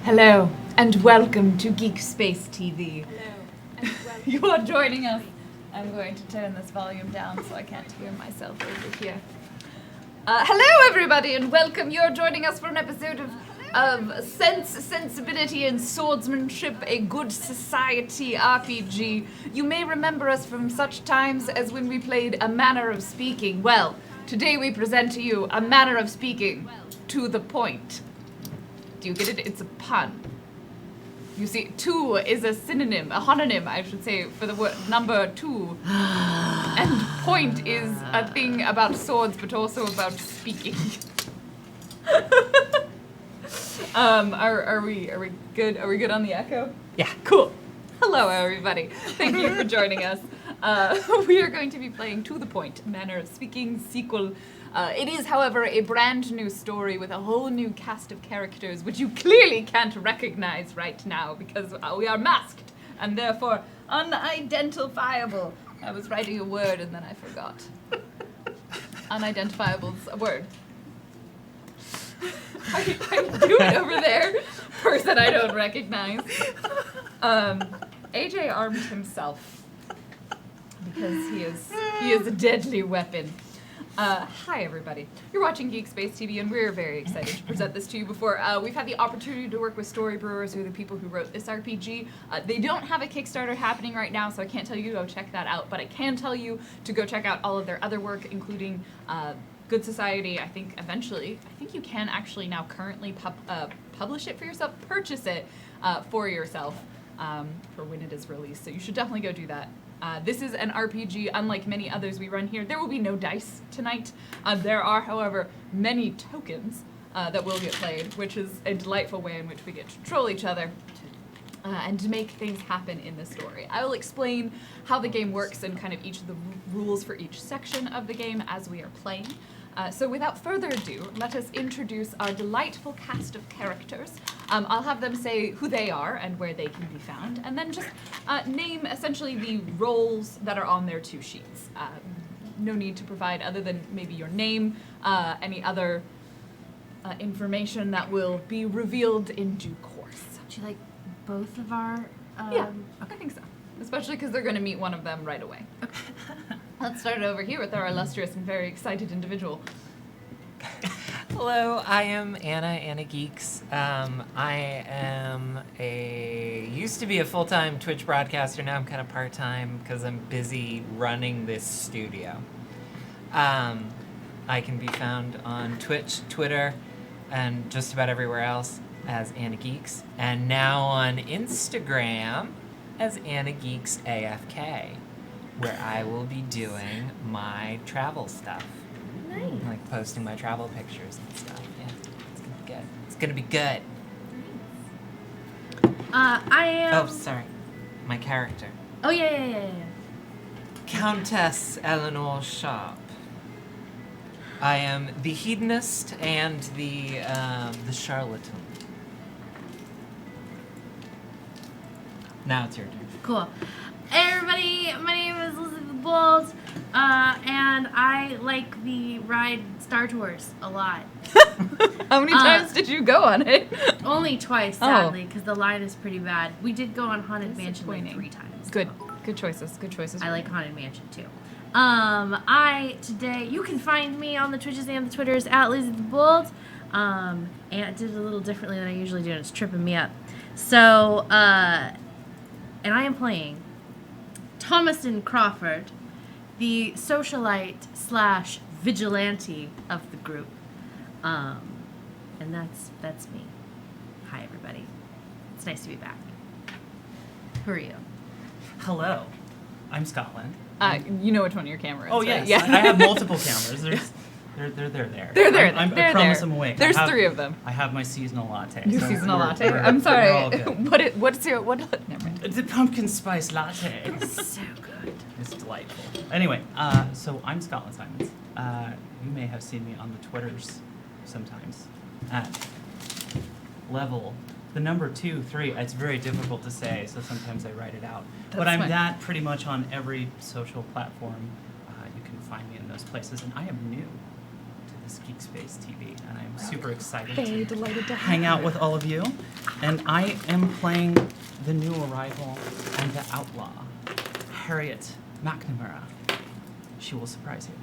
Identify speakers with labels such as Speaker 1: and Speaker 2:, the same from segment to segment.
Speaker 1: Hello, and welcome to GeekSpaceTV.
Speaker 2: Hello, and welcome.
Speaker 1: You are joining us. I'm going to turn this volume down so I can't hear myself over here. Hello, everybody, and welcome. You're joining us for an episode of Sensibility and Swordsmanship, a Good Society RPG. You may remember us from such times as when we played A Manor of Speaking. Well, today we present to you A Manor of Speaking to the Point. Do you get it? It's a pun. You see, two is a synonym, a homonym, I should say, for the word number two. And point is a thing about swords, but also about speaking. Are we good? Are we good on the echo?
Speaker 3: Yeah.
Speaker 1: Cool. Hello, everybody. Thank you for joining us. We are going to be playing To the Point, Manor of Speaking sequel. It is, however, a brand new story with a whole new cast of characters, which you clearly can't recognize right now because we are masked and therefore unidentifiable. I was writing a word and then I forgot. Unidentifiable is a word. I do it over there. Person I don't recognize. AJ armed himself because he is a deadly weapon. Hi, everybody. You're watching GeekSpaceTV, and we're very excited to present this to you before. We've had the opportunity to work with Story Brewers, who are the people who wrote this RPG. They don't have a Kickstarter happening right now, so I can't tell you to go check that out, but I can tell you to go check out all of their other work, including Good Society. I think eventually, I think you can actually now currently publish it for yourself, purchase it for yourself for when it is released, so you should definitely go do that. This is an RPG, unlike many others we run here. There will be no dice tonight. There are, however, many tokens that will get played, which is a delightful way in which we get to troll each other and to make things happen in the story. I will explain how the game works and kind of each of the rules for each section of the game as we are playing. So without further ado, let us introduce our delightful cast of characters. I'll have them say who they are and where they can be found, and then just name essentially the roles that are on their two sheets. No need to provide other than maybe your name, any other information that will be revealed in due course.
Speaker 2: Would you like both of our...
Speaker 1: Yeah, okay. I think so. Especially because they're going to meet one of them right away. Okay. Let's start over here with our illustrious and very excited individual.
Speaker 3: Hello, I am Anna Geeks. I am used to be a full-time Twitch broadcaster. Now I'm kind of part-time because I'm busy running this studio. I can be found on Twitch, Twitter, and just about everywhere else as Anna Geeks. And now on Instagram as Anna Geeks AFK, where I will be doing my travel stuff.
Speaker 2: Nice.
Speaker 3: Like posting my travel pictures and stuff. Yeah, it's gonna be good. It's gonna be good.
Speaker 2: I am...
Speaker 3: Oh, sorry. My character.
Speaker 2: Oh, yeah.
Speaker 3: Countess Eleanor Sharp. I am the hedonist and the charlatan. Now it's your turn.
Speaker 2: Cool. Hey, everybody. My name is Elizabeth Bold, and I like the ride Star Tours a lot.
Speaker 1: How many times did you go on it?
Speaker 2: Only twice, sadly, because the line is pretty bad. We did go on Haunted Mansion like 3 times.
Speaker 1: Good choices. Good choices.
Speaker 2: I like Haunted Mansion too. Today, you can find me on the Twitches and the Twitters at Elizabeth Bold. And I did it a little differently than I usually do, and it's tripping me up. So, and I am playing Thomason Crawford, the socialite / vigilante of the group. And that's me. Hi, everybody. It's nice to be back. Who are you?
Speaker 4: Hello, I'm Scotland.
Speaker 1: You know which one your camera is.
Speaker 4: Oh,
Speaker 1: right?
Speaker 4: yes.
Speaker 1: Yeah.
Speaker 4: I have multiple cameras. They're there.
Speaker 1: They're there.
Speaker 4: I promise I'm awake.
Speaker 1: There's 3 of them.
Speaker 4: I have my seasonal latte.
Speaker 1: Your
Speaker 4: so
Speaker 1: seasonal latte?
Speaker 4: we're
Speaker 1: I'm sorry.
Speaker 4: all good.
Speaker 1: What's your... Never mind.
Speaker 4: The pumpkin spice latte.
Speaker 2: So good.
Speaker 4: It's delightful. Anyway, so I'm Scotland Simons. You may have seen me on the Twitters sometimes at level the number 2, 3. It's very difficult to say, so sometimes I write it out. But I'm
Speaker 1: fine.
Speaker 4: that pretty much on every social platform. You can find me in those places, and I am new to is GeekSpaceTV, and I'm super excited
Speaker 1: Very
Speaker 4: to
Speaker 1: delighted to
Speaker 4: hang out with all of you. And I am playing the new arrival and the outlaw, Harriet McNamara. She will surprise you.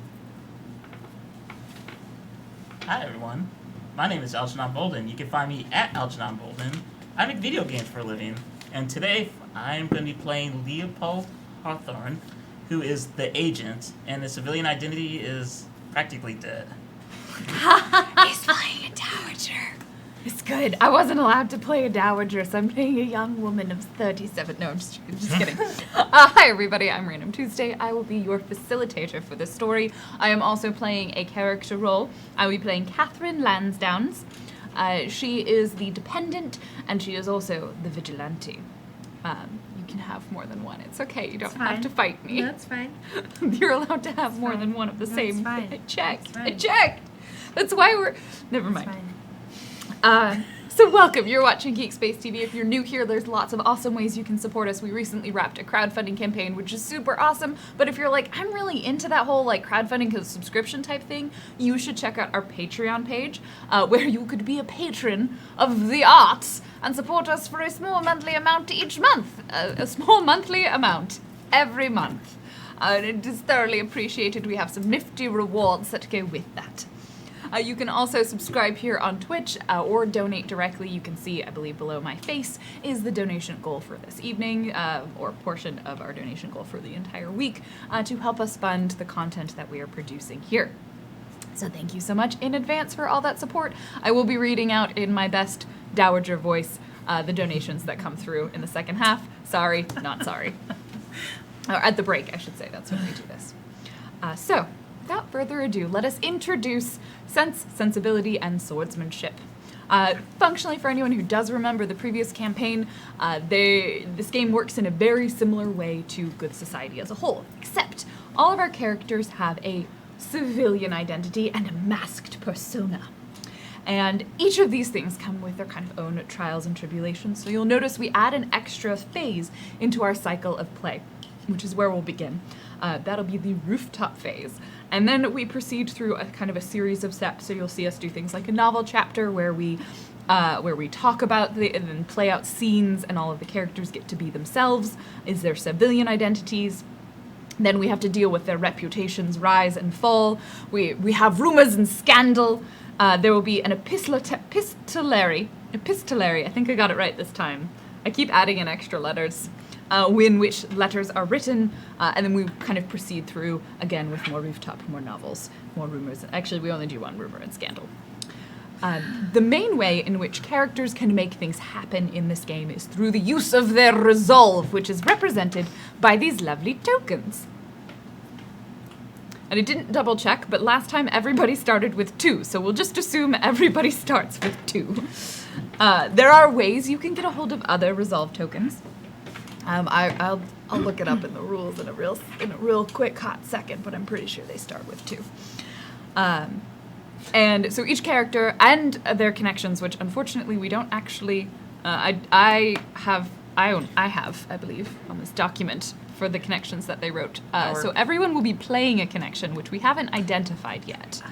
Speaker 5: Hi everyone, my name is Algernon Bolden. You can find me at Algernon Bolden. I make video games for a living, and today I'm going to be playing Leopold Hawthorne, who is the agent, and his civilian identity is practically dead.
Speaker 1: He's playing a dowager. It's good. I wasn't allowed to play a dowager, so I'm playing a young woman of 37. No, I'm just kidding. Hi, everybody. I'm Random Tuesday. I will be your facilitator for this story. I am also playing a character role. I will be playing Catherine Lansdowns. She is the dependent, and she is also the vigilante. You can have more than one. It's okay. You don't
Speaker 2: It's
Speaker 1: have
Speaker 2: fine.
Speaker 1: to fight me.
Speaker 2: That's fine.
Speaker 1: You're allowed to have more
Speaker 2: fine.
Speaker 1: than one of the
Speaker 2: That's
Speaker 1: same.
Speaker 2: fine.
Speaker 1: I checked.
Speaker 2: That's
Speaker 1: I
Speaker 2: fine.
Speaker 1: checked. That's why we're. Never
Speaker 2: It's
Speaker 1: mind.
Speaker 2: fine.
Speaker 1: So welcome, you're watching GeekSpaceTV. If you're new here, there's lots of awesome ways you can support us. We recently wrapped a crowdfunding campaign, which is super awesome, but if you're like, I'm really into that whole like crowdfunding subscription type thing, you should check out our Patreon page, where you could be a patron of the arts and support us for a small monthly amount each month. A small monthly amount every month. It is thoroughly appreciated. We have some nifty rewards that go with that. You can also subscribe here on Twitch or donate directly. You can see, I believe, below my face is the donation goal for this evening, or portion of our donation goal for the entire week, to help us fund the content that we are producing here. So thank you so much in advance for all that support. I will be reading out in my best dowager voice the donations that come through in the second half. Sorry, not sorry. Or at the break, I should say. That's when we do this. So, without further ado, let us introduce Sense, Sensibility, and Swordsmanship. Functionally, for anyone who does remember the previous campaign, this game works in a very similar way to Good Society as a whole, except all of our characters have a civilian identity and a masked persona. And each of these things come with their kind of own trials and tribulations, so you'll notice we add an extra phase into our cycle of play, which is where we'll begin. That'll be the rooftop phase. And then we proceed through a kind of a series of steps. So you'll see us do things like a novel chapter where we talk about and then play out scenes, and all of the characters get to be themselves, is their civilian identities. Then we have to deal with their reputations rise and fall. We have rumors and scandal. There will be an epistolary, I think I got it right this time. I keep adding in extra letters. In which letters are written, and then we kind of proceed through, again, with more rooftop, more novels, more rumors. Actually, we only do one rumor and scandal. The main way in which characters can make things happen in this game is through the use of their resolve, which is represented by these lovely tokens. And I didn't double check, but last time everybody started with 2, so we'll just assume everybody starts with 2. There are ways you can get a hold of other resolve tokens. I'll look it up in the rules in a real quick hot second, but I'm pretty sure they start with 2. And so each character and their connections, which unfortunately we don't actually, I have, I believe, on this document for the connections that they wrote. So everyone will be playing a connection, which we haven't identified yet.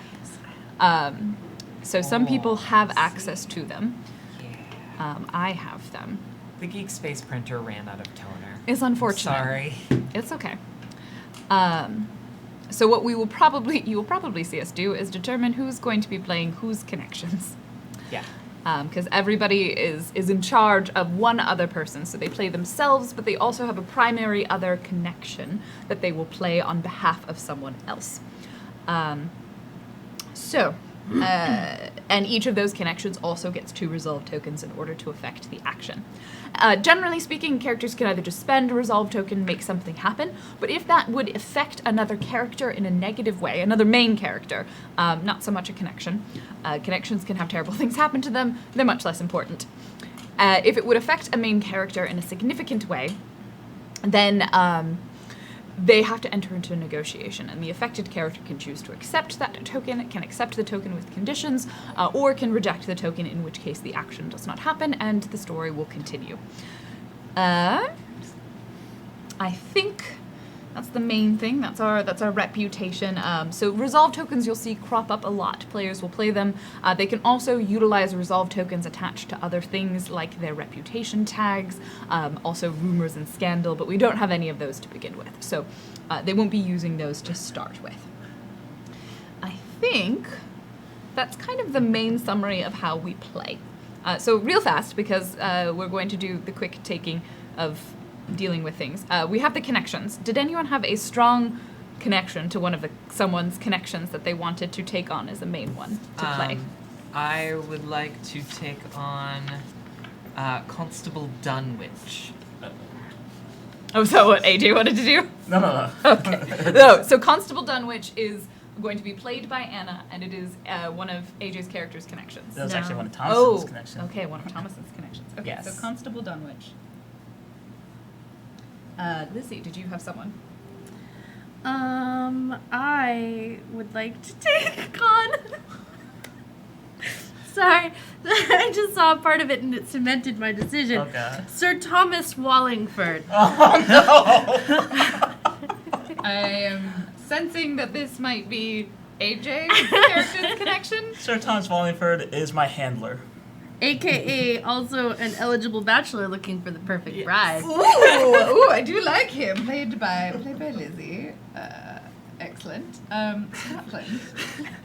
Speaker 1: So some people have access to them.
Speaker 3: Yeah.
Speaker 1: I have them.
Speaker 3: The Geek Space printer ran out of toner.
Speaker 1: It's unfortunate.
Speaker 3: Sorry.
Speaker 1: It's okay. So what you will probably see us do is determine who's going to be playing whose connections.
Speaker 3: Yeah.
Speaker 1: Because everybody is in charge of one other person. So they play themselves, but they also have a primary other connection that they will play on behalf of someone else. And each of those connections also gets 2 resolve tokens in order to affect the action. Generally speaking, characters can either just spend a resolve token, make something happen, but if that would affect another character in a negative way, another main character, not so much a connection, connections can have terrible things happen to them, they're much less important. If it would affect a main character in a significant way, then they have to enter into a negotiation, and the affected character can choose to accept that token, can accept the token with conditions, or can reject the token, in which case the action does not happen and the story will continue. I think That's the main thing. That's our reputation. So resolve tokens you'll see crop up a lot. Players will play them. They can also utilize resolve tokens attached to other things like their reputation tags, also rumors and scandal, but we don't have any of those to begin with. So they won't be using those to start with. I think that's kind of the main summary of how we play. So real fast, because we're going to do the quick taking of dealing with things. We have the connections. Did anyone have a strong connection to one of someone's connections that they wanted to take on as a main one to play?
Speaker 3: I would like to take on Constable Dunwich.
Speaker 1: Oh, so what AJ wanted to do?
Speaker 5: No.
Speaker 1: Okay. No, so Constable Dunwich is going to be played by Anna, and it is one of AJ's character's connections.
Speaker 5: That was
Speaker 2: No.
Speaker 5: actually one of Thomas's connections.
Speaker 1: Okay, one of Thomas's connections. Okay,
Speaker 3: Yes.
Speaker 1: so Constable Dunwich. Lizzie, did you have someone?
Speaker 2: I would like to take on. Sorry, I just saw a part of it and it cemented my decision.
Speaker 5: Okay.
Speaker 2: Sir Thomas Wallingford.
Speaker 5: Oh no!
Speaker 1: I am sensing that this might be AJ's character's connection.
Speaker 5: Sir Thomas Wallingford is my handler.
Speaker 2: AKA also an eligible bachelor looking for the perfect
Speaker 3: Yes.
Speaker 2: bride.
Speaker 1: Ooh, I do like him. Played by Lizzie. Excellent. Scotland.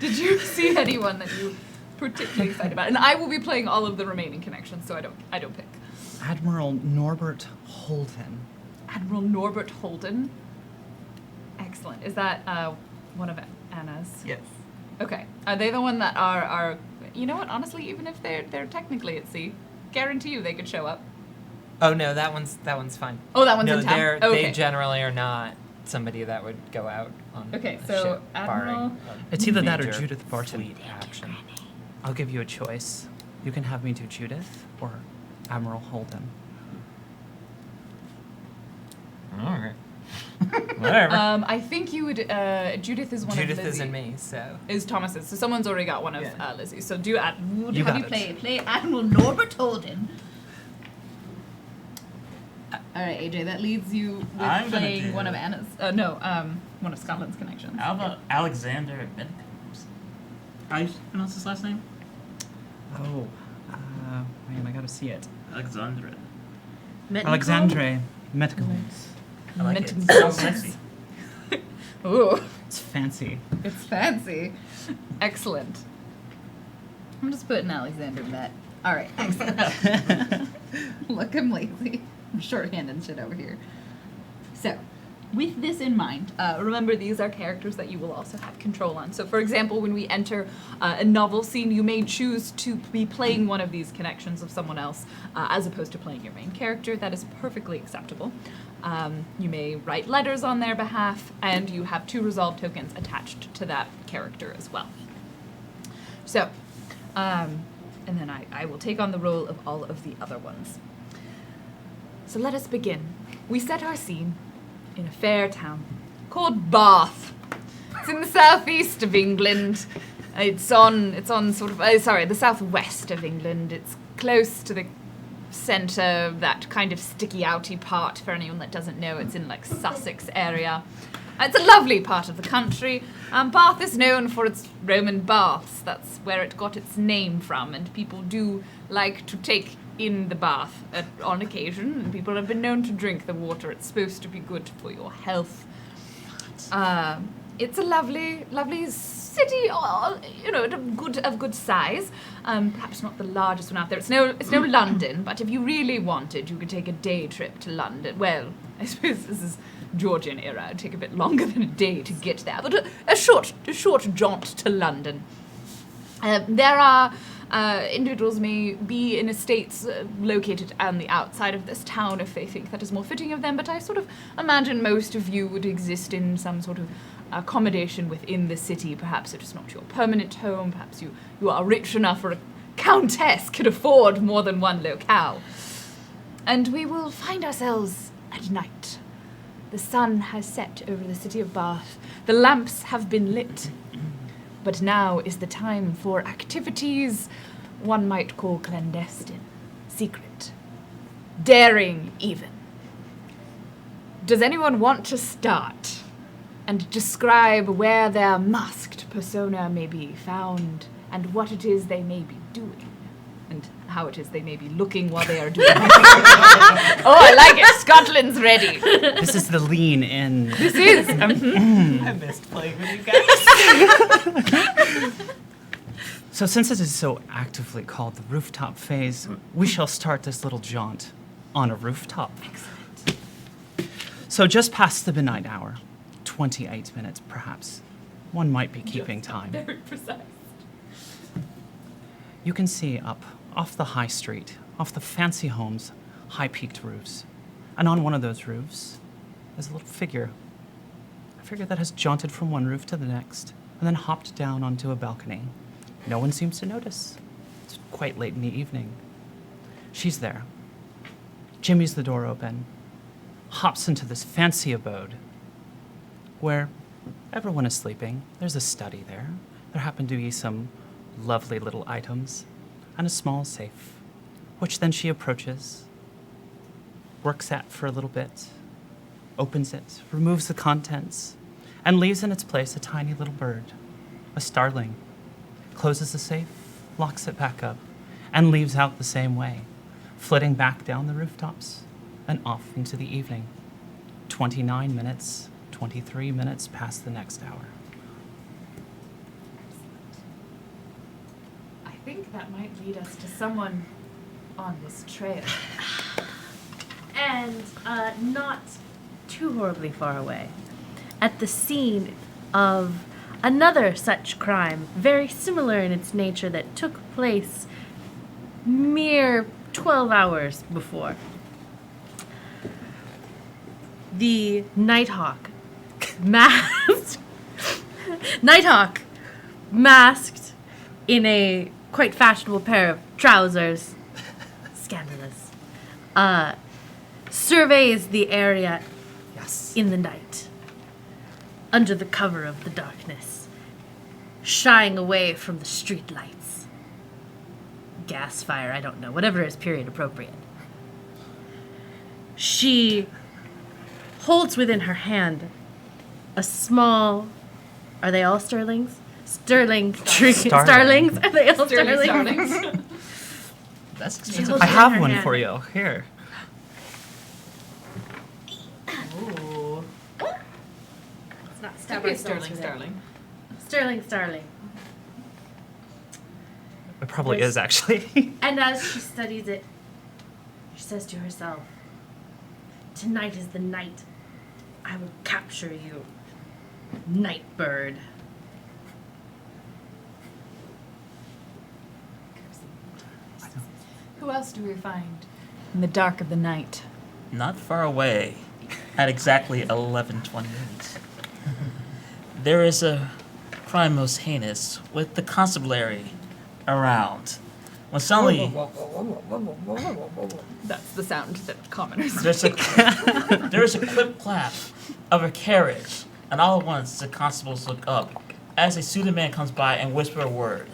Speaker 1: Did you see anyone that you particularly excited about? And I will be playing all of the remaining connections, so I don't pick.
Speaker 4: Admiral Norbert Holton.
Speaker 1: Admiral Norbert Holden. Excellent. Is that one of Anna's?
Speaker 3: Yes.
Speaker 1: Okay. Are they the one that are you know what, honestly, even if they're technically at sea, guarantee you they could show up.
Speaker 3: Oh no, that one's fine.
Speaker 1: Oh, that one's
Speaker 3: No,
Speaker 1: in town?
Speaker 3: they're
Speaker 1: Okay.
Speaker 3: they generally are not somebody that would go out on
Speaker 1: Okay,
Speaker 3: a
Speaker 1: so
Speaker 3: ship,
Speaker 1: Admiral-
Speaker 3: barring a
Speaker 4: It's either that or
Speaker 3: major
Speaker 4: Judith Barton.
Speaker 3: fleet action.
Speaker 4: I'll give you a choice. You can have me do Judith or Admiral Holden.
Speaker 3: Alright. Whatever.
Speaker 1: I think you would. Judith is one
Speaker 3: Judith
Speaker 1: of Lizzie.
Speaker 3: is in me, so
Speaker 1: Is Thomas's. So someone's already got one of
Speaker 3: Yeah.
Speaker 1: Lizzie's. So do would
Speaker 4: You
Speaker 1: have
Speaker 4: got
Speaker 1: you
Speaker 4: it.
Speaker 1: play Admiral Norbert Holden. All right, AJ. That leaves you with
Speaker 5: I'm gonna
Speaker 1: playing
Speaker 5: do-
Speaker 1: one of Anna's. One of Scotland's connections.
Speaker 5: How about Alexander Medicums? How do you pronounce his last name?
Speaker 4: Oh, man, I gotta see it.
Speaker 5: Alexandra.
Speaker 4: Alexandre Metcalms.
Speaker 5: I like
Speaker 1: Meant
Speaker 5: it.
Speaker 1: to
Speaker 5: Sounds
Speaker 1: be-
Speaker 5: sexy.
Speaker 1: Ooh,
Speaker 4: It's fancy.
Speaker 1: it's fancy. Excellent. I'm just putting Alexander Met. All right, excellent. Look, I'm lazy. I'm shorthanding shit over here. So, with this in mind, remember these are characters that you will also have control on. So, for example, when we enter a novel scene, you may choose to be playing one of these connections of someone else as opposed to playing your main character. That is perfectly acceptable. You may write letters on their behalf, and you have 2 resolve tokens attached to that character as well. So, and then I will take on the role of all of the other ones. So let us begin. We set our scene in a fair town called Bath. It's in the southeast of England. It's on sort of, the southwest of England. It's close to the centre, that kind of sticky outy part. For anyone that doesn't know, it's in like Sussex area. It's a lovely part of the country. Bath is known for its Roman baths. That's where it got its name from, and people do like to take in the bath on occasion, and people have been known to drink the water. It's supposed to be good for your health. It's a lovely, lovely city, of good size. Perhaps not the largest one out there. It's no London, but if you really wanted, you could take a day trip to London. Well, I suppose this is Georgian era. It'd take a bit longer than a day to get there, but a short jaunt to London. There are individuals may be in estates located on the outside of this town if they think that is more fitting of them, but I sort of imagine most of you would exist in some sort of accommodation within the city. Perhaps it is not your permanent home, perhaps you are rich enough or a countess could afford more than one locale. And we will find ourselves at night. The sun has set over the city of Bath. The lamps have been lit. But now is the time for activities one might call clandestine, secret, daring even. Does anyone want to start and describe where their masked persona may be found and what it is they may be doing? And how it is they may be looking while they are doing it. Oh, I like it. Scotland's ready.
Speaker 4: This is the lean in.
Speaker 1: This is.
Speaker 3: I missed playing with you guys.
Speaker 4: So since it is so actively called the rooftop phase, we shall start this little jaunt on a rooftop.
Speaker 1: Excellent.
Speaker 4: So just past the midnight hour, 28 minutes perhaps. One might be keeping time.
Speaker 1: Very precise.
Speaker 4: You can see up off the high street, off the fancy homes, high-peaked roofs. And on one of those roofs is a little figure. A figure that has jaunted from one roof to the next and then hopped down onto a balcony. No one seems to notice. It's quite late in the evening. She's there. Jimmy's the door open, hops into this fancy abode where everyone is sleeping. There's a study there. There happen to be some lovely little items and a small safe, which then she approaches, works at for a little bit, opens it, removes the contents, and leaves in its place a tiny little bird, a starling. Closes the safe, locks it back up, and leaves out the same way, flitting back down the rooftops and off into the evening. 29 minutes, 23 minutes past the next hour.
Speaker 1: I think that might lead us to someone on this trail.
Speaker 2: And not too horribly far away, at the scene of another such crime, very similar in its nature, that took place mere 12 hours before. The Nighthawk masked masked in a quite fashionable pair of trousers, scandalous, surveys the area in the night, under the cover of the darkness, shying away from the street lights. Gas fire, I don't know, whatever is period appropriate. She holds within her hand a small, are they all starlings? Starlings. Are they all starlings?
Speaker 5: That's
Speaker 2: She
Speaker 5: expensive.
Speaker 2: holds
Speaker 4: I
Speaker 2: it in
Speaker 4: have
Speaker 2: her
Speaker 4: one
Speaker 2: hand.
Speaker 4: for you. Here.
Speaker 1: Ooh.
Speaker 2: Let's not stab
Speaker 1: Could be a
Speaker 2: ourselves
Speaker 1: Sterling
Speaker 2: with it.
Speaker 1: Starling.
Speaker 2: Starling.
Speaker 4: It probably
Speaker 2: There's-
Speaker 4: is, actually.
Speaker 2: And as she studies it, she says to herself, "Tonight is the night I will capture you, night bird."
Speaker 1: Who else do we find in the dark of the night?
Speaker 5: Not far away, at exactly 11:28, there is a crime most heinous with the Constabulary around. When suddenly
Speaker 1: That's the sound that commoners
Speaker 5: there's a clip clap of a carriage, and all at once the constables look up as a suited man comes by and whisper a word.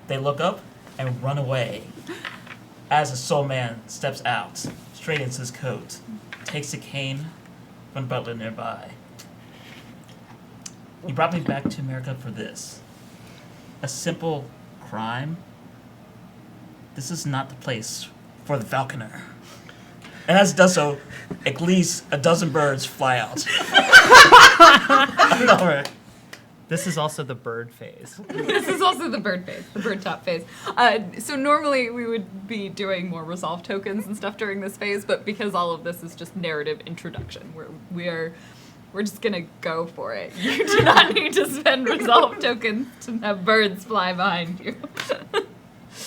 Speaker 5: They look up and run away as a soul man steps out, straightens his coat, takes a cane from the butler nearby. You brought me back to America for this. A simple crime. This is not the place for the falconer. And as it does so, at least a dozen birds fly out. Over.
Speaker 4: This is also the bird phase.
Speaker 1: This is also the bird phase, the bird top phase. So normally we would be doing more resolve tokens and stuff during this phase, but because all of this is just narrative introduction, we're just gonna go for it. You do not need to spend resolve tokens to have birds fly behind you.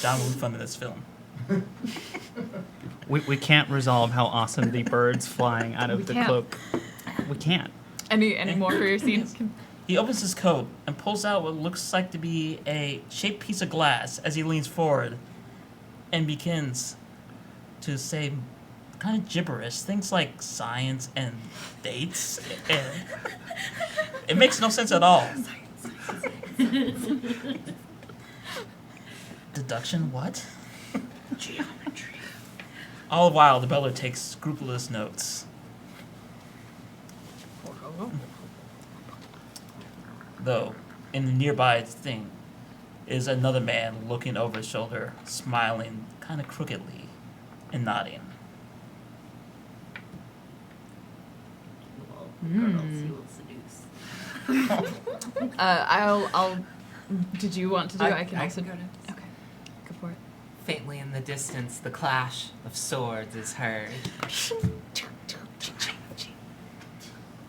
Speaker 5: John will be fun in this film.
Speaker 4: We can't resolve how awesome the birds flying out
Speaker 1: We
Speaker 4: of the
Speaker 1: can't.
Speaker 4: cloak. We can't.
Speaker 1: Any more for your scene?
Speaker 5: He opens his coat and pulls out what looks like to be a shaped piece of glass as he leans forward and begins to say kind of gibberish, things like science and dates. And it makes no sense at all. Deduction, what?
Speaker 4: Geometry.
Speaker 5: All the while, the butler takes scrupulous notes. Though, in the nearby thing is another man looking over his shoulder, smiling kind of crookedly and nodding.
Speaker 2: Girls you will seduce.
Speaker 1: I'll. Did you want to do? I can also.
Speaker 3: go next.
Speaker 1: Okay, go for it.
Speaker 3: Faintly in the distance, the clash of swords is heard.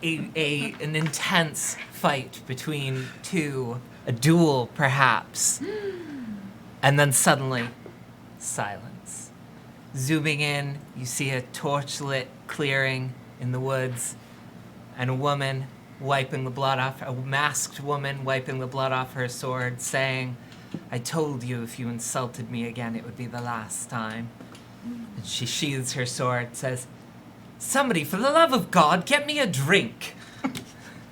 Speaker 3: An intense fight between two, a duel perhaps. And then suddenly, silence. Zooming in, you see a torchlit clearing in the woods, and a woman wiping the blood off, a masked woman wiping the blood off her sword, saying, "I told you if you insulted me again, it would be the last time." And she sheathes her sword, says, "Somebody, for the love of God, get me a drink."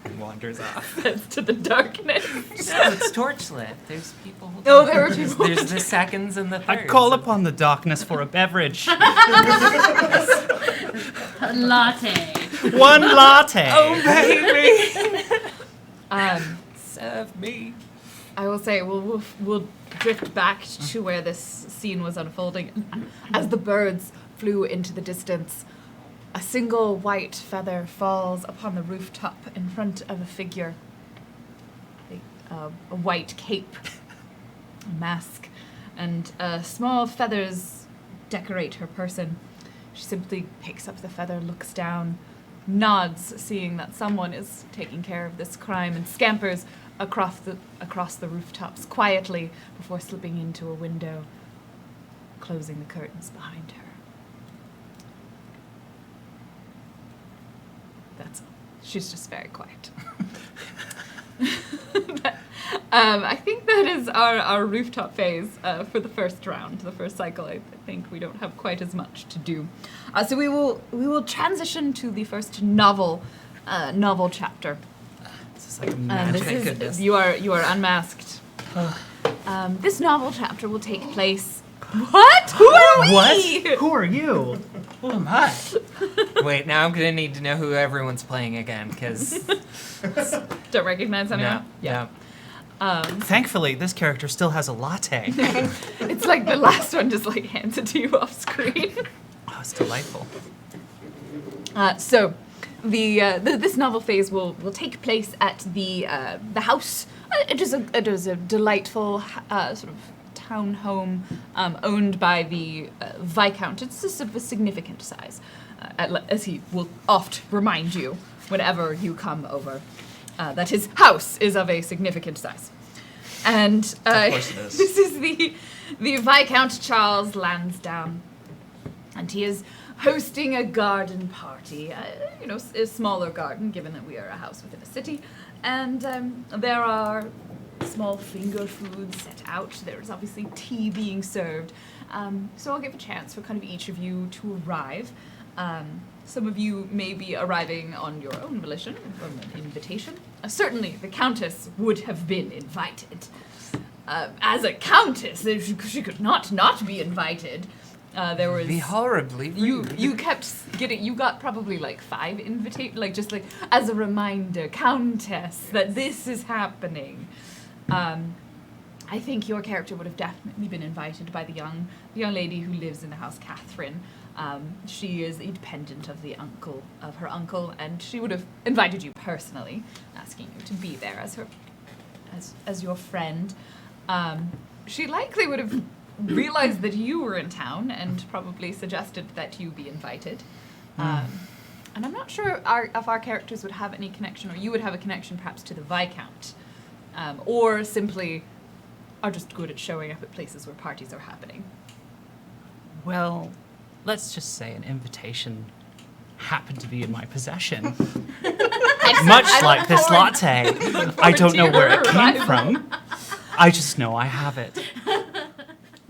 Speaker 3: And wanders off.
Speaker 1: That's to the darkness.
Speaker 3: No, it's torchlit. There's people.
Speaker 1: Oh, there are people.
Speaker 3: There's the seconds and the thirds.
Speaker 4: I call upon the darkness for a beverage.
Speaker 2: A latte.
Speaker 4: One latte.
Speaker 3: Oh, baby!
Speaker 1: Um,
Speaker 3: Serve me.
Speaker 1: I will say we'll drift back to where this scene was unfolding. As the birds flew into the distance, a single white feather falls upon the rooftop in front of a figure. A white cape, a mask, and small feathers decorate her person. She simply picks up the feather, looks down, nods, seeing that someone is taking care of this crime, and scampers across the rooftops quietly before slipping into a window, closing the curtains behind her. That's all. She's just very quiet. I think that is our rooftop phase for the first round, the first cycle. I think we don't have quite as much to do. So we will transition to the first novel chapter.
Speaker 4: This is like a
Speaker 1: And
Speaker 4: magic.
Speaker 3: Thank goodness.
Speaker 1: you are unmasked. This novel chapter will take place. What? Who are we?
Speaker 4: What? Who are you?
Speaker 5: Who am I?
Speaker 3: Wait, now I'm gonna need to know who everyone's playing again, because
Speaker 1: Don't recognize anyone?
Speaker 3: no.
Speaker 4: Thankfully, this character still has a latte.
Speaker 1: It's like the last one just like hands it to you off screen.
Speaker 4: Oh, it's delightful.
Speaker 1: So, this novel phase will take place at the house. It is a delightful sort of town home owned by the Viscount. It's just of a significant size, as he will oft remind you whenever you come over, that his house is of a significant size. And
Speaker 5: Of course it is.
Speaker 1: this is the Viscount Charles Lansdowne, and he is hosting a garden party. A smaller garden, given that we are a house within a city, and there are small finger foods set out. There's obviously tea being served. So I'll give a chance for kind of each of you to arrive. Some of you may be arriving on your own volition, from an invitation. Certainly, the Countess would have been invited. As a Countess, she could not be invited. There was
Speaker 3: Be horribly rude.
Speaker 1: you kept getting, you got probably like 5 invitations, like just like as a reminder, Countess, that this is happening. I think your character would have definitely been invited by the young lady who lives in the house, Catherine. She is a dependent of her uncle, and she would have invited you personally, asking you to be there as your friend. She likely would have realized that you were in town and probably suggested that you be invited. And I'm not sure if our characters would have any connection, or you would have a connection perhaps to the Viscount, or simply are just good at showing up at places where parties are happening.
Speaker 4: Well, let's just say an invitation happened to be in my possession. Much like this latte. I don't know where it came from. I just know I have it.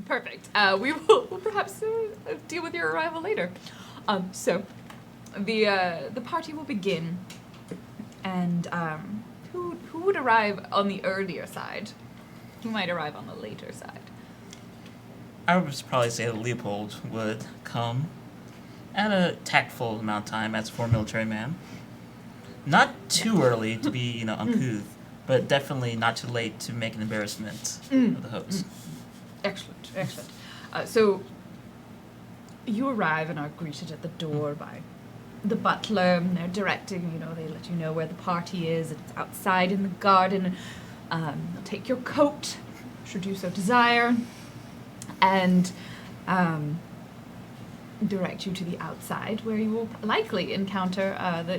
Speaker 1: Perfect. We'll perhaps deal with your arrival later. So, the party will begin, and who would arrive on the earlier side? Who might arrive on the later side?
Speaker 5: I would probably say that Leopold would come at a tactful amount of time as a former military man. Not too early to be, uncouth, but definitely not too late to make an embarrassment of the host.
Speaker 1: Excellent, excellent. So you arrive and are greeted at the door by the butler, and they're directing, they let you know where the party is. It's outside in the garden. They'll take your coat, should you so desire, and direct you to the outside, where you will likely encounter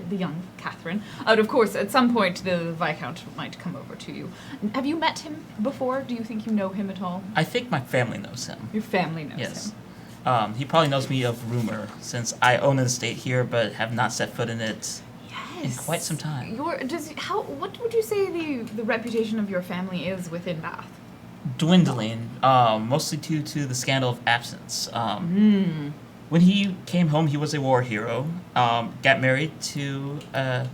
Speaker 1: the young Catherine. And of course, at some point, the Viscount might come over to you. Have you met him before? Do you think you know him at all?
Speaker 5: I think my family knows him.
Speaker 1: Your family knows
Speaker 5: Yes.
Speaker 1: him.
Speaker 5: He probably knows me of rumor, since I own an estate here but have not set foot in it in
Speaker 1: Yes.
Speaker 5: quite some time.
Speaker 1: What would you say the reputation of your family is within Bath?
Speaker 5: Dwindling, mostly due to the scandal of absence. When he came home, he was a war hero, got married to a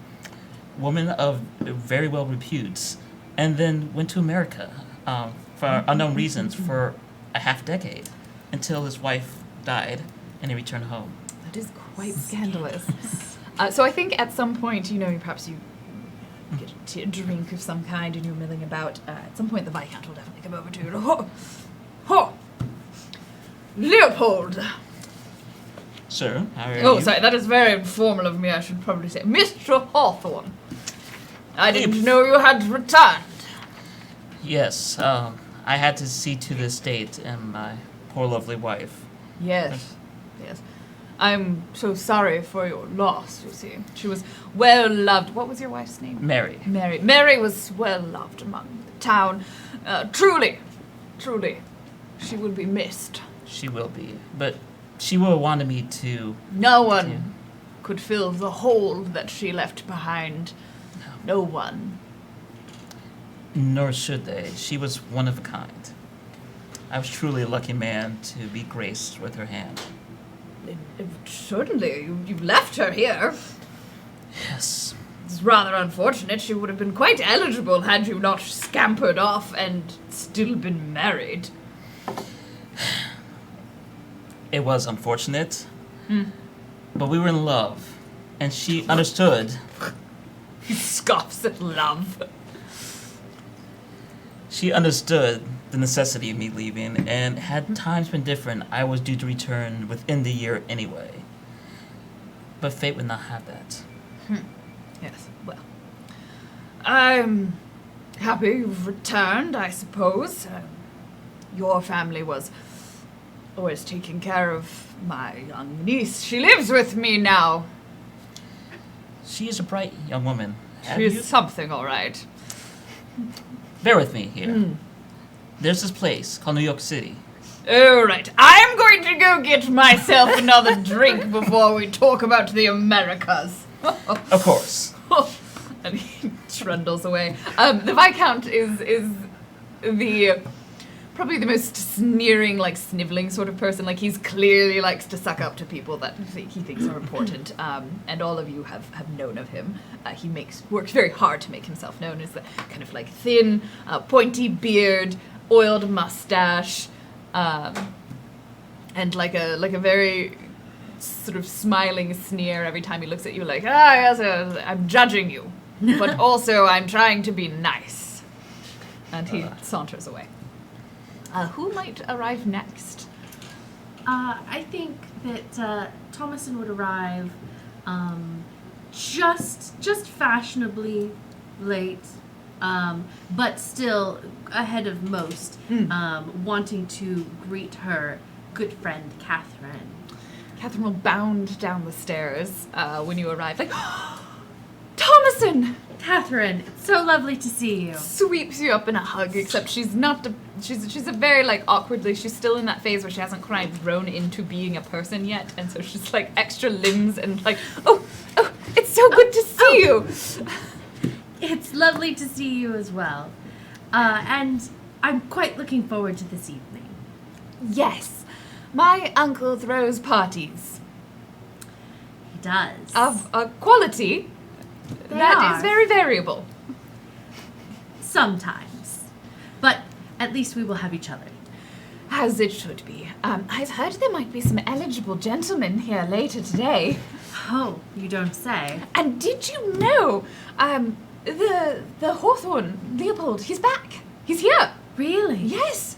Speaker 5: woman of very well repute, and then went to America for unknown reasons for a half decade until his wife died and he returned home.
Speaker 1: That is quite scandalous. So I think at some point, perhaps you get a drink of some kind and you're milling about. At some point, the Viscount will definitely come over to you. Ho! Leopold!
Speaker 5: Sir, how are you?
Speaker 1: Oh, sorry, that is very informal of me. I should probably say, Mr. Hawthorne. I didn't know you had returned.
Speaker 5: Yes, I had to see to the estate and my poor lovely wife.
Speaker 1: Yes. I'm so sorry for your loss, you see. She was well loved. What was your wife's name?
Speaker 5: Mary.
Speaker 1: Mary was well loved among the town. Truly, she will be missed.
Speaker 5: She will be, but she will have wanted me to...
Speaker 1: No one could fill the hole that she left behind. No one.
Speaker 5: Nor should they. She was one of a kind. I was truly a lucky man to be graced with her hand.
Speaker 1: Certainly, you left her here.
Speaker 5: Yes.
Speaker 1: It's rather unfortunate. She would have been quite eligible had you not scampered off and still been married.
Speaker 5: It was unfortunate, but we were in love, and she understood.
Speaker 1: He scoffs at love.
Speaker 5: She understood the necessity of me leaving, and had times been different, I was due to return within the year anyway. But fate would not have that.
Speaker 1: Yes, well. I'm happy you've returned, I suppose. Your family was always taking care of my young niece. She lives with me now.
Speaker 5: She is a bright young woman.
Speaker 1: She is something, all right.
Speaker 5: Bear with me here. There's this place called New York City.
Speaker 1: All right. I'm going to go get myself another drink before we talk about the Americas.
Speaker 5: Of course.
Speaker 1: And he trundles away. The Viscount is the probably the most sneering, like sniveling sort of person. Like he's clearly likes to suck up to people that he thinks are important. And all of you have known of him. He works very hard to make himself known as the kind of like thin, pointy beard, oiled mustache, and like a very sort of smiling sneer every time he looks at you. Like, yes, I'm judging you, but also I'm trying to be nice. And he saunters away. Who might arrive next?
Speaker 2: I think that Thomason would arrive just fashionably late, but still ahead of most, wanting to greet her good friend Catherine.
Speaker 1: Catherine will bound down the stairs when you arrive, like, Thomason!
Speaker 2: Catherine, it's so lovely to see you.
Speaker 1: Sweeps you up in a hug, except she's not, she's a very, like, awkwardly, she's still in that phase where she hasn't quite grown into being a person yet, and so she's, like, extra limbs and, like, oh, it's so good to see you!
Speaker 2: It's lovely to see you as well. And I'm quite looking forward to this evening.
Speaker 1: Yes, my uncle throws parties.
Speaker 2: He does.
Speaker 1: Of quality that is very variable.
Speaker 2: Sometimes. But at least we will have each other.
Speaker 1: As it should be. I've heard there might be some eligible gentlemen here later today.
Speaker 2: Oh, you don't say.
Speaker 1: And did you know, the Hawthorne, Leopold, he's back. He's here.
Speaker 2: Really?
Speaker 1: Yes.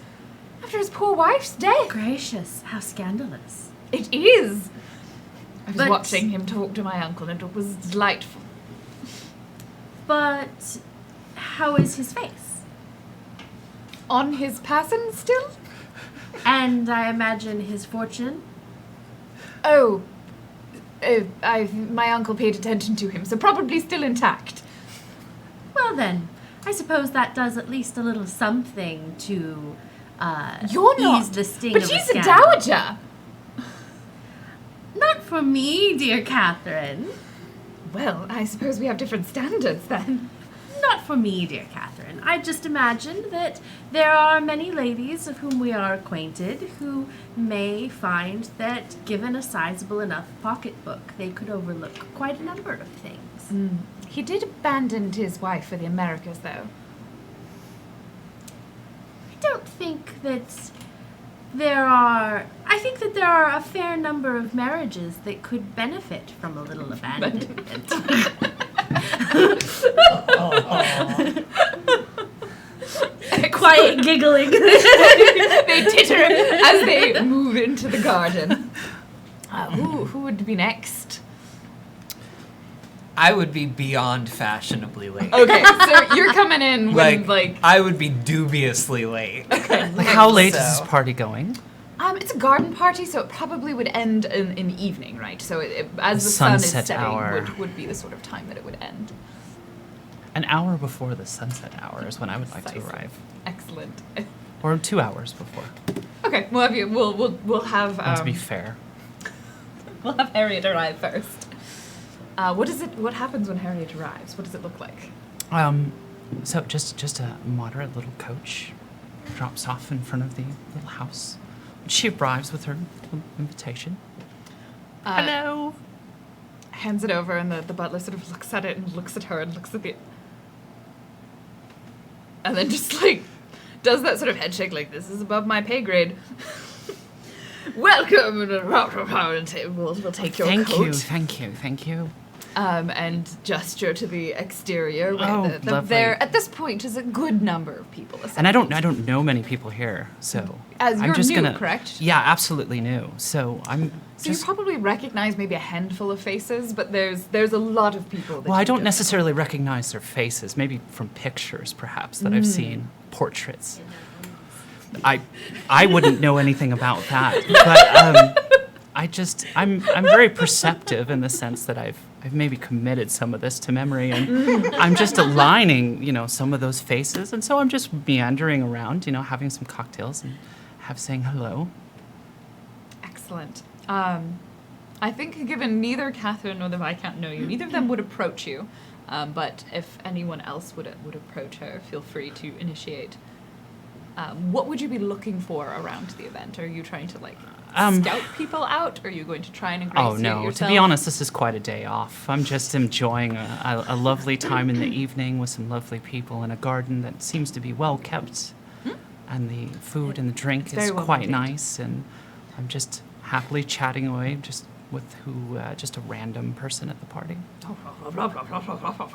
Speaker 1: After his poor wife's death.
Speaker 2: Gracious, how scandalous.
Speaker 1: It is. I was
Speaker 2: But-
Speaker 1: watching him talk to my uncle, and it was delightful.
Speaker 2: But how is his face?
Speaker 1: On his person still?
Speaker 2: And I imagine his fortune?
Speaker 1: Oh, my uncle paid attention to him, so probably still intact.
Speaker 2: Well then, I suppose that does at least a little something to
Speaker 1: You're not.
Speaker 2: ease the sting
Speaker 1: But
Speaker 2: of
Speaker 1: he's
Speaker 2: a
Speaker 1: a
Speaker 2: scandal.
Speaker 1: dowager.
Speaker 2: Not for me, dear Catherine.
Speaker 1: Well, I suppose we have different standards then.
Speaker 2: Not for me, dear Catherine. I just imagine that there are many ladies of whom we are acquainted who may find that given a sizable enough pocketbook, they could overlook quite a number of things.
Speaker 1: He did abandon his wife for the Americas, though.
Speaker 2: I don't think that I think that there are a fair number of marriages that could benefit from a little abandonment. Quiet giggling.
Speaker 1: They titter as they move into the garden. Who would be next?
Speaker 3: I would be beyond fashionably late.
Speaker 1: Okay, so you're coming in when,
Speaker 3: I would be dubiously late.
Speaker 4: Like, how late is
Speaker 3: So-
Speaker 4: this party going?
Speaker 1: It's a garden party, so it probably would end in the evening, right? So as the sun is
Speaker 4: Sunset
Speaker 1: setting
Speaker 4: hour.
Speaker 1: would be the sort of time that it would end.
Speaker 4: An hour before the sunset hour is when I would like to
Speaker 1: Precisely.
Speaker 4: arrive.
Speaker 1: Excellent.
Speaker 4: Or 2 hours before.
Speaker 1: Okay, we'll have you. We'll have.
Speaker 4: To be fair.
Speaker 1: We'll have Harriet arrive first. What happens when Harriet arrives? What does it look like?
Speaker 4: So just a moderate little coach drops off in front of the little house. She arrives with her little invitation. Hello.
Speaker 1: Hands it over, and the butler sort of looks at it and looks at her and looks at the. And then just does that sort of head shake, like, this is above my pay grade. Welcome, and we'll take your coat.
Speaker 4: Thank you.
Speaker 1: And gesture to the exterior. Where
Speaker 4: Oh, lovely.
Speaker 1: there at this point is a good number of people.
Speaker 4: And I don't know many people here, so
Speaker 1: As
Speaker 4: I'm
Speaker 1: you're
Speaker 4: just
Speaker 1: new,
Speaker 4: gonna.
Speaker 1: correct?
Speaker 4: Yeah, absolutely new. So I'm
Speaker 1: So
Speaker 4: just.
Speaker 1: you probably recognize maybe a handful of faces, but there's a lot of people. That
Speaker 4: Well, I
Speaker 1: you
Speaker 4: don't necessarily recognize their faces. Maybe from pictures, perhaps that I've seen, portraits. I wouldn't know anything about that, but I'm very perceptive in the sense that I've maybe committed some of this to memory, and I'm just aligning, some of those faces, and so I'm just meandering around, having some cocktails and saying hello.
Speaker 1: Excellent. I think given neither Catherine nor the Viscount know you, neither of them would approach you. But if anyone else would approach her, feel free to initiate. What would you be looking for around the event? Are you trying to scout people out? Or are you going to try and ingratiate
Speaker 4: Oh no!
Speaker 1: yourself?
Speaker 4: To be honest, this is quite a day off. I'm just enjoying a lovely time in the evening with some lovely people in a garden that seems to be well kept, and the food and the drink
Speaker 1: It's very
Speaker 4: is
Speaker 1: well
Speaker 4: quite
Speaker 1: maintained.
Speaker 4: nice. And I'm just happily chatting away, just with just a random person at the party.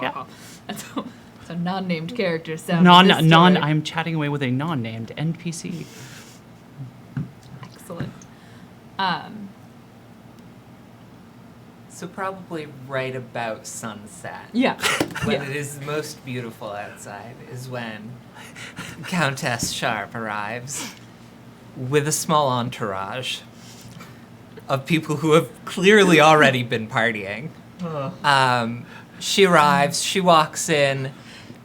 Speaker 4: Yeah.
Speaker 1: And so non-named characters sound. in this story.
Speaker 4: I'm chatting away with a non-named NPC.
Speaker 1: Excellent.
Speaker 3: So probably right about sunset.
Speaker 1: Yeah.
Speaker 3: When
Speaker 1: Yeah.
Speaker 3: it is most beautiful outside is when Countess Sharp arrives with a small entourage of people who have clearly already been partying. She arrives, she walks in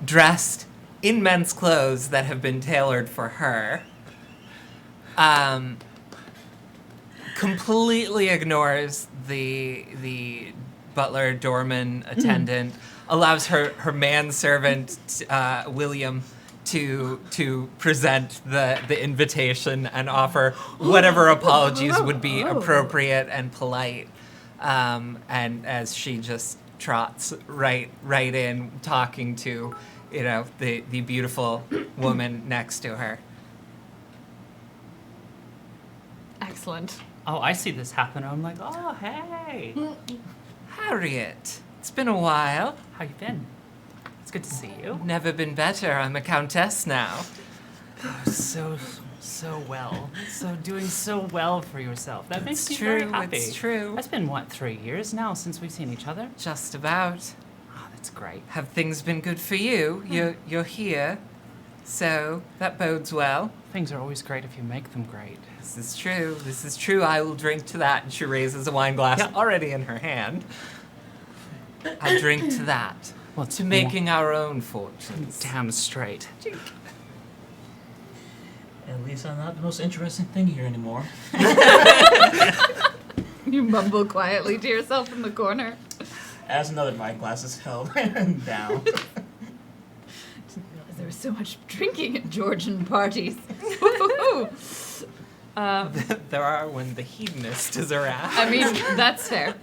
Speaker 3: dressed in men's clothes that have been tailored for her. Completely ignores the butler, doorman, attendant, allows her manservant, William, to present the invitation and offer whatever apologies would be appropriate and polite. And as she just trots right in, talking to, the beautiful woman next to her.
Speaker 1: Excellent.
Speaker 4: Oh, I see this happen. I'm like, oh, hey.
Speaker 3: Harriet, it's been a while.
Speaker 4: How you been? It's good to see you.
Speaker 3: Never been better. I'm a countess now.
Speaker 4: Oh, so well. So doing so well for yourself. That makes me
Speaker 3: It's
Speaker 4: very
Speaker 3: true,
Speaker 4: happy.
Speaker 3: it's true.
Speaker 4: It's been, what, 3 years now since we've seen each other?
Speaker 3: Just about.
Speaker 4: Oh, that's great.
Speaker 3: Have things been good for you? You're here, so that bodes well.
Speaker 4: Things are always great if you make them great.
Speaker 3: This is true. This is true. I will drink to that. And she raises a wine glass
Speaker 4: Yep.
Speaker 3: already in her hand. I'll drink to that.
Speaker 4: Well, it's
Speaker 3: To making our own fortunes.
Speaker 4: damn straight.
Speaker 5: At least I'm not the most interesting thing here anymore.
Speaker 1: You mumble quietly to yourself in the corner.
Speaker 5: As another wine glass is held down.
Speaker 1: Didn't realize there was so much drinking at Georgian parties.
Speaker 3: There are when the hedonist is around.
Speaker 1: I mean, that's fair.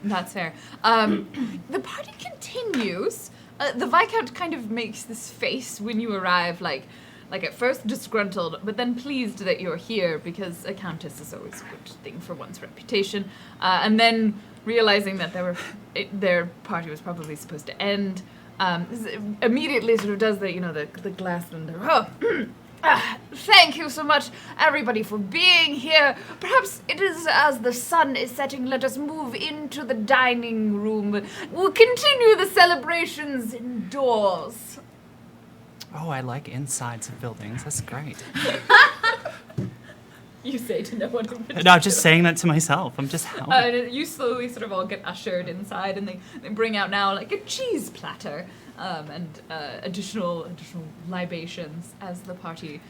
Speaker 1: That's fair. The party continues. The Viscount kind of makes this face when you arrive, like at first disgruntled, but then pleased that you're here because a countess is always a good thing for one's reputation. And then realizing that their party was probably supposed to end, immediately sort of does the glass and thank you so much, everybody, for being here. Perhaps it is as the sun is setting, let us move into the dining room. We'll continue the celebrations indoors.
Speaker 4: Oh, I like insides of buildings. That's great.
Speaker 1: You say to no one in particular.
Speaker 4: No, I'm just saying that to myself. I'm just
Speaker 1: You slowly sort of all get ushered inside, and they bring out now like a cheese platter and additional libations as the party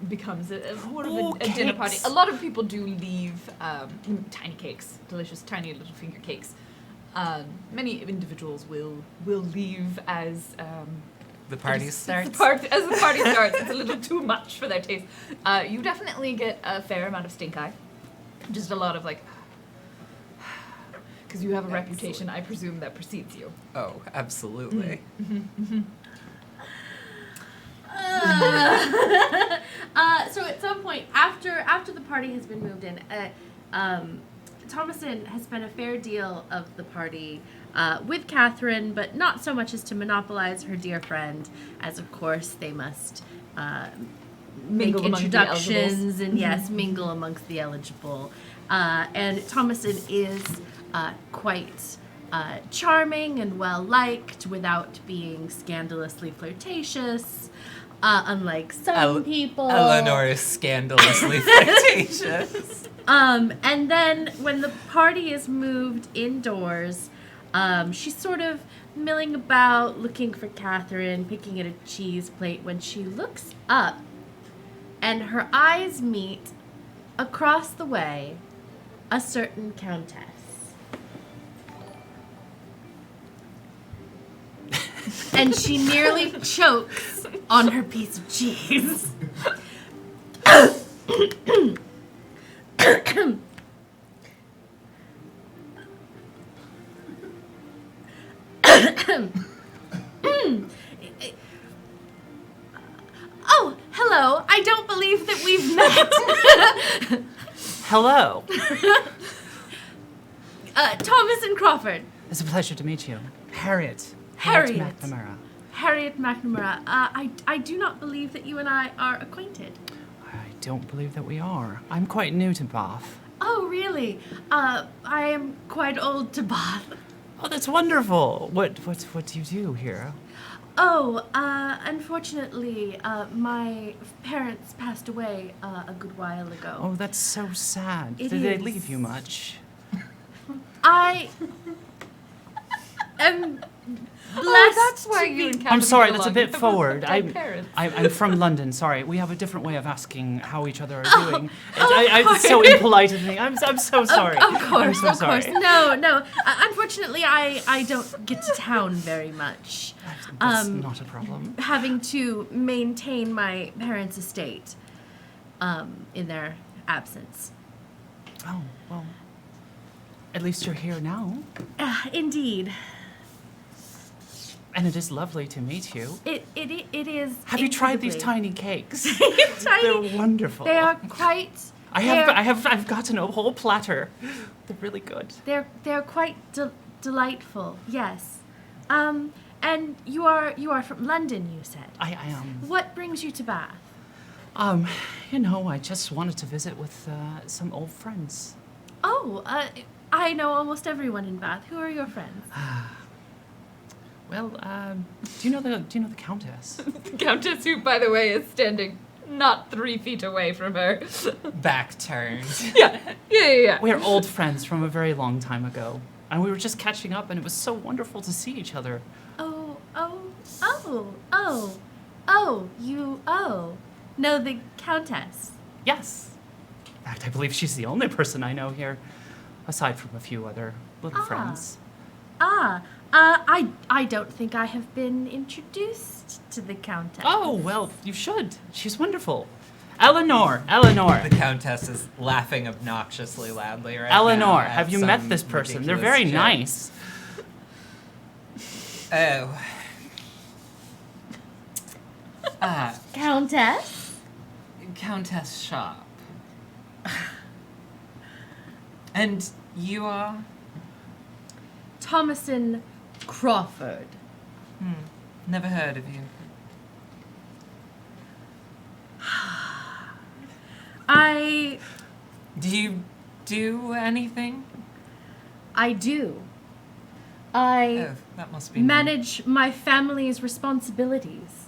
Speaker 1: becomes more of a dinner party.
Speaker 4: Cakes.
Speaker 1: A lot of people do leave tiny cakes, delicious tiny little finger cakes. Many individuals will leave as
Speaker 3: The party starts.
Speaker 1: as the party starts. It's a little too much for their taste. You definitely get a fair amount of stink eye. Just a lot of like, because you have a reputation, I presume, that precedes you.
Speaker 3: Oh, absolutely.
Speaker 2: So at some point after the party has been moved in, Thomason has spent a fair deal of the party with Catherine, but not so much as to monopolize her dear friend, as of course they must make
Speaker 1: Mingle among the
Speaker 2: introductions and yes, mingle amongst the eligible. And Thomason is quite charming and well liked without being scandalously flirtatious. Unlike some people.
Speaker 3: Eleanor is scandalously flirtatious.
Speaker 2: And then when the party is moved indoors, she's sort of milling about, looking for Catherine, picking at a cheese plate, when she looks up and her eyes meet across the way a certain countess. And she nearly chokes on her piece of cheese. Oh, hello. I don't believe that we've met.
Speaker 4: Hello.
Speaker 2: Thomas and Crawford.
Speaker 4: It's a pleasure to meet you. Harriet.
Speaker 2: Harriet.
Speaker 4: McNamara.
Speaker 2: Harriet McNamara. I do not believe that you and I are acquainted.
Speaker 4: I don't believe that we are. I'm quite new to Bath.
Speaker 2: Oh, really? I am quite old to Bath.
Speaker 4: Oh, that's wonderful. What do you do here?
Speaker 2: Oh, unfortunately, my parents passed away a good while ago.
Speaker 4: Oh, that's so sad.
Speaker 2: It
Speaker 4: Did they
Speaker 2: is.
Speaker 4: leave you much?
Speaker 2: I am blessed.
Speaker 1: Oh, that's why
Speaker 2: to
Speaker 1: you
Speaker 2: be-
Speaker 1: encountered
Speaker 4: I'm sorry,
Speaker 1: me
Speaker 4: that's a
Speaker 1: along.
Speaker 4: bit forward.
Speaker 1: Dead parents.
Speaker 4: I'm from London. Sorry, we have a different way of asking how each other are
Speaker 2: Oh,
Speaker 4: doing.
Speaker 2: of
Speaker 4: It's so impolite of me. I'm so sorry.
Speaker 2: Of course,
Speaker 4: I'm so
Speaker 2: of
Speaker 4: sorry.
Speaker 2: course. No. Unfortunately, I don't get to town very much.
Speaker 4: That's not a problem.
Speaker 2: Having to maintain my parents' estate in their absence.
Speaker 4: Oh well. At least you're here now,
Speaker 2: Indeed.
Speaker 4: and it is lovely to meet you.
Speaker 2: It is.
Speaker 4: Have you tried these
Speaker 2: incredibly-
Speaker 4: tiny cakes?
Speaker 2: Tiny.
Speaker 4: They're wonderful.
Speaker 2: They are quite.
Speaker 4: I've gotten a whole platter. They're really good.
Speaker 2: They're quite delightful. Yes. And you are from London, you said.
Speaker 4: I am.
Speaker 2: What brings you to Bath?
Speaker 4: I just wanted to visit with some old friends.
Speaker 2: Oh, I know almost everyone in Bath. Who are your friends?
Speaker 4: Well, do you know the Countess?
Speaker 1: The Countess, who, by the way, is standing not 3 feet away from her.
Speaker 3: Back turned.
Speaker 1: Yeah.
Speaker 4: We're old friends from a very long time ago, and we were just catching up, and it was so wonderful to see each other.
Speaker 2: You know the Countess.
Speaker 4: Yes. In fact, I believe she's the only person I know here, aside from a few other little friends.
Speaker 2: I don't think I have been introduced to the Countess.
Speaker 4: Oh, well, you should. She's wonderful. Eleanor.
Speaker 3: The Countess is laughing obnoxiously loudly right now.
Speaker 4: Eleanor,
Speaker 3: at
Speaker 4: have you
Speaker 3: some
Speaker 4: met this person? They're
Speaker 3: ridiculous
Speaker 4: very
Speaker 3: joke.
Speaker 4: nice.
Speaker 3: Oh.
Speaker 2: Countess?
Speaker 3: Countess Sharp. And you are?
Speaker 2: Thomason Crawford.
Speaker 3: Never heard of you. Do you do anything?
Speaker 2: I do. I
Speaker 3: Oh, that must be
Speaker 2: manage my family's responsibilities.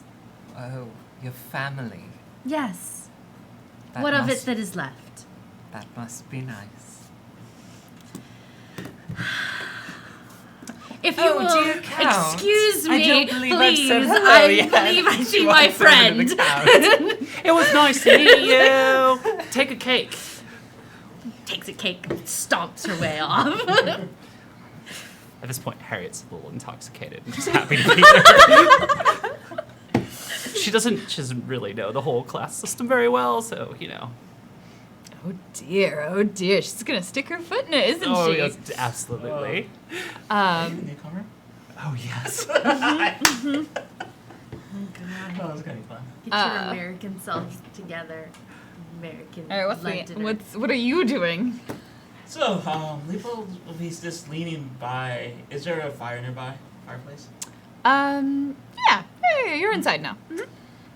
Speaker 3: Oh, your family.
Speaker 2: Yes.
Speaker 3: That
Speaker 2: What of it
Speaker 3: must-
Speaker 2: that is left?
Speaker 3: That must be nice.
Speaker 2: If you
Speaker 3: Oh,
Speaker 2: will
Speaker 3: dear Count.
Speaker 2: excuse
Speaker 3: I
Speaker 2: me,
Speaker 3: don't believe I've
Speaker 2: please.
Speaker 3: said hello
Speaker 2: I
Speaker 3: yet.
Speaker 2: believe I see
Speaker 3: She
Speaker 2: my
Speaker 3: walks over to the
Speaker 2: friend.
Speaker 3: Count.
Speaker 4: It was nice to meet you. Take a cake.
Speaker 2: Takes a cake, stomps her way off.
Speaker 4: At this point, Harriet's a little intoxicated and just happy to be there. She doesn't really know the whole class system very well, so,
Speaker 1: Oh dear. She's gonna stick her foot in it, isn't
Speaker 4: Oh,
Speaker 1: she?
Speaker 4: yes, absolutely.
Speaker 5: Newcomer?
Speaker 4: Oh, yes.
Speaker 5: Oh, that's gonna be fun.
Speaker 2: Get your American selves together. American
Speaker 1: All right,
Speaker 2: Londoner.
Speaker 1: what are you doing?
Speaker 5: So, Leopold, he's just leaning by. Is there a fire nearby? Fireplace?
Speaker 1: Yeah, you're inside now.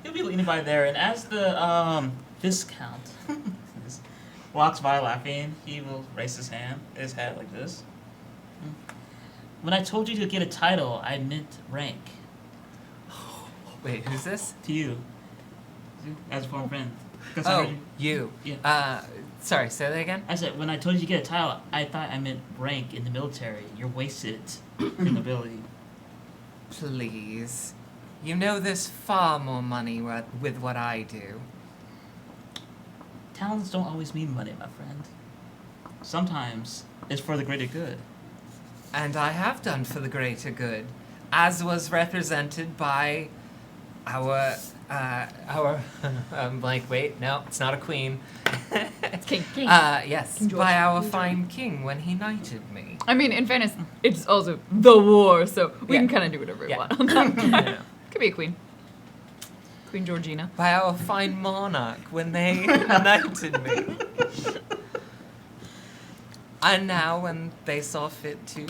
Speaker 5: He'll be leaning by there, and as the Viscount walks by laughing, he will raise his head like this. When I told you to get a title, I meant rank.
Speaker 3: Wait, who's this?
Speaker 5: To you. As a former friend. 'Cause I heard
Speaker 3: Oh, you.
Speaker 5: Yeah.
Speaker 3: Sorry, say that again?
Speaker 5: I said, when I told you to get a title, I thought I meant rank in the military. You're wasted in ability.
Speaker 3: Please. You know there's far more money with what I do.
Speaker 5: Talents don't always mean money, my friend. Sometimes it's for the greater good.
Speaker 3: And I have done for the greater good, as was represented by our wait, no, it's not a queen.
Speaker 1: It's King.
Speaker 3: Yes,
Speaker 1: King George.
Speaker 3: by our fine king when he knighted me.
Speaker 1: I mean, in fairness, it's also the war, so we
Speaker 3: Yeah.
Speaker 1: can kind of do whatever we
Speaker 3: Yeah.
Speaker 1: want on that.
Speaker 3: Yeah.
Speaker 1: Could be a queen. Queen Georgina.
Speaker 3: By our fine monarch when they knighted me. And now when they saw fit to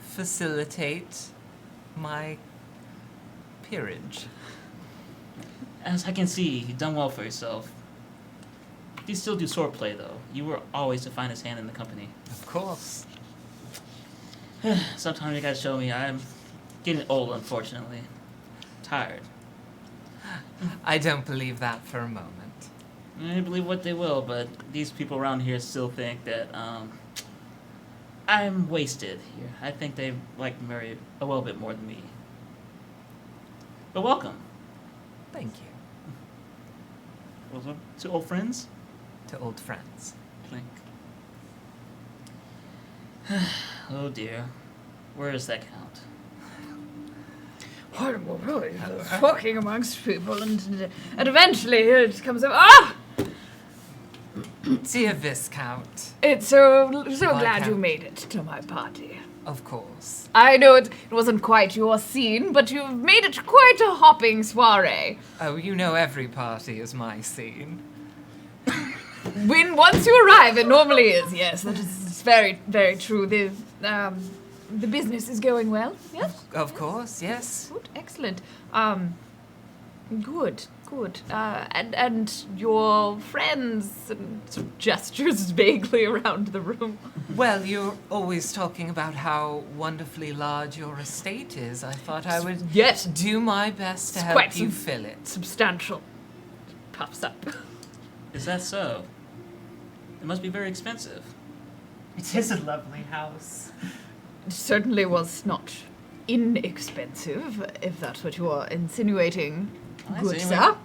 Speaker 3: facilitate my peerage.
Speaker 5: As I can see, you've done well for yourself. You still do swordplay, though. You were always the finest hand in the company.
Speaker 3: Of course.
Speaker 5: Sometimes you gotta show me I'm getting old, unfortunately. Tired.
Speaker 3: I don't believe that for a moment.
Speaker 5: I believe what they will, but these people around here still think that I'm wasted here. I think they like Mary a little bit more than me. But welcome.
Speaker 3: Thank you.
Speaker 5: What's up? To old friends?
Speaker 3: To old friends.
Speaker 5: Clink. Oh dear. Where is that count?
Speaker 1: Horrible, really. Walking amongst people, and eventually it comes up. Ah!
Speaker 3: Dear Viscount,
Speaker 1: It's so
Speaker 3: My
Speaker 1: glad you
Speaker 3: count.
Speaker 1: made it to my party.
Speaker 3: of course.
Speaker 1: I know it wasn't quite your scene, but you've made it quite a hopping soiree.
Speaker 3: Oh, you know every party is my scene.
Speaker 1: Once you arrive, it normally is. Yes, that is very, very true. the business is going well, yes?
Speaker 3: Of course, yes.
Speaker 1: Good, excellent. Good. And your friends and sort of gestures vaguely around the room.
Speaker 3: Well, you're always talking about how wonderfully large your estate is. I thought I would
Speaker 1: Yes,
Speaker 3: do my best to
Speaker 1: It's
Speaker 3: help
Speaker 1: quite
Speaker 3: you
Speaker 1: some-
Speaker 3: fill it.
Speaker 1: substantial. Puffs up.
Speaker 5: Is that so? It must be very expensive.
Speaker 4: It is a lovely house.
Speaker 1: It certainly was not inexpensive, if that's what you are insinuating.
Speaker 5: I
Speaker 1: Good,
Speaker 5: see.
Speaker 1: sir.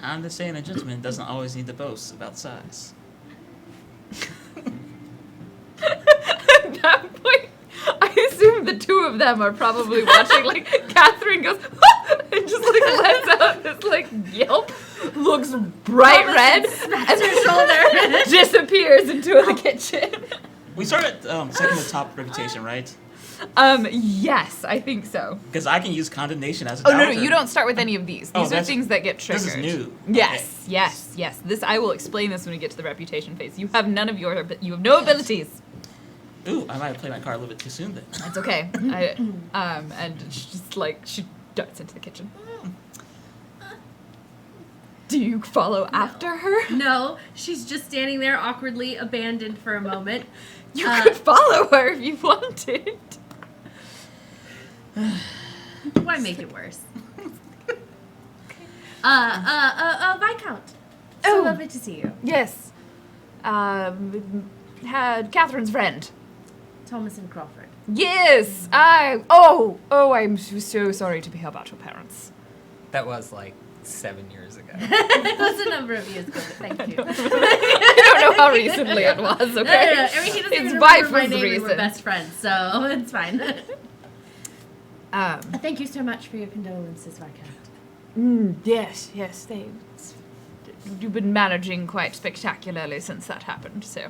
Speaker 5: I'm just saying a gentleman doesn't always need to boast about size.
Speaker 1: At that point, I assume the two of them are probably watching, like, Catherine goes, and just, like, lets out this, like, yelp, looks bright red, and
Speaker 2: her shoulder.
Speaker 1: disappears into the kitchen.
Speaker 5: We started second to top reputation, right?
Speaker 1: Yes, I think so.
Speaker 5: Because I can use condemnation as a
Speaker 1: Oh, no,
Speaker 5: downturn.
Speaker 1: you don't start with any of these.
Speaker 5: Oh,
Speaker 1: These are
Speaker 5: that's-
Speaker 1: things that get triggered.
Speaker 5: This is new.
Speaker 1: Yes, yes. This, I will explain this when we get to the reputation phase. You have none of your, you have no abilities.
Speaker 5: Ooh, I might have played my card a little bit too soon then.
Speaker 1: That's okay. And she's just like, she darts into the kitchen. Do you follow after her?
Speaker 2: No, she's just standing there awkwardly abandoned for a moment.
Speaker 1: You could follow her if you wanted.
Speaker 2: Why make it worse? Viscount. So
Speaker 1: Oh.
Speaker 2: lovely to see you.
Speaker 1: Yes. Had Catherine's friend.
Speaker 2: Thomas and Crawford.
Speaker 1: Yes, I'm so sorry to hear about your parents.
Speaker 3: That was like 7 years ago.
Speaker 2: It was a number of years ago, but thank you.
Speaker 1: I don't know how recently it was, okay?
Speaker 2: No. I mean, he doesn't
Speaker 1: His
Speaker 2: even
Speaker 1: wife
Speaker 2: remember my
Speaker 1: was the
Speaker 2: name. We were
Speaker 1: reason.
Speaker 2: best friends, so it's fine. Thank you so much for your condolences, Viscount.
Speaker 1: Yes, you've been managing quite spectacularly since that happened, so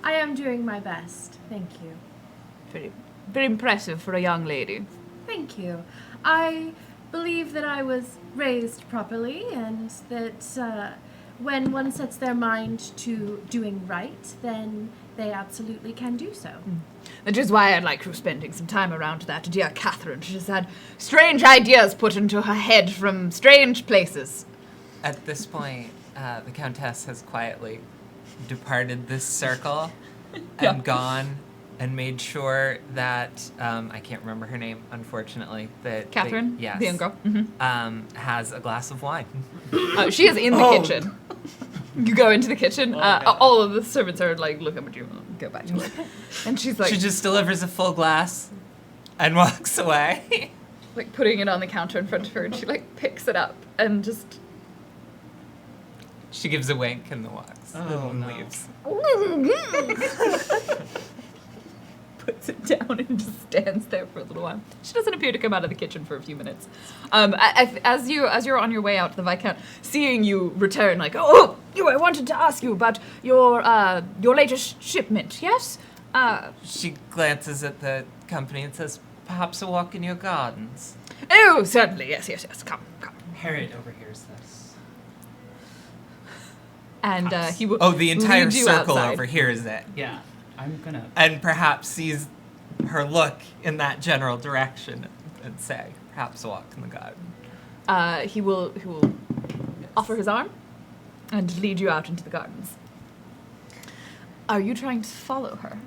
Speaker 2: I am doing my best. Thank you.
Speaker 1: very, very impressive for a young lady.
Speaker 2: Thank you. I believe that I was raised properly and that when one sets their mind to doing right, then they absolutely can do so.
Speaker 1: That is why I'd like you spending some time around that dear Catherine. She has had strange ideas put into her head from strange places.
Speaker 3: At this point, the Countess has quietly departed this circle and gone and made sure that I can't remember her name, unfortunately. That
Speaker 1: Catherine,
Speaker 3: yes,
Speaker 1: the young girl.
Speaker 3: has a glass of wine.
Speaker 1: She is in the kitchen. You go into the kitchen.
Speaker 5: God.
Speaker 1: All of the servants are like, look at you, go back to work. And she's like,
Speaker 3: She just delivers a full glass and walks away.
Speaker 1: like putting it on the counter in front of her, and she like picks it up and just
Speaker 3: She gives a wink and walks
Speaker 5: Oh,
Speaker 3: and
Speaker 5: no.
Speaker 3: leaves.
Speaker 1: puts it down and just stands there for a little while. She doesn't appear to come out of the kitchen for a few minutes. As you're on your way out, the Viscount, seeing you return, like, I wanted to ask you about your latest shipment. Yes.
Speaker 3: She glances at the company and says, "Perhaps a walk in your gardens."
Speaker 1: Oh, certainly. Yes. Come.
Speaker 4: Harriet overhears this.
Speaker 1: And he will.
Speaker 3: Oh, the entire
Speaker 1: lead you
Speaker 3: circle
Speaker 1: outside.
Speaker 3: overhears it.
Speaker 4: Yeah, I'm gonna.
Speaker 3: And perhaps sees her look in that general direction and say, "Perhaps a walk in the garden."
Speaker 1: He will offer his arm and lead you out into the gardens. Are you trying to follow her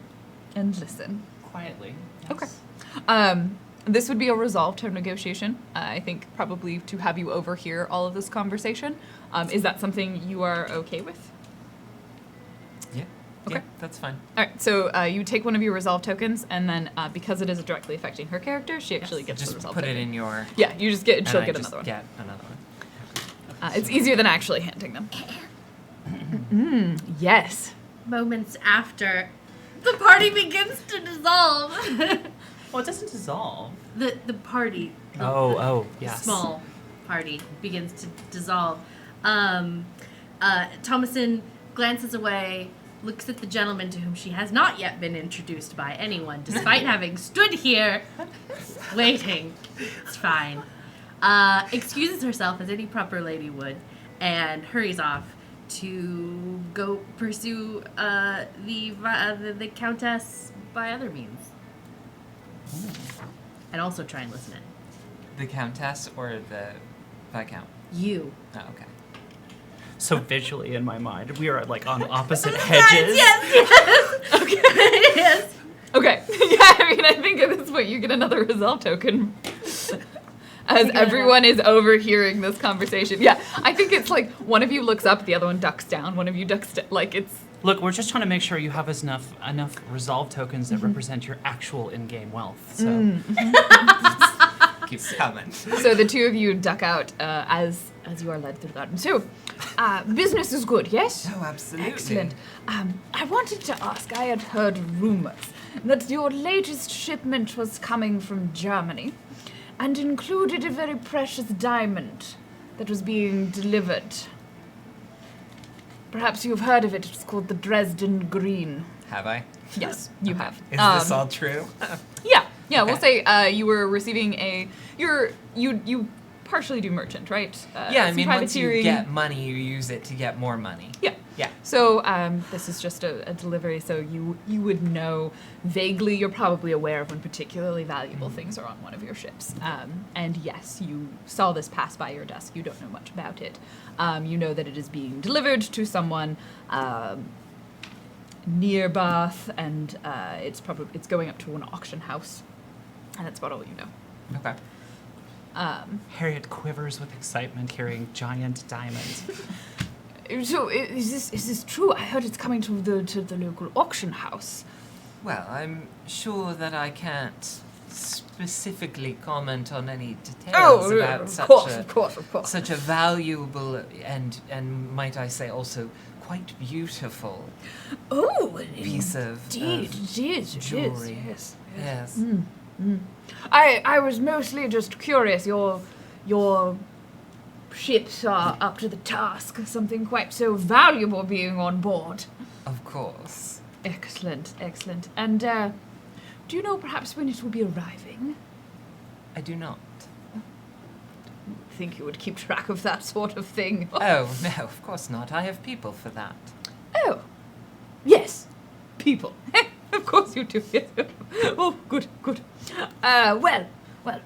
Speaker 1: and listen?
Speaker 4: Quietly.
Speaker 1: Okay.
Speaker 4: Yes.
Speaker 1: This would be a resolve term negotiation. I think probably to have you overhear all of this conversation. Is that something you are okay with?
Speaker 3: Yeah.
Speaker 1: Okay.
Speaker 3: Yeah, that's fine.
Speaker 1: All right. So you take one of your resolve tokens, and then because it is directly affecting her character, she actually gets the
Speaker 3: Just
Speaker 1: resolve
Speaker 3: put
Speaker 1: token.
Speaker 3: it in your.
Speaker 1: Yeah, you just get.
Speaker 3: and
Speaker 1: She'll
Speaker 3: I
Speaker 1: get
Speaker 3: just
Speaker 1: another one.
Speaker 3: Get another one.
Speaker 1: It's easier than actually handing them. Yes.
Speaker 2: Moments after, the party begins to dissolve.
Speaker 4: Well, it doesn't dissolve.
Speaker 2: the party. The,
Speaker 3: Oh,
Speaker 2: the
Speaker 3: yes.
Speaker 2: small party begins to dissolve. Thomason glances away, looks at the gentleman to whom she has not yet been introduced by anyone, despite having stood here waiting. It's fine. Excuses herself as any proper lady would, and hurries off to go pursue the Countess by other means. And also try and listen in.
Speaker 3: The Countess or the Viscount?
Speaker 2: You.
Speaker 3: Oh, okay.
Speaker 4: So visually in my mind, we are like on opposite hedges.
Speaker 2: Yes. Okay. Yes.
Speaker 1: Okay. Yeah, I mean, I think at this point you get another resolve token. As everyone is overhearing this conversation. Yeah, I think it's like one of you looks up, the other one ducks down, one of you ducks down. Like it's...
Speaker 4: Look, we're just trying to make sure you have enough resolve tokens that represent your actual in-game wealth. So
Speaker 3: Keeps coming.
Speaker 1: So the two of you duck out as you are led through the garden. So, business is good, yes?
Speaker 3: Oh, absolutely.
Speaker 1: Excellent. I wanted to ask, I had heard rumors that your latest shipment was coming from Germany and included a very precious diamond that was being delivered. Perhaps you've heard of it. It's called the Dresden Green.
Speaker 3: Have I?
Speaker 1: Yes, you have.
Speaker 3: Is this all true?
Speaker 1: Yeah. Yeah,
Speaker 3: Okay.
Speaker 1: we'll say you were receiving you partially do merchant, right?
Speaker 3: Yeah, I
Speaker 1: some
Speaker 3: mean, once you
Speaker 1: privateering.
Speaker 3: get money, you use it to get more money.
Speaker 1: Yeah.
Speaker 3: Yeah.
Speaker 1: So this is just a delivery, so you would know vaguely. You're probably aware of when particularly valuable things are on one of your ships. And yes, you saw this pass by your desk. You don't know much about it. You know that it is being delivered to someone near Bath, and it's going up to an auction house, and that's about all you know.
Speaker 3: Okay.
Speaker 4: Harriet quivers with excitement hearing giant diamonds.
Speaker 1: So is this true? I heard it's coming to the local auction house.
Speaker 3: Well, I'm sure that I can't specifically comment on any details about
Speaker 1: of course.
Speaker 3: such a valuable and might I say also quite beautiful
Speaker 1: Oh,
Speaker 3: piece of
Speaker 1: indeed,
Speaker 3: jewelry.
Speaker 1: yes.
Speaker 3: Yes.
Speaker 1: I was mostly just curious. Your ships are up to the task. Something quite so valuable being on board.
Speaker 3: Of course.
Speaker 1: Excellent. And do you know perhaps when it will be arriving?
Speaker 3: I do not.
Speaker 1: I think you would keep track of that sort of thing.
Speaker 3: Oh, no, of course not. I have people for that.
Speaker 1: Oh, yes, people. Of course you do. Yes. Oh, good. Well,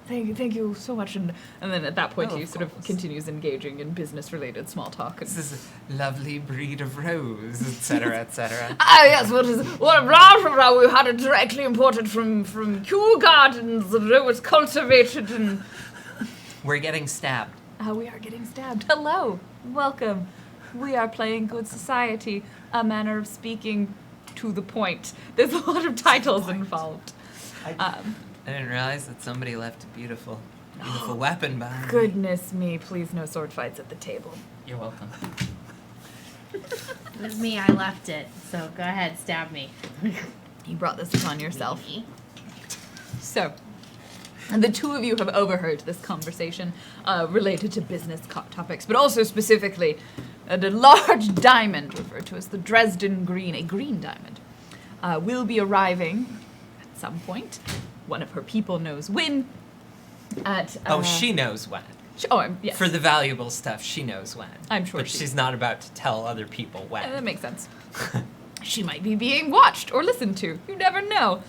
Speaker 1: thank you so much. And then at that point,
Speaker 3: Oh,
Speaker 1: he
Speaker 3: of
Speaker 1: sort of
Speaker 3: course.
Speaker 1: continues engaging in business-related small talk.
Speaker 3: This is a lovely breed of rose, etc., etc.
Speaker 1: Ah, yes. Blah. We had it directly imported from Kew Gardens. It was cultivated and.
Speaker 3: We're getting stabbed.
Speaker 1: We are getting stabbed. Hello, welcome. We are playing Good Society, a manner of speaking to the point. There's a lot of titles involved.
Speaker 3: I didn't realize that somebody left a beautiful weapon behind. me.
Speaker 1: Goodness me, please no sword fights at the table.
Speaker 5: You're welcome.
Speaker 2: It was me. I left it. So go ahead, stab me.
Speaker 1: You brought this upon yourself. So, and the two of you have overheard this conversation related to business topics, but also specifically the large diamond referred to as the Dresden Green, a green diamond, will be arriving at some point. One of her people knows when.
Speaker 3: She knows when.
Speaker 1: Yes.
Speaker 3: For the valuable stuff, she knows when.
Speaker 1: I'm sure
Speaker 3: But
Speaker 1: she-
Speaker 3: she's not about to tell other people when.
Speaker 1: That makes sense. She might be being watched or listened to. You never know.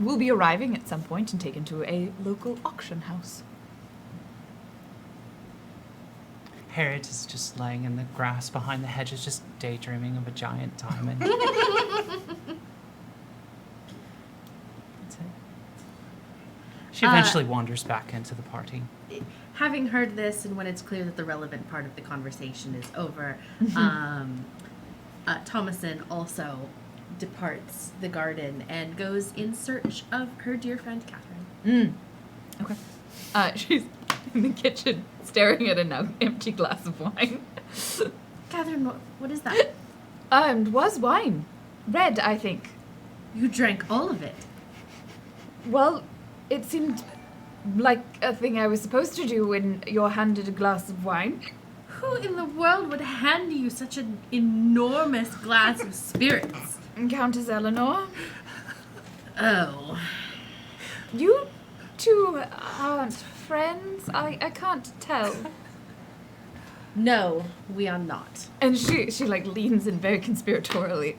Speaker 1: Will be arriving at some point and taken to a local auction house.
Speaker 4: Harriet is just laying in the grass behind the hedges, just daydreaming of a giant diamond. That's it. She eventually wanders back into the party.
Speaker 2: Having heard this, and when it's clear that the relevant part of the conversation is over, Thomason also departs the garden and goes in search of her dear friend Catherine.
Speaker 1: Okay. She's in the kitchen staring at an empty glass of wine.
Speaker 2: Catherine, what is that?
Speaker 1: Was wine. Red, I think.
Speaker 2: You drank all of it.
Speaker 1: Well, it seemed like a thing I was supposed to do when you're handed a glass of wine.
Speaker 2: Who in the world would hand you such an enormous glass of spirits?
Speaker 1: Countess Eleanor.
Speaker 2: Oh.
Speaker 1: You two aren't friends? I can't tell.
Speaker 2: No, we are not.
Speaker 1: And she like leans in very conspiratorially.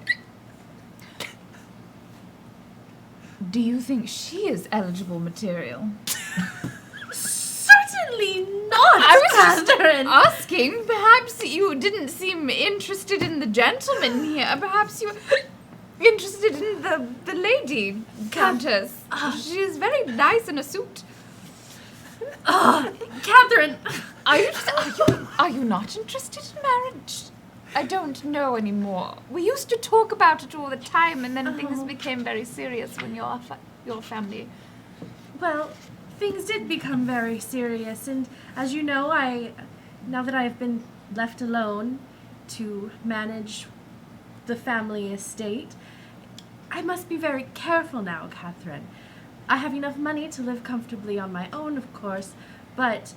Speaker 1: Do you think she is eligible material?
Speaker 2: Certainly not,
Speaker 1: I was just
Speaker 2: Catherine.
Speaker 1: asking. Perhaps you didn't seem interested in the gentleman here. Perhaps you were interested in the lady countess. She is very nice in a suit.
Speaker 2: Catherine.
Speaker 1: Are you not interested in marriage? I don't know anymore. We used to talk about it all the time, and then things became very serious when your family.
Speaker 2: Well, things did become very serious, and as you know, now that I've been left alone to manage the family estate, I must be very careful now, Catherine. I have enough money to live comfortably on my own, of course, but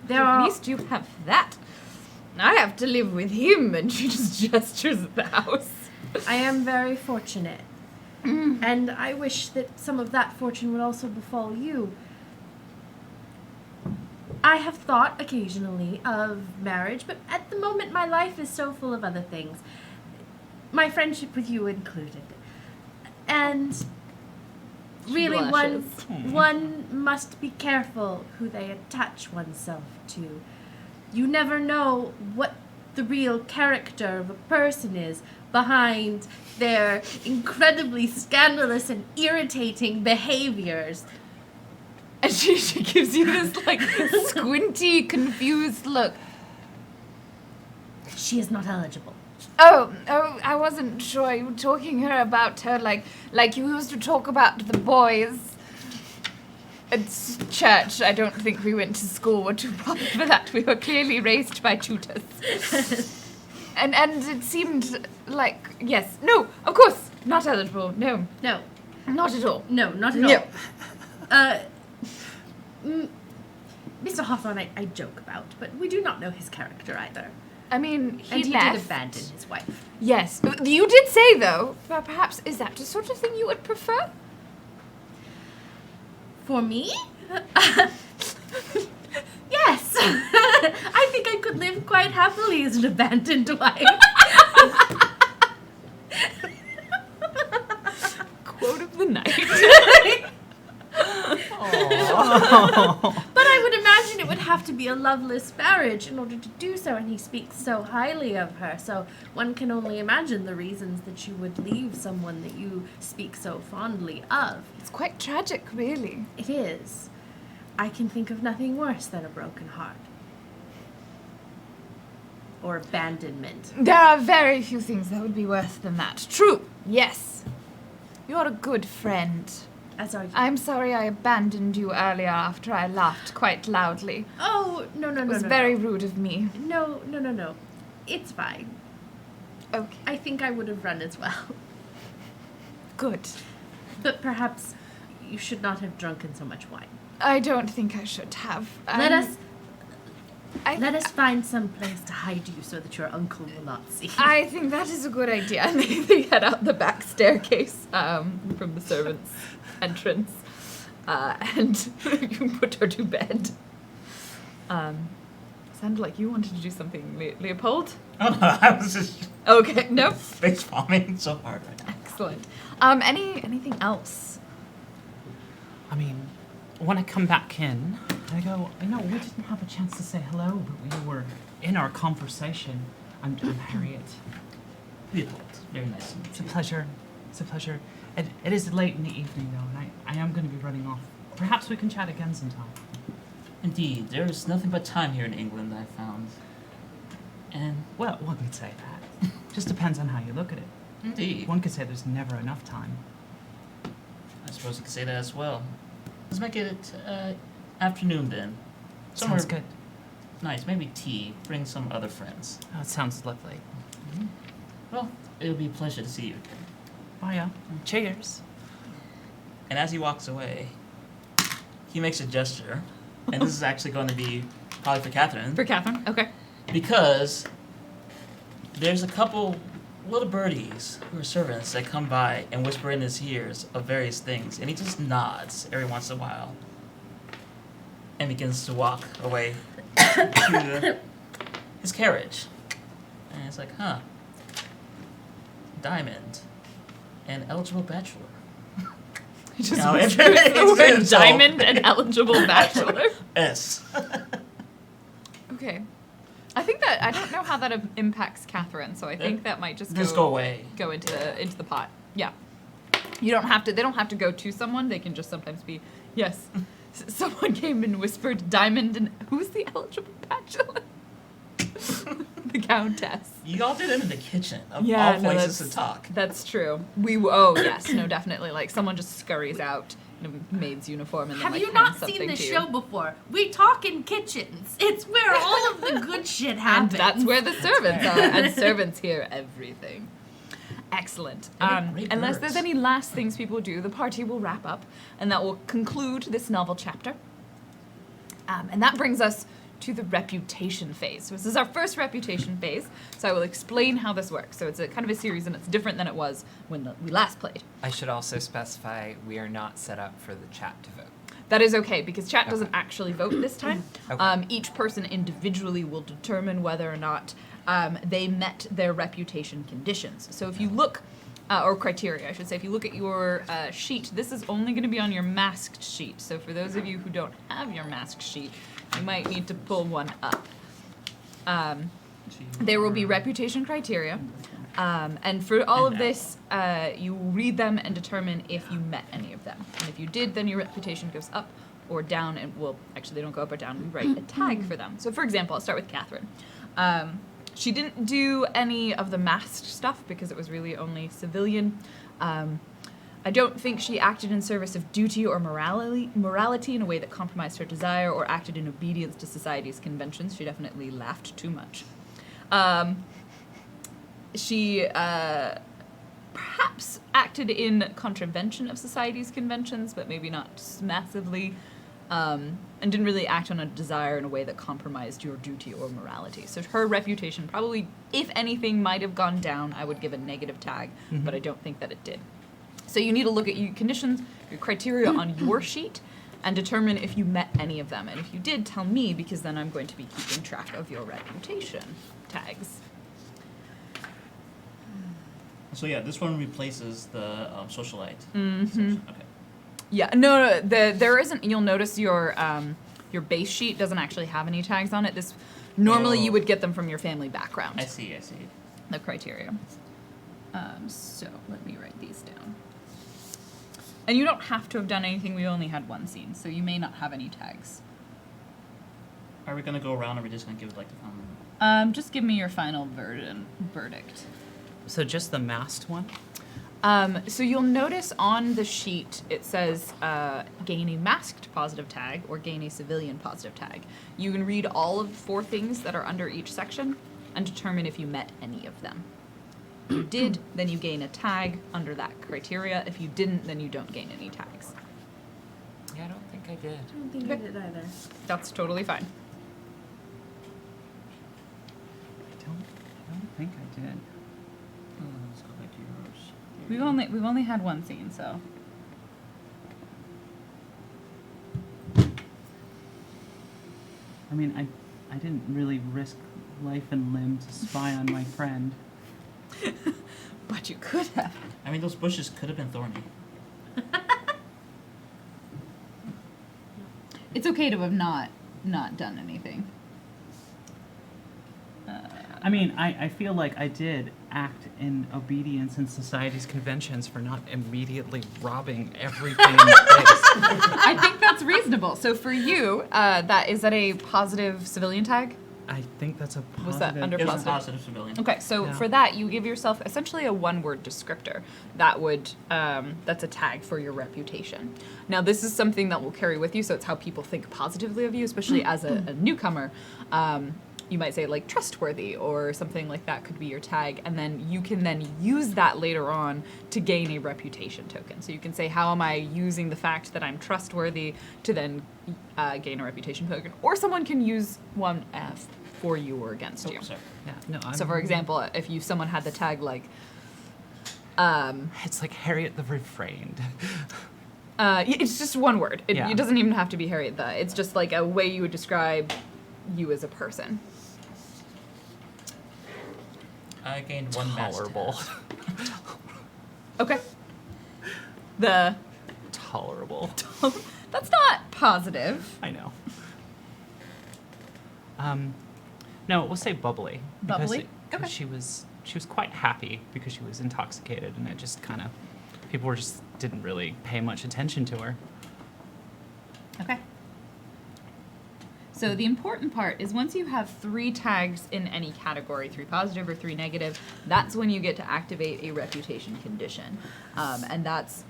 Speaker 1: At least you have that. I have to live with him, and she just gestures at the house.
Speaker 2: I am very fortunate. And I wish that some of that fortune would also befall you. I have thought occasionally of marriage, but at the moment my life is so full of other things. My friendship with you included. And really one must be careful who they attach oneself to. You never know what the real character of a person is behind their incredibly scandalous and irritating behaviors.
Speaker 1: And she gives you this like squinty, confused look.
Speaker 2: She is not eligible.
Speaker 1: Oh, I wasn't sure. You were talking about her like you used to talk about the boys. It's church. I don't think we went to school. We're too proper for that. We were clearly raised by tutors. And it seemed like, yes. No, of course, not eligible. No.
Speaker 2: No.
Speaker 1: Not at all.
Speaker 2: No, not at
Speaker 1: No.
Speaker 2: all. Mr. Hawthorne, I joke about, but we do not know his character either.
Speaker 1: I mean,
Speaker 2: And he
Speaker 1: left.
Speaker 2: did abandon his wife.
Speaker 1: Yes. You did say, though, perhaps, is that the sort of thing you would prefer?
Speaker 2: For me? Yes. I think I could live quite happily as an abandoned wife.
Speaker 1: Quote of the night.
Speaker 2: But I would imagine it would have to be a loveless marriage in order to do so, and he speaks so highly of her, so one can only imagine the reasons that you would leave someone that you speak so fondly of.
Speaker 1: It's quite tragic, really.
Speaker 2: It is. I can think of nothing worse than a broken heart. Or abandonment.
Speaker 1: There are very few things that would be worse than that. True. Yes. You're a good friend.
Speaker 2: As are you.
Speaker 1: I'm sorry I abandoned you earlier after I laughed quite loudly.
Speaker 2: Oh, no.
Speaker 1: It was very rude of me.
Speaker 2: No. It's fine.
Speaker 1: Okay.
Speaker 2: I think I would have run as well.
Speaker 1: Good.
Speaker 2: But perhaps you should not have drunken so much wine.
Speaker 1: I don't think I should have.
Speaker 2: Let us
Speaker 1: I
Speaker 2: find some place to hide you so that your uncle will not see.
Speaker 1: I think that is a good idea. And they head out the back staircase from the servants' entrance. And you put her to bed. Sounded like you wanted to do something, Leopold?
Speaker 5: Oh no, I was just
Speaker 1: Okay, no.
Speaker 5: face bombing so hard right now.
Speaker 1: Excellent. Anything else?
Speaker 4: I mean, when I come back in, I go, I know we didn't have a chance to say hello, but we were in our conversation. I'm Harriet.
Speaker 5: Leopold, very nice to meet
Speaker 4: It's a
Speaker 5: you.
Speaker 4: pleasure. It's a pleasure. It is late in the evening, though, and I am going to be running off. Perhaps we can chat again sometime.
Speaker 5: Indeed, there is nothing but time here in England, I found. And,
Speaker 4: Well, one could say that. Just depends on how you look at it.
Speaker 5: indeed,
Speaker 4: One could say there's never enough time.
Speaker 5: I suppose you could say that as well. Let's make it afternoon then.
Speaker 4: Sounds good.
Speaker 5: Nice, maybe tea. Bring some other friends.
Speaker 4: Oh, it sounds lovely.
Speaker 5: Well, it'll be a pleasure to see you again.
Speaker 4: Bye. Cheers.
Speaker 5: And as he walks away, he makes a gesture, and this is actually going to be probably for Catherine,
Speaker 1: For Catherine? Okay.
Speaker 5: because there's a couple little birdies who are servants that come by and whisper in his ears of various things, and he just nods every once in a while and begins to walk away to his carriage. And it's like, huh. Diamond. An eligible bachelor.
Speaker 1: He just
Speaker 5: No,
Speaker 1: whispers
Speaker 5: it's
Speaker 1: the word
Speaker 5: himself.
Speaker 1: diamond and eligible bachelor.
Speaker 5: S.
Speaker 1: Okay. I think that I don't know how that impacts Catherine, so I think that might just
Speaker 5: Just go away.
Speaker 1: Go into the pot. Yeah. You don't have to. They don't have to go to someone. They can just sometimes be. Yes. Someone came and whispered diamond and who's the eligible bachelor? The countess.
Speaker 5: You all did it in the kitchen of all places to talk.
Speaker 1: That's true. Oh yes, no, definitely. Like someone just scurries out in a maid's uniform and
Speaker 2: Have
Speaker 1: then,
Speaker 2: you
Speaker 1: like,
Speaker 2: not
Speaker 1: hands
Speaker 2: seen
Speaker 1: something
Speaker 2: this
Speaker 1: to you.
Speaker 2: show before? We talk in kitchens. It's where all of the good shit
Speaker 1: And
Speaker 2: happens.
Speaker 1: that's where the servants are, and servants hear everything. Excellent.
Speaker 5: They make great
Speaker 1: Unless
Speaker 5: birds.
Speaker 1: there's any last things people do, the party will wrap up, and that will conclude this novel chapter. And that brings us to the reputation phase. So this is our first reputation phase, so I will explain how this works. So it's a kind of a series, and it's different than it was when we last played.
Speaker 3: I should also specify we are not set up for the chat to vote.
Speaker 1: That is okay, because chat doesn't
Speaker 3: Okay.
Speaker 1: actually vote this time.
Speaker 3: Okay.
Speaker 1: Each person individually will determine whether or not they met their reputation conditions. So if you look, or criteria, I should say, if you look at your sheet, this is only going to be on your masked sheet. So for those of you who don't have your masked sheet, you might need to pull one up. There will be reputation criteria. And for all of this, you read them and determine if you met any of them. And if you did, then your reputation goes up or down. And well, actually, they don't go up or down. We write a tag for them. So for example, I'll start with Catherine. She didn't do any of the masked stuff because it was really only civilian. I don't think she acted in service of duty or morality in a way that compromised her desire or acted in obedience to society's conventions. She definitely laughed too much. She perhaps acted in contravention of society's conventions, but maybe not massively, and didn't really act on a desire in a way that compromised your duty or morality. So her reputation probably, if anything, might have gone down. I would give a negative tag, but I don't think that it did. So you need to look at your conditions, your criteria on your sheet, and determine if you met any of them. And if you did, tell me, because then I'm going to be keeping track of your reputation tags.
Speaker 5: So yeah, this one replaces the socialite.
Speaker 1: Mhm.
Speaker 5: section. Okay.
Speaker 1: Yeah, no, there isn't. You'll notice your base sheet doesn't actually have any tags on it. This normally you would get them from your family background.
Speaker 5: I see.
Speaker 1: The criteria. So let me write these down. And you don't have to have done anything. We only had one scene, so you may not have any tags.
Speaker 5: Are we gonna go around, or are we just gonna give like the final?
Speaker 1: Just give me your final verdict.
Speaker 4: So just the masked one?
Speaker 1: So you'll notice on the sheet it says gain a masked positive tag or gain a civilian positive tag. You can read all of the 4 things that are under each section and determine if you met any of them. If you did, then you gain a tag under that criteria. If you didn't, then you don't gain any tags.
Speaker 3: Yeah, I don't think I did.
Speaker 2: I don't think I did either.
Speaker 1: That's totally fine.
Speaker 4: I don't think I did.
Speaker 5: Let's go back to yours.
Speaker 1: We've only had one scene, so.
Speaker 4: I mean, I didn't really risk life and limb to spy on my friend.
Speaker 1: But you could have.
Speaker 5: I mean, those bushes could have been thorny.
Speaker 1: It's okay to have not done anything.
Speaker 4: I mean, I feel like I did act in obedience in society's conventions for not immediately robbing everything in the place.
Speaker 1: I think that's reasonable. So for you, is that a positive civilian tag?
Speaker 4: I think that's a positive.
Speaker 1: Was that under
Speaker 5: It was a
Speaker 1: positive?
Speaker 5: positive civilian.
Speaker 1: Okay, so
Speaker 4: Yeah.
Speaker 1: for that, you give yourself essentially a 1-word descriptor. That would that's a tag for your reputation. Now, this is something that will carry with you, so it's how people think positively of you, especially as a newcomer. You might say like trustworthy or something like that could be your tag, and then you can then use that later on to gain a reputation token. So you can say, how am I using the fact that I'm trustworthy to then gain a reputation token? Or someone can use one for you or against you.
Speaker 5: Sorry.
Speaker 4: Yeah, no,
Speaker 1: So for example, if someone had the tag like,
Speaker 4: it's like Harriet the Refrained.
Speaker 1: it's just one word. It
Speaker 4: Yeah.
Speaker 1: doesn't even have to be Harriet the. It's just like a way you would describe you as a person.
Speaker 5: I gained 1 mass
Speaker 4: Tolerable.
Speaker 5: tag.
Speaker 1: Okay. The
Speaker 4: Tolerable.
Speaker 1: that's not positive.
Speaker 4: I know. No, we'll say bubbly.
Speaker 1: Bubbly?
Speaker 4: Because
Speaker 1: Okay.
Speaker 4: she was quite happy because she was intoxicated, and it just kind of people just didn't really pay much attention to her.
Speaker 1: Okay. So the important part is once you have 3 tags in any category, 3 positive or 3 negative, that's when you get to activate a reputation condition, and that's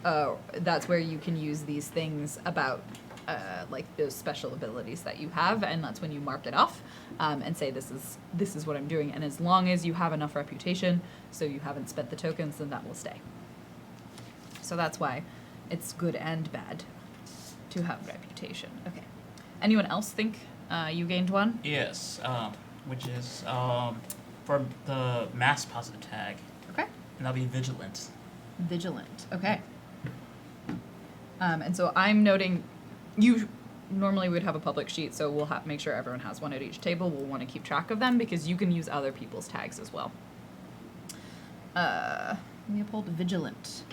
Speaker 1: where you can use these things about like those special abilities that you have, and that's when you mark it off and say this is what I'm doing. And as long as you have enough reputation, so you haven't spent the tokens, then that will stay. So that's why it's good and bad to have reputation. Okay. Anyone else think you gained 1?
Speaker 5: Yes, which is for the mass positive tag,
Speaker 1: Okay.
Speaker 5: and that'll be vigilant.
Speaker 1: Vigilant. Okay. And so I'm noting, you normally would have a public sheet, so we'll make sure everyone has one at each table. We'll want to keep track of them because you can use other people's tags as well. Leopold Vigilant.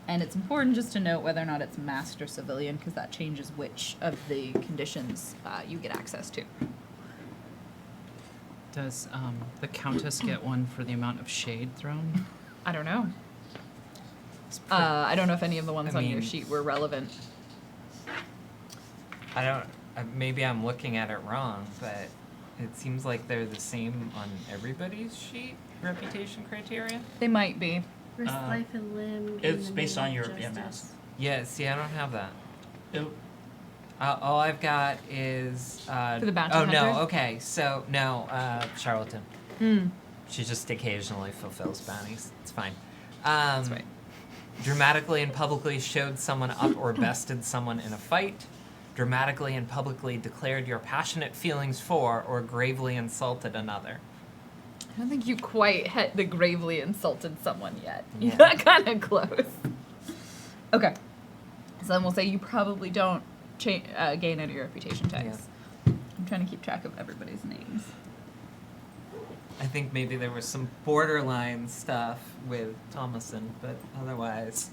Speaker 1: And it's important just to note whether or not it's masked or civilian, because that changes which of the conditions you get access to.
Speaker 4: Does the Countess get 1 for the amount of shade thrown?
Speaker 1: I don't know. I don't know if any of the ones
Speaker 3: I
Speaker 1: on your
Speaker 3: mean-
Speaker 1: sheet were relevant.
Speaker 3: I don't. Maybe I'm looking at it wrong, but it seems like they're the same on everybody's sheet. Reputation criteria.
Speaker 1: They might be.
Speaker 2: Risk life and limb. in
Speaker 5: It's
Speaker 2: the
Speaker 5: based
Speaker 2: name
Speaker 5: on
Speaker 2: of
Speaker 5: your
Speaker 2: justice.
Speaker 5: MS.
Speaker 3: Yeah. See, I don't have that.
Speaker 5: It,
Speaker 3: All I've got is.
Speaker 1: For the bounty
Speaker 3: Oh no.
Speaker 1: hunter?
Speaker 3: Okay. So no. Charlatan.
Speaker 1: Hmm.
Speaker 3: She just occasionally fulfills bounties. It's fine.
Speaker 1: That's right.
Speaker 3: Dramatically and publicly showed someone up or bested someone in a fight. Dramatically and publicly declared your passionate feelings for or gravely insulted another.
Speaker 1: I don't think you quite hit the gravely insulted someone yet. You
Speaker 3: Yeah.
Speaker 1: got kind of close. Okay. So then we'll say you probably don't gain any reputation tags. I'm trying to keep track of everybody's names.
Speaker 3: I think maybe there was some borderline stuff with Thomason, but otherwise.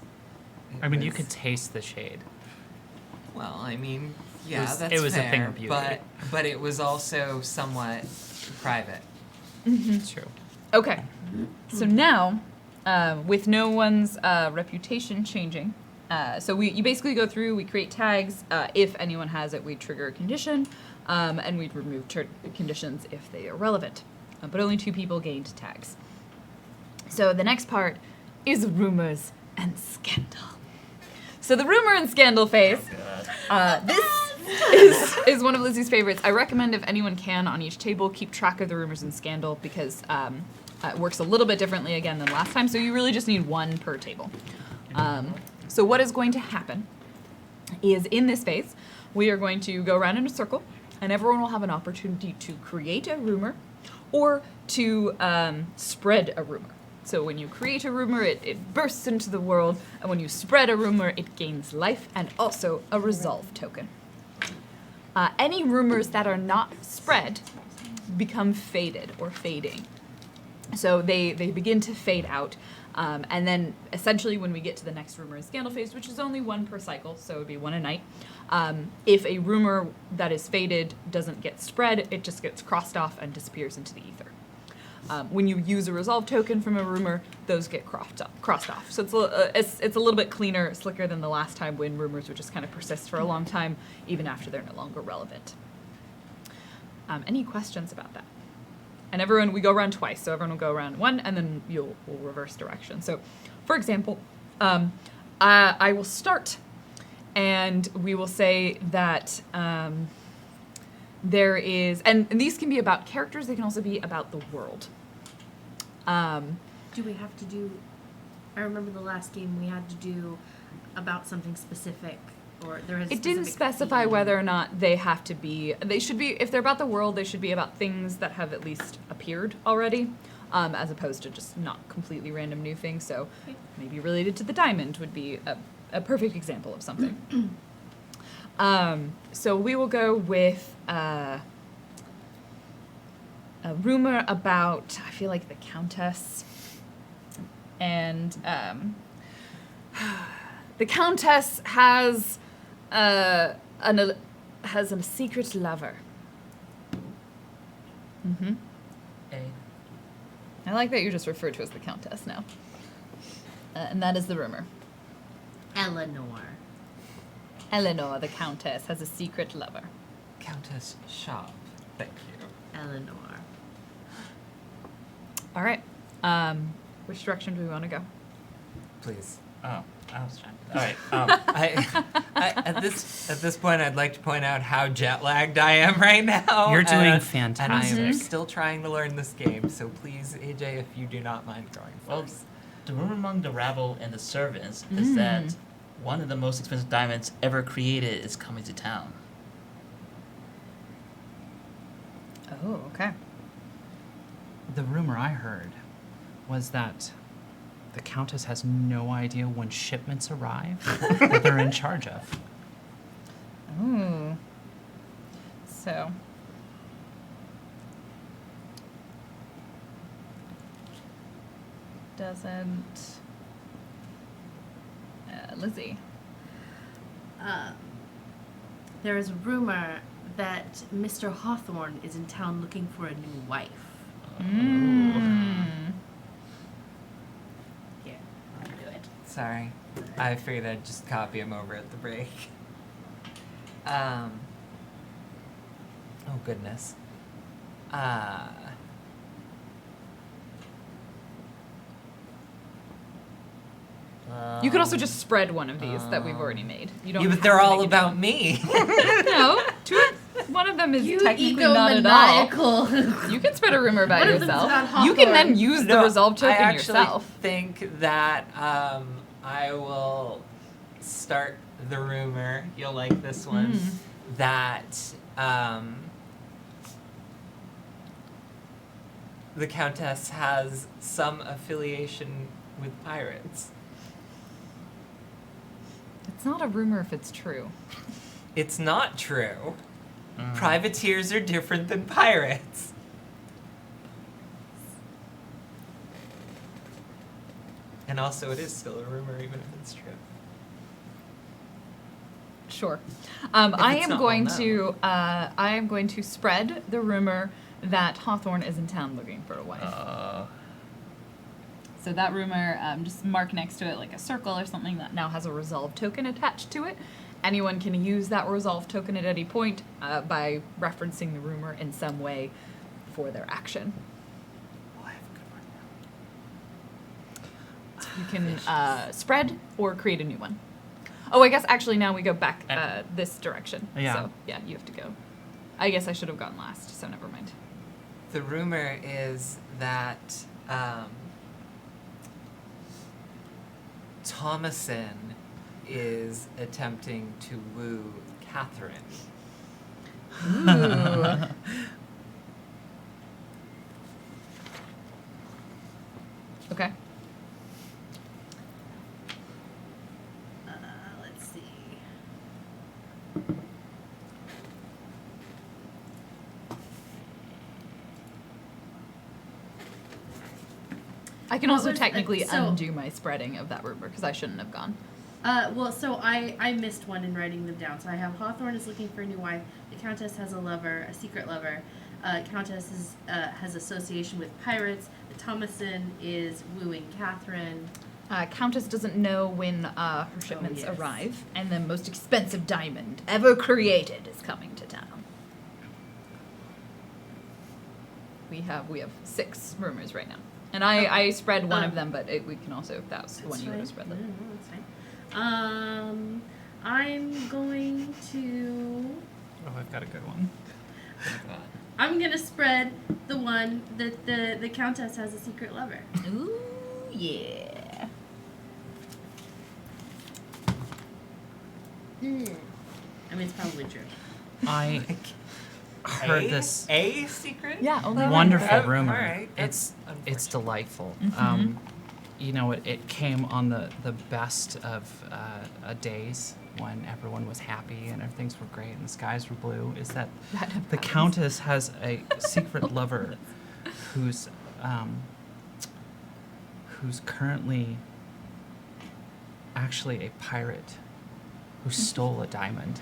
Speaker 4: I mean, you
Speaker 3: was-
Speaker 4: could taste the shade.
Speaker 3: Well, I mean, yeah,
Speaker 4: was-
Speaker 3: that's
Speaker 4: it was a
Speaker 3: fair,
Speaker 4: thing of beauty.
Speaker 3: but it was also somewhat private.
Speaker 4: It's true.
Speaker 1: Okay. So now, with no one's reputation changing, so you basically go through, we create tags. If anyone has it, we trigger a condition, and we'd remove conditions if they are relevant. But only 2 people gained tags. So the next part is rumors and scandal. So the rumor and scandal phase. This is one of Lizzie's favorites. I recommend if anyone can on each table keep track of the rumors and scandal because it works a little bit differently again than last time. So you really just need 1 per table. So what is going to happen is in this phase, we are going to go around in a circle, and everyone will have an opportunity to create a rumor or to spread a rumor. So when you create a rumor, it bursts into the world, and when you spread a rumor, it gains life and also a resolve token. Any rumors that are not spread become faded or fading. So they begin to fade out, and then essentially when we get to the next rumor and scandal phase, which is only 1 per cycle, so it would be 1 a night, if a rumor that is faded doesn't get spread, it just gets crossed off and disappears into the ether. When you use a resolve token from a rumor, those get crossed off. So it's a little bit cleaner, slicker than the last time when rumors would just kind of persist for a long time, even after they're no longer relevant. Any questions about that? And everyone, we go around twice, so everyone will go around 1, and then we'll reverse direction. So, for example, I will start, and we will say that there is, and these can be about characters, they can also be about the world.
Speaker 2: Do we have to do? I remember the last game we had to do about something specific, or there is.
Speaker 1: It didn't specify whether or not they have to be, they should be, if they're about the world, they should be about things that have at least appeared already, as opposed to just not completely random new things. So maybe related to the diamond would be a perfect example of something. So we will go with a rumor about, I feel like, the Countess. And the Countess has a secret lover. Mm-hmm. I like that you're just referred to as the Countess now. And that is the rumor.
Speaker 2: Eleanor.
Speaker 1: Eleanor, the Countess, has a secret lover.
Speaker 3: Countess Shop. Thank you.
Speaker 2: Eleanor.
Speaker 1: All right. Which direction do we want to go?
Speaker 3: Please.
Speaker 5: Oh, I was trying. All right.
Speaker 3: At this point, I'd like to point out how jet lagged I am right now.
Speaker 4: You're doing
Speaker 3: And I'm
Speaker 4: fantastic.
Speaker 3: still trying to learn this game, so please, AJ, if you do not mind going
Speaker 5: Well,
Speaker 3: first.
Speaker 5: the rumor among the rabble and the servants is that one of the most expensive diamonds ever created is coming to town.
Speaker 1: Oh, okay.
Speaker 4: The rumor I heard was that the Countess has no idea when shipments arrive that they're in charge of.
Speaker 1: Oh. So. Doesn't. Lizzie.
Speaker 2: There is a rumor that Mr. Hawthorne is in town looking for a new wife. Here, I'll do it.
Speaker 3: Sorry. I figured I'd just copy him over at the break. Oh, goodness.
Speaker 1: You could also just spread one of these that we've already made. You don't.
Speaker 3: Yeah, but
Speaker 1: have
Speaker 3: they're
Speaker 1: to
Speaker 3: all
Speaker 1: make a new
Speaker 3: about
Speaker 1: one.
Speaker 3: me.
Speaker 1: No, one of them is
Speaker 2: You
Speaker 1: technically not at all.
Speaker 2: egomaniacal.
Speaker 1: You can spread a rumor about
Speaker 2: One of them's
Speaker 1: yourself.
Speaker 2: about
Speaker 1: You can then
Speaker 2: Hawthorne.
Speaker 1: use the
Speaker 3: No,
Speaker 1: resolve token
Speaker 3: I actually
Speaker 1: yourself.
Speaker 3: think that I will start the rumor. You'll like this one. That the Countess has some affiliation with pirates.
Speaker 1: It's not a rumor if it's true.
Speaker 3: It's not true. Privateers are different than pirates. And also, it is still a rumor, even if it's true.
Speaker 1: Sure. I
Speaker 3: it's
Speaker 1: am
Speaker 3: not
Speaker 1: going
Speaker 3: well
Speaker 1: to. I am going to spread the rumor that Hawthorne is in town looking for a wife. So that rumor, just mark next to it like a circle or something that now has a resolve token attached to it. Anyone can use that resolve token at any point by referencing the rumor in some way for their action.
Speaker 3: Oh, I have a good one.
Speaker 1: You can spread or create a new one. Oh, I guess actually now we go back this direction.
Speaker 4: Yeah.
Speaker 1: So, yeah, you have to go. I guess I should have gone last, so never mind.
Speaker 3: The rumor is that Thomason is attempting to woo Catherine.
Speaker 1: Ooh. Okay.
Speaker 2: Let's see.
Speaker 1: I can
Speaker 2: What
Speaker 1: also
Speaker 2: was-
Speaker 1: technically
Speaker 2: so-
Speaker 1: undo my spreading of that rumor because I shouldn't have gone.
Speaker 2: Well, so I missed one in writing them down. So I have Hawthorne is looking for a new wife. The Countess has a lover, a secret lover. Countess is, has association with pirates. The Thomason is wooing Catherine.
Speaker 1: Countess doesn't know when her shipments
Speaker 2: yes.
Speaker 1: arrive, and the most expensive diamond ever created is coming to town. We have 6 rumors right now, and I spread one of them, but we can also, if that's the one you would have spread.
Speaker 2: No, that's fine. I'm going to.
Speaker 4: Oh, I've got a good one.
Speaker 2: I'm gonna spread the one that the Countess has a secret lover.
Speaker 1: Ooh, yeah.
Speaker 2: I mean, it's probably true.
Speaker 4: I heard this
Speaker 3: A secret?
Speaker 1: Yeah, only one.
Speaker 4: wonderful
Speaker 3: Oh,
Speaker 4: rumor.
Speaker 3: alright,
Speaker 4: It's
Speaker 3: that's
Speaker 4: delightful.
Speaker 1: Mhm.
Speaker 4: You know, it came on the best of days when everyone was happy and things were great and the skies were blue. Is that
Speaker 1: That never
Speaker 4: the
Speaker 1: happens.
Speaker 4: Countess has a secret lover who's currently actually a pirate who stole a diamond.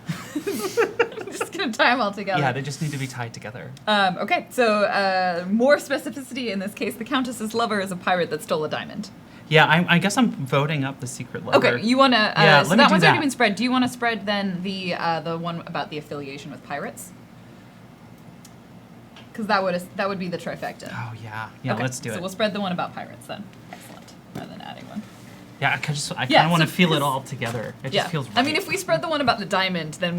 Speaker 1: I'm just gonna tie them all together.
Speaker 4: Yeah, they just need to be tied together.
Speaker 1: Okay, so more specificity in this case. The Countess's lover is a pirate that stole a diamond.
Speaker 4: Yeah, I guess I'm voting up the secret lover.
Speaker 1: Okay, you want to...
Speaker 4: Yeah,
Speaker 1: so
Speaker 4: let me
Speaker 1: that
Speaker 4: do
Speaker 1: one's already
Speaker 4: that.
Speaker 1: been spread. Do you want to spread then the one about the affiliation with pirates? Because that would be the trifecta.
Speaker 4: Oh yeah, yeah.
Speaker 1: Okay,
Speaker 4: Let's do
Speaker 1: so
Speaker 4: it.
Speaker 1: we'll spread the one about pirates then. Excellent. Rather than adding one.
Speaker 4: Yeah, I kind of
Speaker 1: Yeah,
Speaker 4: want to
Speaker 1: so-
Speaker 4: feel it all together. It
Speaker 1: Yeah.
Speaker 4: just feels right.
Speaker 1: I mean, if we spread the one about the diamond, then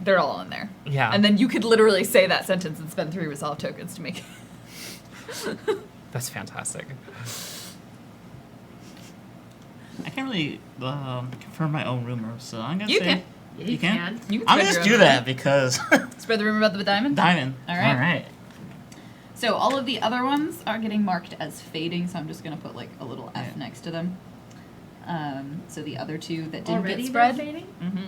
Speaker 1: they're all in there.
Speaker 4: Yeah.
Speaker 1: And then you could literally say that sentence and spend 3 resolve tokens to make it.
Speaker 4: That's fantastic.
Speaker 5: I can't really confirm my own rumor, so I'm gonna
Speaker 1: You
Speaker 5: say
Speaker 1: can.
Speaker 2: Yeah,
Speaker 5: You can?
Speaker 1: You can
Speaker 5: I'm
Speaker 1: spread
Speaker 5: gonna just
Speaker 1: your
Speaker 5: do
Speaker 1: own
Speaker 5: that
Speaker 1: rumor.
Speaker 5: because
Speaker 1: Spread the rumor about the diamond?
Speaker 5: diamond.
Speaker 1: All right.
Speaker 4: All right.
Speaker 1: So all of the other ones are getting marked as fading, so I'm just going to put like a little F
Speaker 5: Yeah.
Speaker 1: next to them. So the other two that didn't
Speaker 2: Already
Speaker 1: get spread,
Speaker 2: they're fading?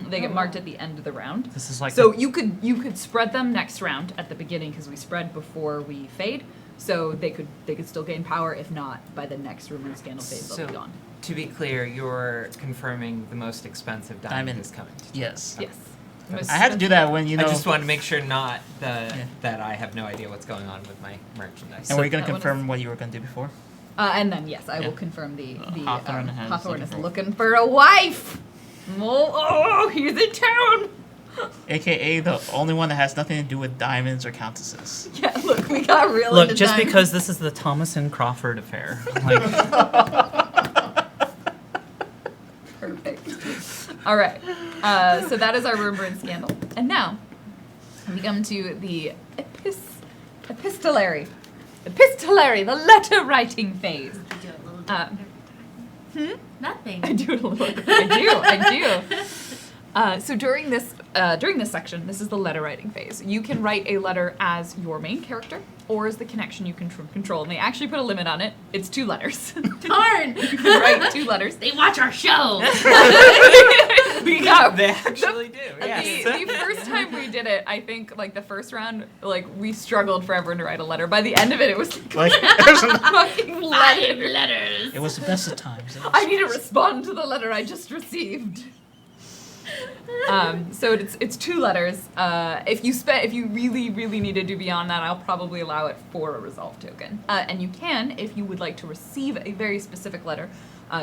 Speaker 1: they get
Speaker 2: Oh,
Speaker 1: marked
Speaker 2: wow.
Speaker 1: at the end of the round.
Speaker 4: This is like
Speaker 1: So
Speaker 4: the-
Speaker 1: you could spread them next round at the beginning because we spread before we fade. So they could still gain power. If not, by the next rumor and scandal phase, they'll
Speaker 3: So-
Speaker 1: be gone.
Speaker 3: To be clear, you're confirming the most expensive diamond,
Speaker 5: Diamond.
Speaker 3: is coming.
Speaker 5: Yes.
Speaker 1: Yes.
Speaker 3: That's-
Speaker 5: I had to do that when
Speaker 3: I just want to make sure that I have no idea what's going on with my merchandise.
Speaker 5: And were you gonna
Speaker 1: that one
Speaker 5: confirm what you were gonna do before?
Speaker 1: And then yes, I will
Speaker 5: Yeah.
Speaker 1: confirm the
Speaker 5: Hawthorne has
Speaker 1: Hawthorne is
Speaker 5: looking for-
Speaker 1: looking for a wife. Oh, he's in town.
Speaker 5: AKA the only one that has nothing to do with diamonds or countesses.
Speaker 1: Yeah, look, we got real
Speaker 4: Look,
Speaker 1: into
Speaker 4: just
Speaker 1: diamonds.
Speaker 4: because this is the Thomas and Crawford affair. Like,
Speaker 1: Perfect. All right. So that is our rumor and scandal. And now we come to the epistolary, the letter writing phase.
Speaker 2: You do it a little
Speaker 1: Uh,
Speaker 2: different. Nothing.
Speaker 1: I do it a little bit. I do. So during this section, this is the letter writing phase. You can write a letter as your main character or as the connection you can control. And they actually put a limit on it. It's 2 letters.
Speaker 2: Darn!
Speaker 1: You can write 2 letters.
Speaker 2: They watch our show.
Speaker 1: We got
Speaker 3: They actually do.
Speaker 1: The first time we did it, I think like the first round, like we struggled forever to write a letter. By the end of it, it was
Speaker 5: Like
Speaker 1: fucking
Speaker 2: 5
Speaker 1: letter.
Speaker 2: letters.
Speaker 5: it was the best of times.
Speaker 1: I need to respond to the letter I just received. So it's 2 letters. If you really need to do beyond that, I'll probably allow it for a resolve token. And you can, if you would like to receive a very specific letter,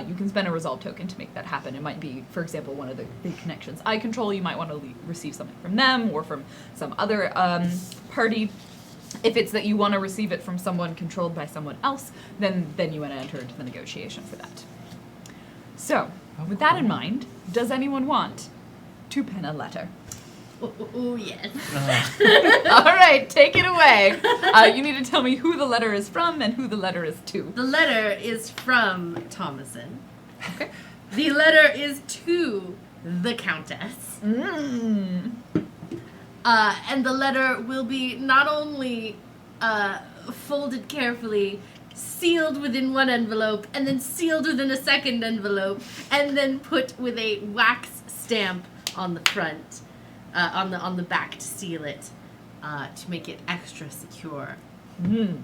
Speaker 1: you can spend a resolve token to make that happen. It might be, for example, one of the connections I control. You might want to receive something from them or from some other party. If it's that you want to receive it from someone controlled by someone else, then you want to enter into the negotiation for that. So, with that in mind, does anyone want to pen a letter?
Speaker 2: Oh, yes.
Speaker 1: All right, take it away. You need to tell me who the letter is from and who the letter is to.
Speaker 2: The letter is from Thomason.
Speaker 1: Okay.
Speaker 2: The letter is to the Countess.
Speaker 1: Mm.
Speaker 2: And the letter will be not only folded carefully, sealed within one envelope, and then sealed within a second envelope, and then put with a wax stamp on the front, on the back to seal it, to make it extra secure.
Speaker 1: Mm.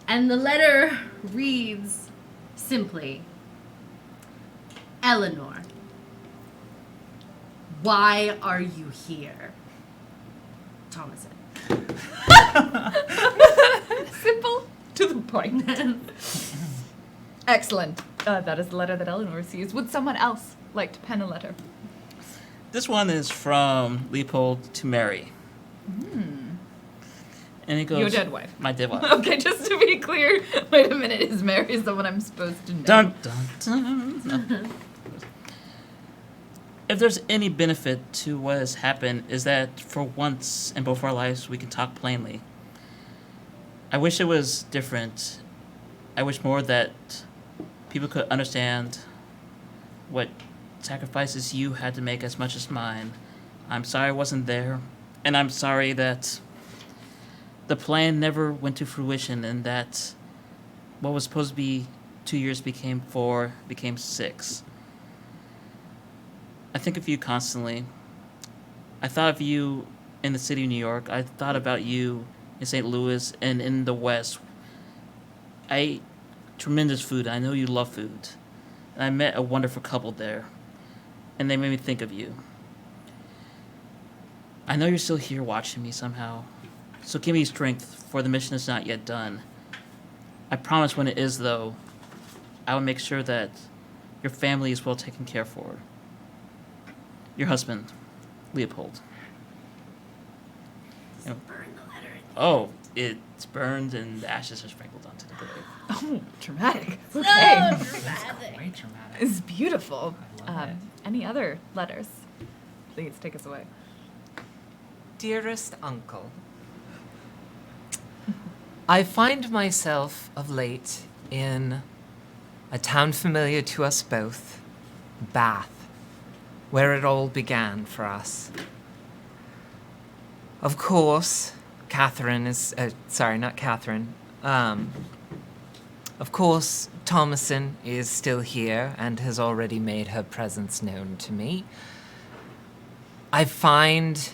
Speaker 2: And the letter reads simply, Eleanor, why are you here? Thomason.
Speaker 1: Simple, to the point. Excellent. That is the letter that Eleanor receives. Would someone else like to pen a letter?
Speaker 5: This one is from Leopold to Mary. And it goes,
Speaker 1: Your dead wife.
Speaker 5: My dead wife.
Speaker 1: Okay, just to be clear, wait a minute, is Mary someone I'm supposed to know?
Speaker 5: Dun, dun, dun. No. If there's any benefit to what has happened, is that for once in both our lives we can talk plainly. I wish it was different. I wish more that people could understand what sacrifices you had to make as much as mine. I'm sorry I wasn't there, and I'm sorry that the plan never went to fruition and that what was supposed to be 2 years became 4, became 6. I think of you constantly. I thought of you in the city of New York. I thought about you in St. Louis and in the West. I ate tremendous food. I know you love food. And I met a wonderful couple there, and they made me think of you. I know you're still here watching me somehow, so give me strength, for the mission is not yet done. I promise when it is, though, I will make sure that your family is well taken care for. Your husband, Leopold. You know,
Speaker 2: Burn the letter.
Speaker 5: oh, it's burned and the ashes are sprinkled onto the grave.
Speaker 1: Oh, dramatic.
Speaker 2: So
Speaker 1: Okay.
Speaker 2: dramatic.
Speaker 4: Way dramatic.
Speaker 1: It's beautiful.
Speaker 4: I love it.
Speaker 1: Any other letters? Please take us away.
Speaker 3: Dearest uncle, I find myself of late in a town familiar to us both, Bath, where it all began for us. Of course, Catherine is, sorry, not Catherine. Of course, Thomason is still here and has already made her presence known to me. I find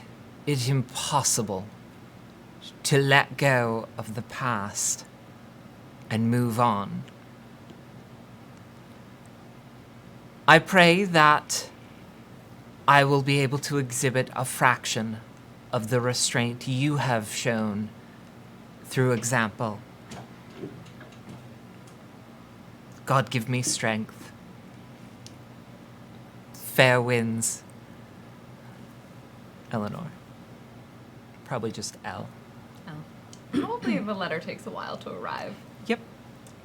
Speaker 3: it impossible to let go of the past and move on. I pray that I will be able to exhibit a fraction of the restraint you have shown through example. God give me strength. Fair winds. Eleanor. Probably just L.
Speaker 1: Probably the letter takes a while to arrive.
Speaker 3: Yep.
Speaker 1: I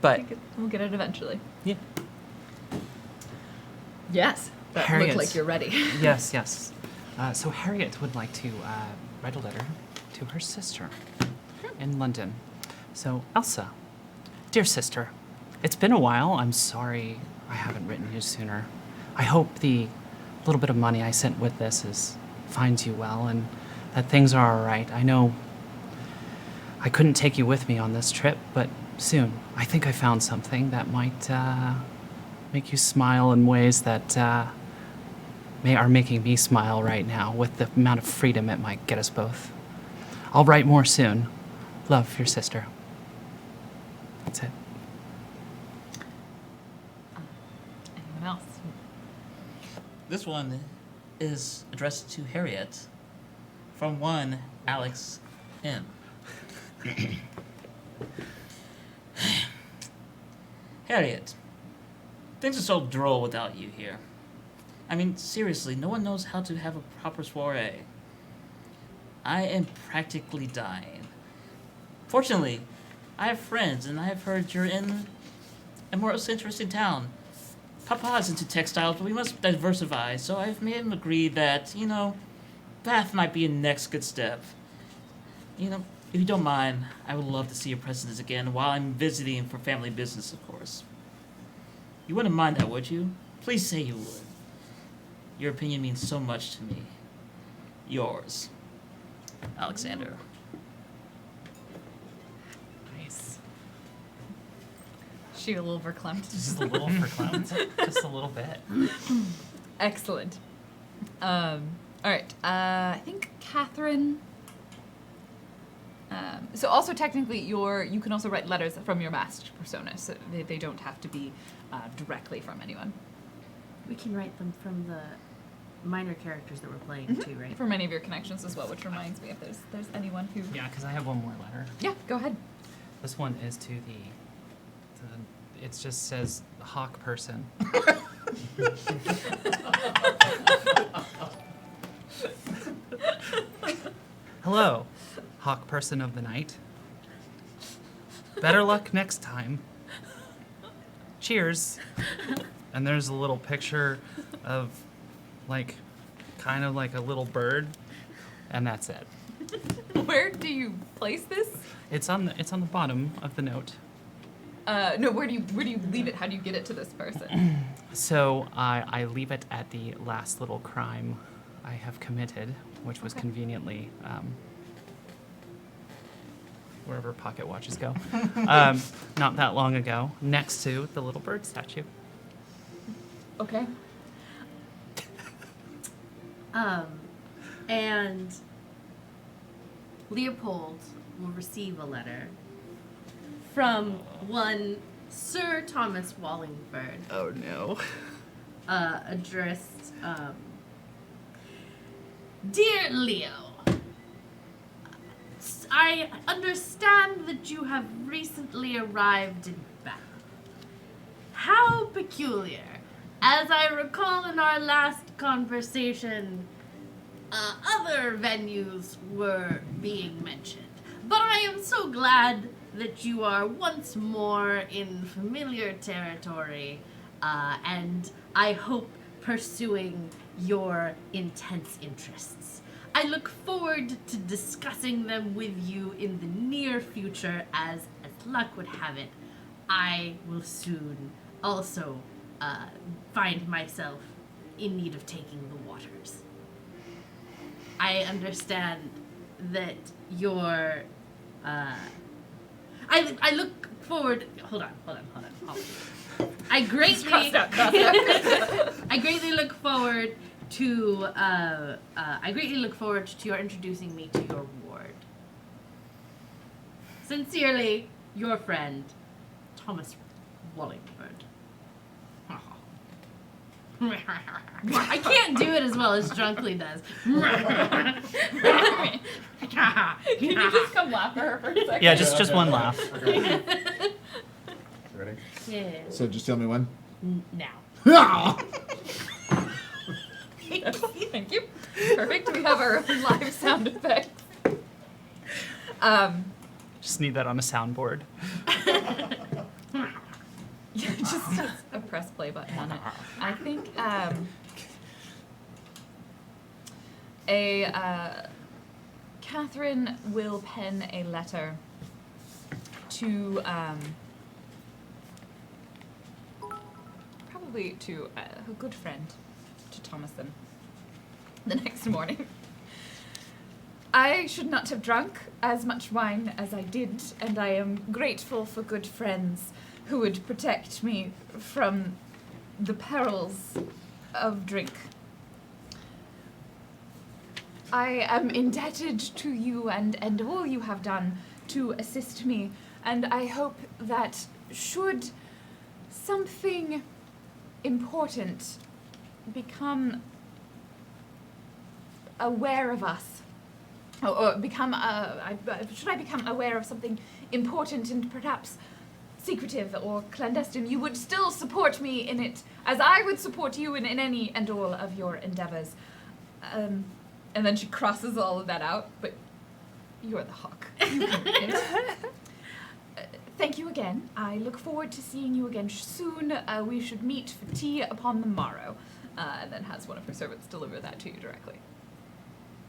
Speaker 3: But
Speaker 1: think we'll get it eventually.
Speaker 3: yeah.
Speaker 1: Yes. That
Speaker 4: Harriet.
Speaker 1: looks like you're ready.
Speaker 4: Yes, yes. So Harriet would like to write a letter to her sister in London. So, Elsa, dear sister, it's been a while. I'm sorry I haven't written you sooner. I hope the little bit of money I sent with this finds you well and that things are all right. I know I couldn't take you with me on this trip, but soon I think I found something that might make you smile in ways that are making me smile right now with the amount of freedom it might get us both. I'll write more soon. Love, your sister. That's it.
Speaker 1: Anyone else?
Speaker 5: This one is addressed to Harriet from one Alex M. Harriet, things are so droll without you here. I mean, seriously, no one knows how to have a proper soiree. I am practically dying. Fortunately, I have friends, and I have heard you're in a more interesting town. Papa's into textiles, but we must diversify, so I've made him agree that, Bath might be a next good step. If you don't mind, I would love to see your presence again while I'm visiting for family business, of course. You wouldn't mind that, would you? Please say you would. Your opinion means so much to me. Yours, Alexander.
Speaker 4: Nice.
Speaker 1: She a little verklempt.
Speaker 4: Just a little verklempt. Just a little bit.
Speaker 1: Excellent. All right. I think Catherine. So also technically, you can also write letters from your masked persona, so they don't have to be directly from anyone.
Speaker 2: We can write them from the minor characters that we're playing too, right?
Speaker 1: From any of your connections as well, which reminds me if there's anyone who.
Speaker 4: Yeah, because I have one more letter.
Speaker 1: Yeah. Go ahead.
Speaker 4: This one is to it just says hawk person. Hello, hawk person of the night. Better luck next time. Cheers. And there's a little picture of kind of like a little bird, and that's it.
Speaker 1: Where do you place this?
Speaker 4: It's on the bottom of the note.
Speaker 1: No. Where do you leave it? How do you get it to this person?
Speaker 4: So I leave it at the last little crime I have committed, which was conveniently wherever pocket watches go, not that long ago, next to the little bird statue.
Speaker 1: Okay.
Speaker 2: And Leopold will receive a letter from one Sir Thomas Wallingford.
Speaker 6: Oh no.
Speaker 2: Addressed, Dear Leo, I understand that you have recently arrived in Bath. How peculiar. As I recall in our last conversation, other venues were being mentioned. But I am so glad that you are once more in familiar territory, and I hope pursuing your intense interests. I look forward to discussing them with you in the near future, as luck would have it, I will soon also find myself in need of taking the waters. I understand that your I look forward. Hold on. I greatly I greatly look forward to your introducing me to your ward. Sincerely, your friend, Thomas Wallingford. I can't do it as well as Drunkly does.
Speaker 1: Can you just come laugh for her for a second?
Speaker 4: Yeah, just one laugh.
Speaker 6: Okay. Ready?
Speaker 2: Yeah.
Speaker 6: So just tell me when.
Speaker 2: Now.
Speaker 1: Thank you. Perfect. We have our own live sound effects.
Speaker 4: Just need that on a soundboard.
Speaker 1: Yeah, just a press play button on it. I think Catherine will pen a letter to probably to a good friend, to Thomason, the next morning. I should not have drunk as much wine as I did, and I am grateful for good friends who would protect me from the perils of drink. I am indebted to you and all you have done to assist me, and I hope that should something important become aware of us, or become, should I become aware of something important and perhaps secretive or clandestine, you would still support me in it, as I would support you in any and all of your endeavors. And then she crosses all of that out, but you're the hawk. You can read it. Thank you again. I look forward to seeing you again soon. We should meet for tea upon the morrow. And then has one of her servants deliver that to you directly.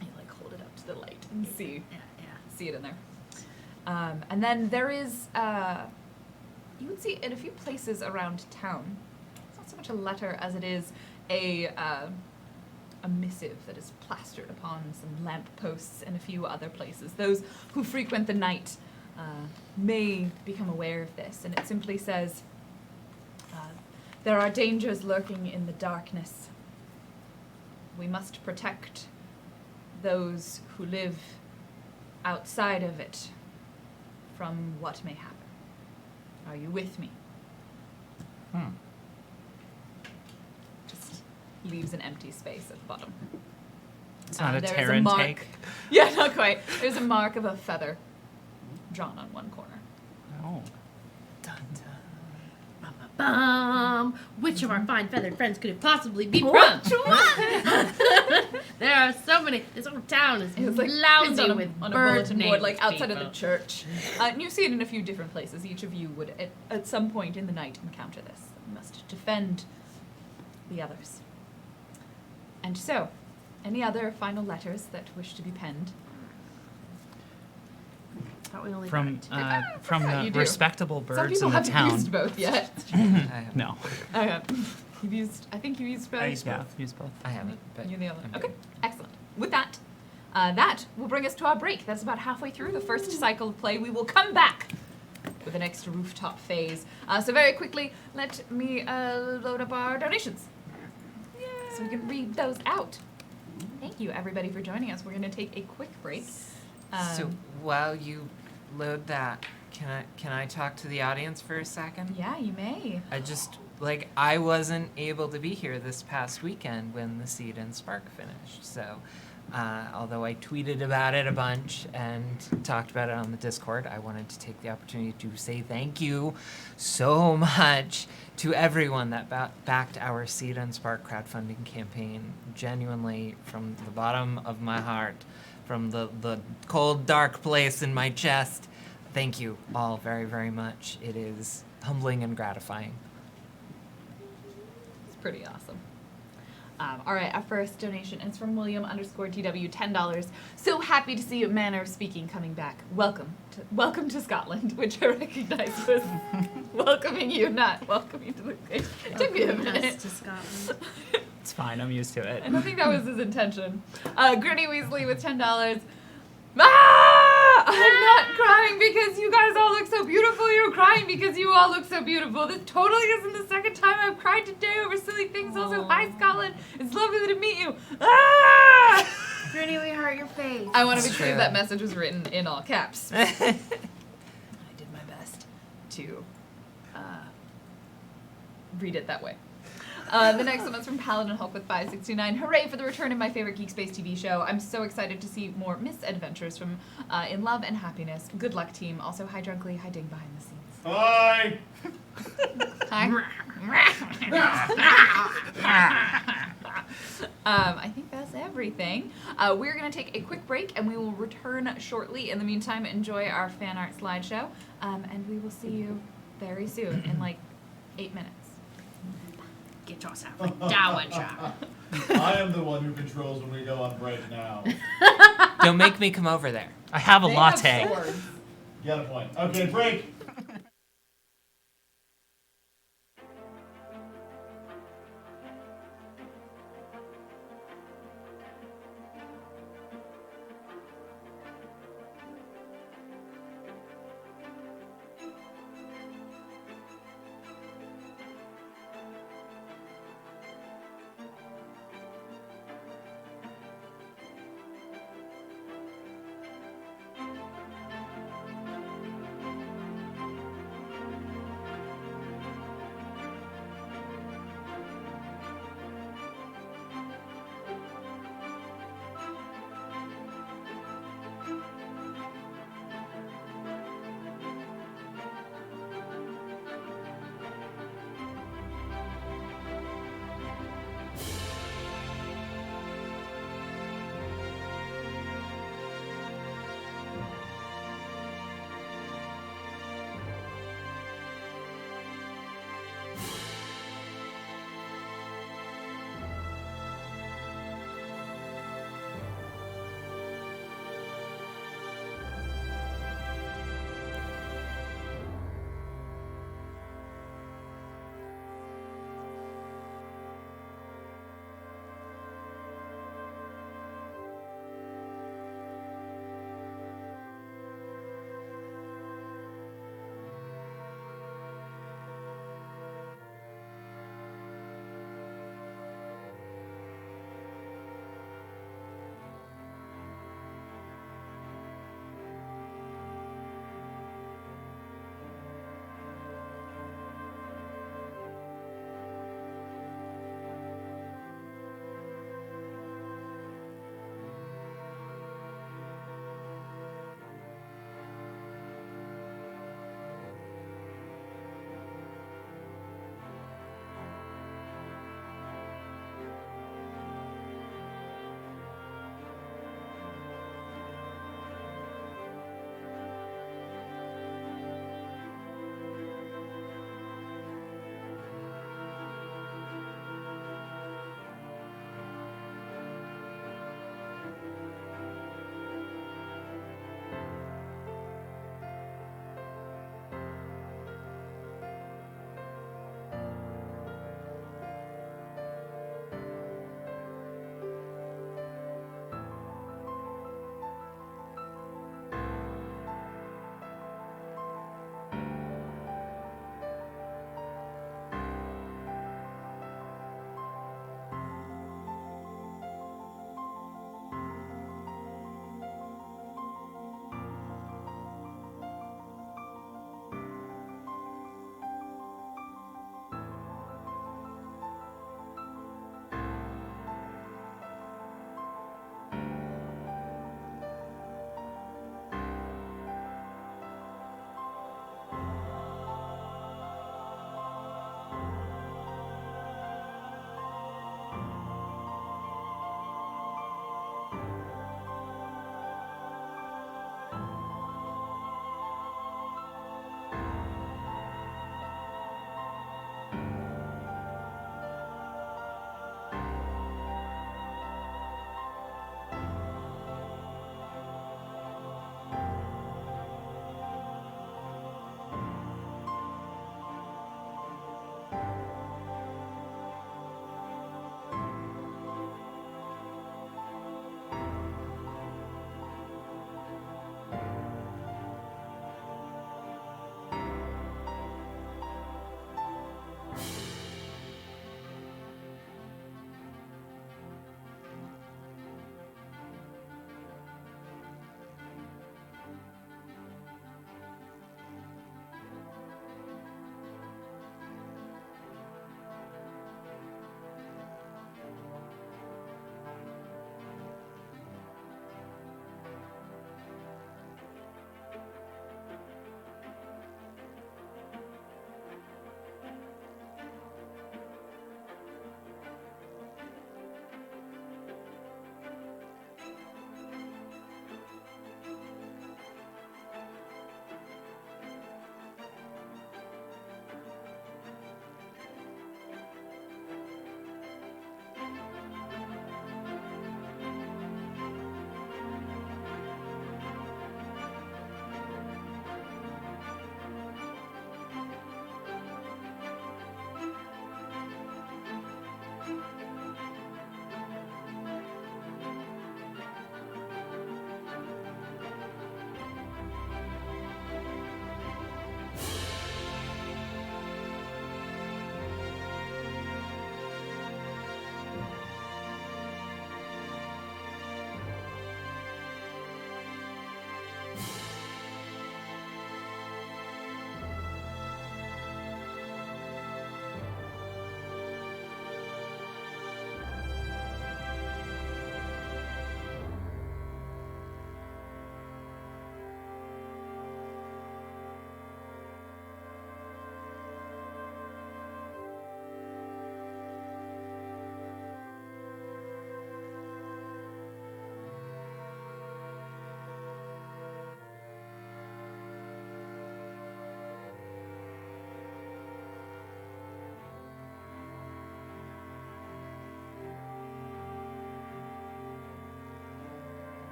Speaker 1: You hold it up to the light and see it in there. And then there is, you would see in a few places around town, it's not so much a letter as it is a missive that is plastered upon some lamp posts and a few other places. Those who frequent the night may become aware of this, and it simply says, there are dangers lurking in the darkness. We must protect those who live outside of it from what may happen. Are you with me? Just leaves an empty space at the bottom.
Speaker 4: It's not a
Speaker 1: there is
Speaker 4: Terran
Speaker 1: mark.
Speaker 4: take.
Speaker 1: Yeah, not quite. There's a mark of a feather drawn on one corner.
Speaker 4: Oh.
Speaker 2: Which of our fine feathered friends could it possibly be from? There are so many. This whole town is
Speaker 1: It's
Speaker 2: lousy with
Speaker 1: on a
Speaker 2: bird
Speaker 1: bulletin board,
Speaker 2: names,
Speaker 1: outside of
Speaker 2: people.
Speaker 1: the church. And you see it in a few different places. Each of you would, at some point in the night, encounter this. You must defend the others. And so, any other final letters that wish to be penned?
Speaker 2: Thought we only
Speaker 4: From
Speaker 2: got
Speaker 4: from
Speaker 1: Yeah,
Speaker 4: the
Speaker 1: you do.
Speaker 4: respectable
Speaker 1: Some
Speaker 4: birds
Speaker 1: people
Speaker 4: in the
Speaker 1: haven't
Speaker 4: town.
Speaker 1: used both yet.
Speaker 3: I haven't.
Speaker 4: No.
Speaker 1: Okay. I think you used both.
Speaker 5: I used
Speaker 4: Yeah, use both.
Speaker 3: I haven't. But
Speaker 1: You the other.
Speaker 3: I'm
Speaker 1: Okay,
Speaker 3: good.
Speaker 1: excellent. With that, that will bring us to our break. That's about halfway through the first cycle of play. We will come back with the next rooftop phase. So very quickly, let me load up our donations. So we can read those out. Thank you, everybody, for joining us. We're going to take a quick break.
Speaker 3: So while you load that, can I talk to the audience for a second?
Speaker 1: Yeah, you may.
Speaker 3: I wasn't able to be here this past weekend when the Seed and Spark finished. So, although I tweeted about it a bunch and talked about it on the Discord, I wanted to take the opportunity to say thank you so much to everyone that backed our Seed and Spark crowdfunding campaign. Genuinely, from the bottom of my heart, from the cold, dark place in my chest, thank you all very, very much. It is humbling and gratifying.
Speaker 1: Pretty awesome. All right, our first donation is from William_TW, $10. So happy to see you, Manor speaking, coming back. Welcome to Scotland, which I recognize was welcoming you, not welcoming to the It took me a minute.
Speaker 2: To Scotland.
Speaker 4: It's fine. I'm used to it.
Speaker 1: I don't think that was his intention. Gritty Weasley with $10. Ah! I'm not crying because you guys all look so beautiful. You're crying because you all look so beautiful. This totally isn't the second time I've cried today over silly things. Also, hi, Scotland. It's lovely to meet you. Ah!
Speaker 2: Gritty, we hurt your face.
Speaker 1: I want to be
Speaker 3: It's
Speaker 1: clear
Speaker 3: true.
Speaker 1: that message was written in all caps. I did my best to read it that way. The next one is from Paladin Hulk with 569. Hooray for the return of my favorite Geekspace TV show. I'm so excited to see more misadventures from In Love and Happiness. Good luck, team. Also, hi, Drunkly. Hi, Ding behind the scenes.
Speaker 6: Hi.
Speaker 1: I think that's everything. We're going to take a quick break and we will return shortly. In the meantime, enjoy our fan art slideshow. And we will see you very soon in like 8 minutes.
Speaker 2: Get yourself a dowager.
Speaker 6: I am the one who controls when we go on break now.
Speaker 3: Don't make me come over there.
Speaker 4: I have a
Speaker 1: They
Speaker 4: latte.
Speaker 1: have swords.
Speaker 6: Got a point. Okay, break.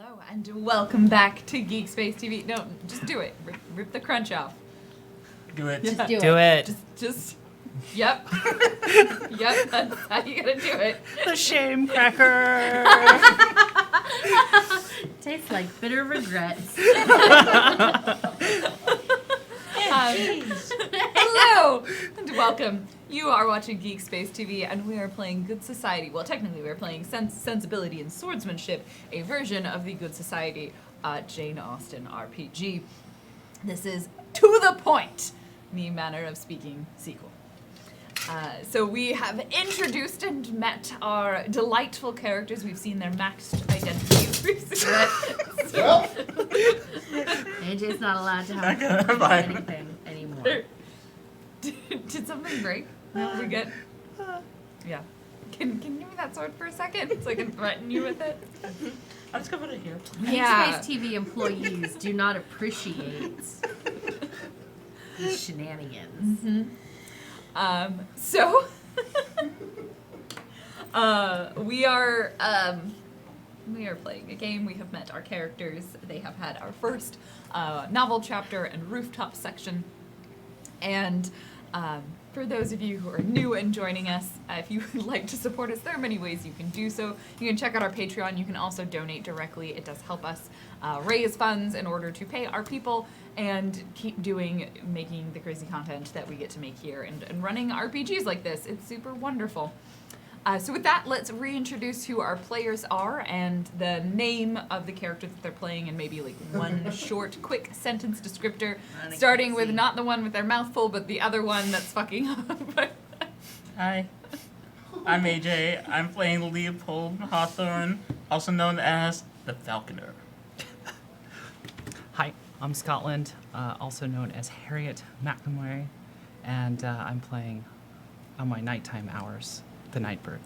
Speaker 1: Hello and welcome back to GeekSpaceTV. No, just do it. Rip the crunch off.
Speaker 5: Do it.
Speaker 1: Yeah.
Speaker 2: Do it.
Speaker 1: Just. Yep. Yep. That's how you gotta do it.
Speaker 4: The shame cracker.
Speaker 2: Tastes like bitter regrets.
Speaker 1: Hello and welcome. You are watching GeekSpaceTV, and we are playing Good Society. Well, technically, we're playing Sensibility and Swordsmanship, a version of the Good Society Jane Austen RPG. This is To the Point, the manner of speaking sequel. So we have introduced and met our delightful characters. We've seen their maxed identities. We've seen that.
Speaker 6: Well,
Speaker 2: AJ's not allowed to
Speaker 5: Okay,
Speaker 2: have
Speaker 5: bye.
Speaker 2: anything anymore.
Speaker 1: Did something break? No, we good? Yeah. Can you give me that sword for a second so I can threaten you with it?
Speaker 5: I'll just go put it here.
Speaker 1: Yeah.
Speaker 2: GeekSpaceTV employees do not appreciate these shenanigans.
Speaker 1: So we are playing a game. We have met our characters. They have had our first novel chapter and rooftop section. And for those of you who are new and joining us, if you would like to support us, there are many ways you can do so. You can check out our Patreon. You can also donate directly. It does help us raise funds in order to pay our people and keep making the crazy content that we get to make here and running RPGs like this. It's super wonderful. So with that, let's reintroduce who our players are and the name of the character that they're playing, and maybe like one short, quick sentence descriptor, starting with not the one with their mouth full, but the other one that's fucking up.
Speaker 5: Hi. I'm AJ. I'm playing Leopold Hawthorne, also known as the Falconer.
Speaker 4: Hi, I'm Scotland, also known as Harriet McNamara, and I'm playing on my nighttime hours, the Nightbird.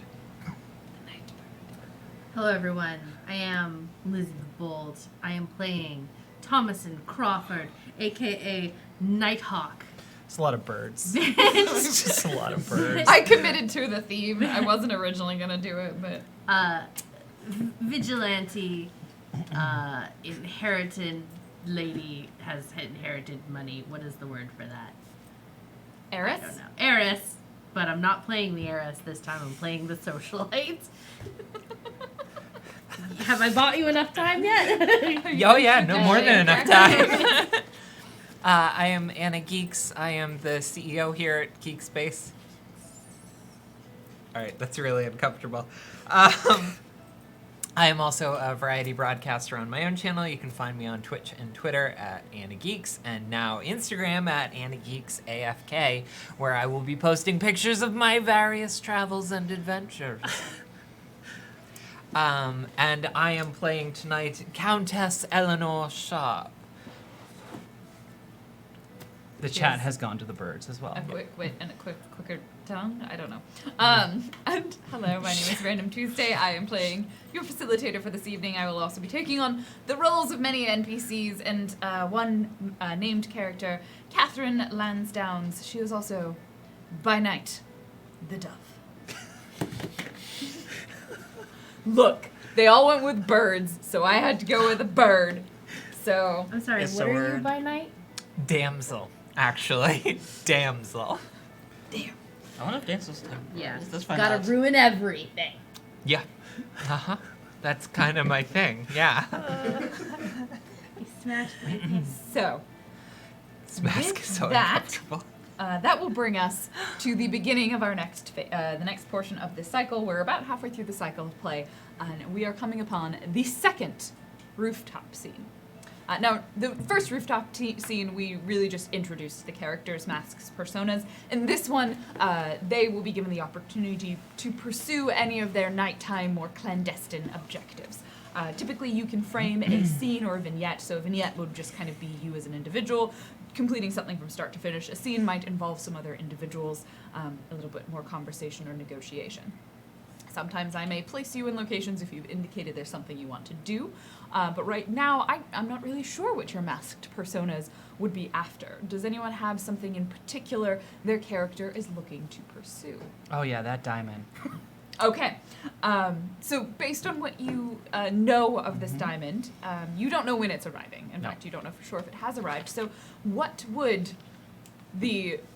Speaker 2: Hello, everyone. I am Lizzie the Bold. I am playing Thomason Crawford, aka Nighthawk.
Speaker 4: It's a lot of birds. It's just a lot of birds.
Speaker 1: I committed to the theme. I wasn't originally gonna do it, but
Speaker 2: Vigilante, inherited lady has inherited money. What is the word for that?
Speaker 1: Eris?
Speaker 2: I don't know. Heiress, but I'm not playing the heiress this time. I'm playing the socialite. Have I bought you enough time yet?
Speaker 3: Oh yeah, no more than enough time. I am Anna Geeks. I am the CEO here at GeekSpace. All right, that's really uncomfortable. I am also a variety broadcaster on my own channel. You can find me on Twitch and Twitter at Anna Geeks, and now Instagram at Anna Geeks AFK, where I will be posting pictures of my various travels and adventures. And I am playing tonight Countess Eleanor Sharp.
Speaker 4: The chat
Speaker 1: Yes.
Speaker 4: has gone to the birds as well.
Speaker 1: A quick wit and a quicker tongue? I don't know. And hello, my name is Random Tuesday. I am playing your facilitator for this evening. I will also be taking on the roles of many NPCs and one named character, Catherine Lansdowns. She is also, by night, the dove. Look, they all went with birds, so I had to go with a bird. So,
Speaker 2: I'm sorry,
Speaker 3: It's
Speaker 2: what
Speaker 3: a
Speaker 2: are you
Speaker 3: word.
Speaker 2: by night?
Speaker 3: Damsel, actually. Damsel.
Speaker 1: damn.
Speaker 5: I wonder if Dancel's time.
Speaker 2: Yeah.
Speaker 5: Let's find
Speaker 2: Gotta
Speaker 5: out.
Speaker 2: ruin everything.
Speaker 3: Yeah. Uh-huh. That's kind of my thing, yeah.
Speaker 2: You smashed my thing.
Speaker 1: So,
Speaker 3: This mask
Speaker 1: With
Speaker 3: is so
Speaker 1: that-
Speaker 3: uncomfortable.
Speaker 1: that will bring us to the beginning of our the next portion of this cycle. We're about halfway through the cycle of play, and we are coming upon the second rooftop scene. Now, the first rooftop scene, we really just introduced the characters, masks, personas. In this one, they will be given the opportunity to pursue any of their nighttime, more clandestine objectives. Typically, you can frame a scene or a vignette, so a vignette would just kind of be you as an individual completing something from start to finish. A scene might involve some other individuals, a little bit more conversation or negotiation. Sometimes I may place you in locations if you've indicated there's something you want to do. But right now, I'm not really sure what your masked personas would be after. Does anyone have something in particular their character is looking to pursue?
Speaker 4: Oh yeah, that diamond.
Speaker 1: Okay. So based on what you know of this diamond, you don't know when it's arriving. In
Speaker 4: No.
Speaker 1: fact, you don't know for sure if it has arrived. So what would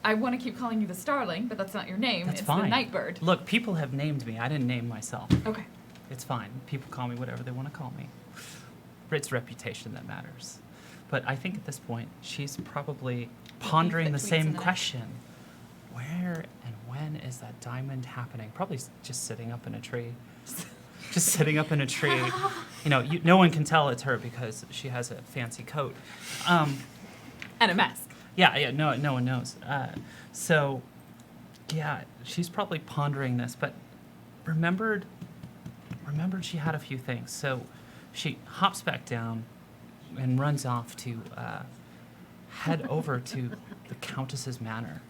Speaker 1: I want to keep calling you the Starling, but that's not your name.
Speaker 4: That's
Speaker 1: it's
Speaker 4: fine.
Speaker 1: the Nightbird.
Speaker 4: Look, people have named me. I didn't name myself.
Speaker 1: Okay.
Speaker 4: It's fine. People call me whatever they want to call me. It's reputation that matters. But I think at this point, she's probably pondering the
Speaker 1: tweets in
Speaker 4: same
Speaker 1: the night.
Speaker 4: question. Where and when is that diamond happening? Probably just sitting up in a tree. Just sitting up in a tree. No one can tell it's her because she has a fancy coat.
Speaker 1: And a mask.
Speaker 4: Yeah, no one knows. So, yeah, she's probably pondering this, but remembered she had a few things. So she hops back down and runs off to head over to the Countess's manor.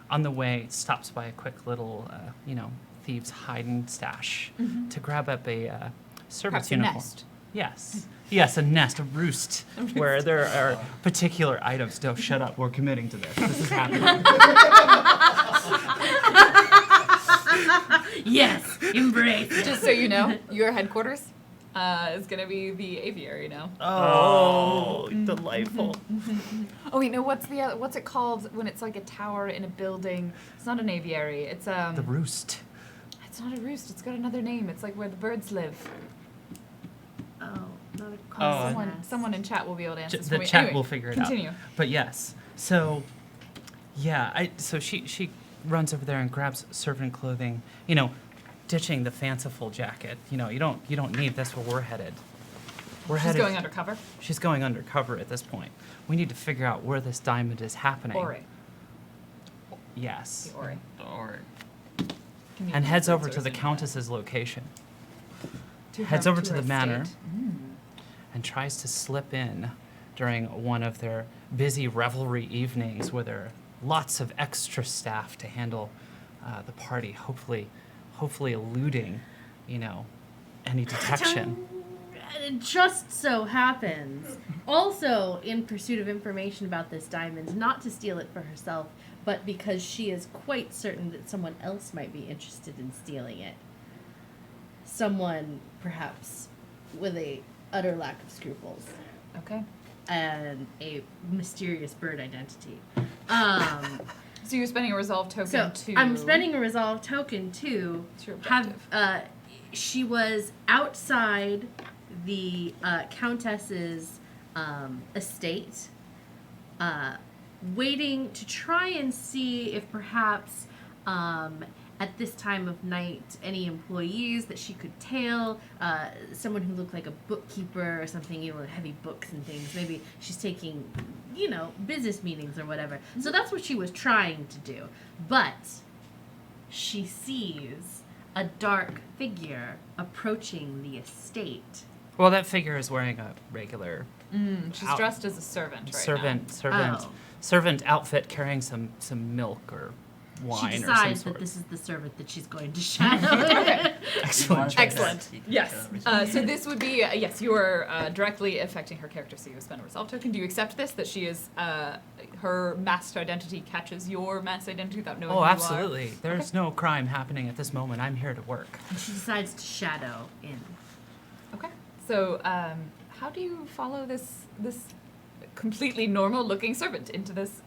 Speaker 4: On the way, stops by a quick little, thieves' hiding stash to grab up a servant's
Speaker 1: Perhaps a
Speaker 4: uniform.
Speaker 1: nest.
Speaker 4: Yes, a nest, a roost, where there are particular items. No, shut up. We're committing to this. This is happening.
Speaker 2: Yes, embrace.
Speaker 1: Just so you know, your headquarters is going to be the aviary now.
Speaker 4: Oh, delightful.
Speaker 1: Oh wait, no. What's it called when it's like a tower in a building? It's not an aviary. It's
Speaker 4: The roost.
Speaker 1: It's not a roost. It's got another name. It's like where the birds live.
Speaker 2: Oh, not a
Speaker 1: Someone in chat will be able to answer this
Speaker 4: The
Speaker 1: for me.
Speaker 4: chat
Speaker 1: Anyway,
Speaker 4: will figure it
Speaker 1: continue.
Speaker 4: out. But yes, so yeah, so she runs over there and grabs servant clothing. Ditching the fanciful jacket. You don't need this where we're headed.
Speaker 1: She's going undercover.
Speaker 4: She's going undercover at this point. We need to figure out where this diamond is happening.
Speaker 1: Ori.
Speaker 4: Yes.
Speaker 1: The Ori.
Speaker 5: Or
Speaker 4: And heads over to the Countess's location. Heads over to the manor and tries to slip in during one of their busy revelry evenings where there are lots of extra staff to handle the party, hopefully eluding, any detection.
Speaker 2: It just so happens, also in pursuit of information about this diamond, not to steal it for herself, but because she is quite certain that someone else might be interested in stealing it. Someone, perhaps, with a utter lack of scruples
Speaker 1: Okay.
Speaker 2: and a mysterious bird identity.
Speaker 1: So you're spending a resolve token
Speaker 2: So
Speaker 1: to.
Speaker 2: I'm spending a resolve token to
Speaker 1: It's your
Speaker 2: have.
Speaker 1: objective.
Speaker 2: She was outside the Countess's estate, waiting to try and see if perhaps at this time of night any employees that she could tail, someone who looked like a bookkeeper or something, heavy books and things. Maybe she's taking, business meetings or whatever. So that's what she was trying to do. But she sees a dark figure approaching the estate.
Speaker 4: Well, that figure is wearing a regular
Speaker 1: She's
Speaker 4: out-
Speaker 1: dressed as a servant right
Speaker 2: Oh.
Speaker 4: servant outfit carrying some milk or wine
Speaker 2: She
Speaker 4: or some
Speaker 2: decides
Speaker 4: sort.
Speaker 2: that this is the servant that she's going to shadow.
Speaker 4: Excellent.
Speaker 1: Excellent. Yes. So this would be yes. You are directly affecting her character. So you spend a resolve token. Do you accept this? That she is her masked identity catches your masked identity without knowing.
Speaker 4: Oh,
Speaker 1: who you are?
Speaker 4: absolutely. There's no crime happening at this moment. I'm here to work.
Speaker 2: And she decides to shadow in.
Speaker 1: Okay. So how do you follow this completely normal looking servant into this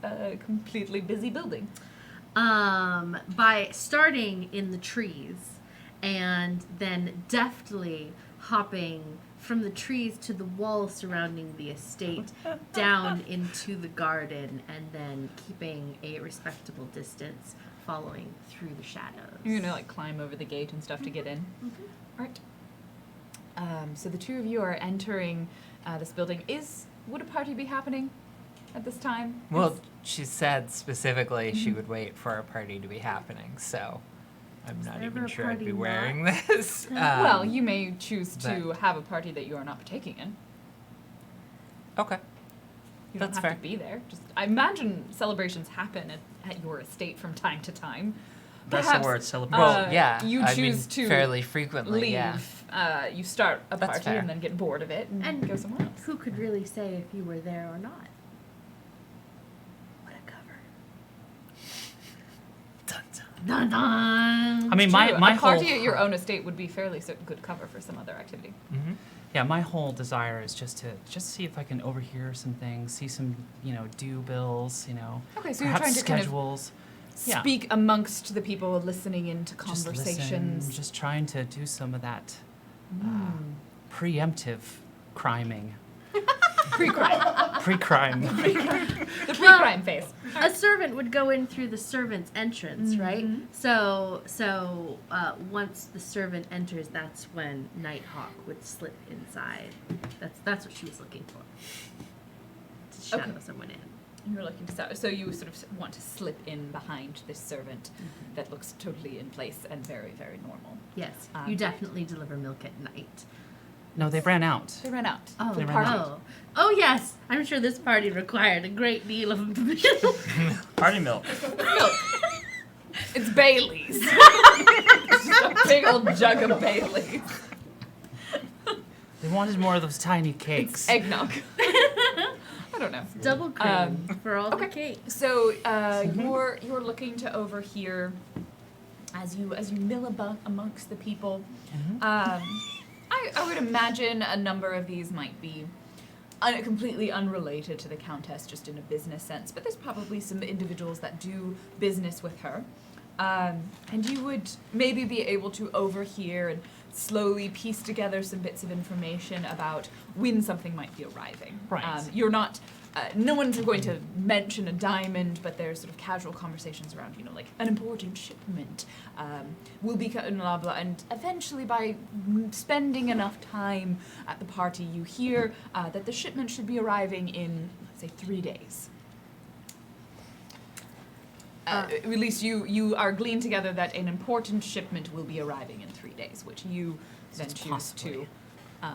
Speaker 1: completely busy building?
Speaker 2: By starting in the trees and then deftly hopping from the trees to the wall surrounding the estate down into the garden and then keeping a respectable distance following through the shadows.
Speaker 1: You're gonna climb over the gate and stuff to get in. All right. So the two of you are entering this building. Would a party be happening at this time?
Speaker 3: Well, she said specifically she would wait for a party to be happening, so I'm
Speaker 2: Is
Speaker 3: not
Speaker 2: there
Speaker 3: even
Speaker 2: ever a
Speaker 3: sure I'd
Speaker 2: party
Speaker 3: be
Speaker 2: not?
Speaker 3: wearing this.
Speaker 1: Well, you may choose to
Speaker 3: but-
Speaker 1: have a party that you are not partaking in.
Speaker 3: Okay.
Speaker 1: You
Speaker 3: That's
Speaker 1: don't have
Speaker 3: fair.
Speaker 1: to be there. I imagine celebrations happen at your estate from time to time.
Speaker 5: That's
Speaker 1: Perhaps,
Speaker 5: the word, celebrate.
Speaker 3: Well, yeah.
Speaker 1: You
Speaker 3: I
Speaker 1: choose
Speaker 3: mean,
Speaker 1: to
Speaker 3: fairly frequently,
Speaker 1: leave.
Speaker 3: yeah.
Speaker 1: You start a
Speaker 3: That's
Speaker 1: party
Speaker 3: fair.
Speaker 1: and then get bored of it and
Speaker 2: And
Speaker 1: go somewhere else.
Speaker 2: who could really say if you were there or not? What a cover.
Speaker 3: Dun, dun.
Speaker 2: Dun dun!
Speaker 4: mean,
Speaker 1: true.
Speaker 4: my
Speaker 1: a party
Speaker 4: whole-
Speaker 1: at your own estate would be fairly good cover for some other activity.
Speaker 3: Mm-hmm.
Speaker 4: Yeah, my whole desire is just to see if I can overhear some things, see some, due bills,
Speaker 1: Okay, so you're
Speaker 4: perhaps
Speaker 1: trying to kind of
Speaker 4: schedules. Yeah.
Speaker 1: speak amongst the people listening into
Speaker 4: Just listen,
Speaker 1: conversations.
Speaker 4: just trying to do some of that preemptive criming.
Speaker 1: Pre-crime.
Speaker 4: Pre-crime.
Speaker 1: The pre-crime phase.
Speaker 2: A servant would go in through the servant's entrance, right? So once the servant enters, that's when Nighthawk would slip inside. That's what she was looking for. To shadow someone in.
Speaker 1: You're looking to so you sort of want to slip in behind this servant that looks totally in place and very, very normal.
Speaker 2: Yes,
Speaker 1: Um,
Speaker 2: you definitely deliver milk at night.
Speaker 4: No, they ran out.
Speaker 1: They ran out.
Speaker 2: Oh,
Speaker 1: for the
Speaker 4: They
Speaker 1: party.
Speaker 4: ran
Speaker 2: oh yes. I'm sure this party required a great deal of milk.
Speaker 5: Party milk.
Speaker 1: Milk. It's Bailey's. It's just a big old jug of Bailey's.
Speaker 4: They wanted more of those tiny cakes.
Speaker 1: It's eggnog. I don't know.
Speaker 2: Double cream for all the cake.
Speaker 1: So you're looking to overhear as you mill amongst the people. I would imagine a number of these might be completely unrelated to the Countess, just in a business sense. But there's probably some individuals that do business with her, and you would maybe be able to overhear and slowly piece together some bits of information about when something might be arriving.
Speaker 4: Right.
Speaker 1: You're not. No one's going to mention a diamond, but there's sort of casual conversations around, like an important shipment will be blah blah, and eventually by spending enough time at the party, you hear that the shipment should be arriving in, let's say, 3 days. At least you are gleaned together that an important shipment will be arriving in 3 days, which you then choose
Speaker 4: possibly.
Speaker 1: to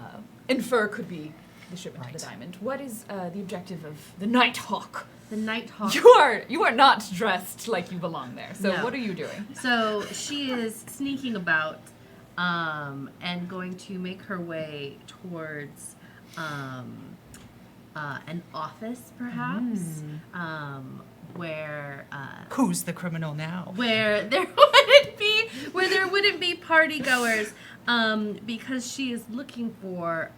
Speaker 1: infer could be the shipment of
Speaker 4: Right.
Speaker 1: the diamond. What is the objective of the Nighthawk?
Speaker 2: The Nighthawk.
Speaker 1: You are not dressed like you belong there. So
Speaker 2: No.
Speaker 1: what are you doing?
Speaker 2: So she is sneaking about and going to make her way towards an office, perhaps, where
Speaker 4: Who's the criminal now?
Speaker 2: where there wouldn't be party goers, because she is looking for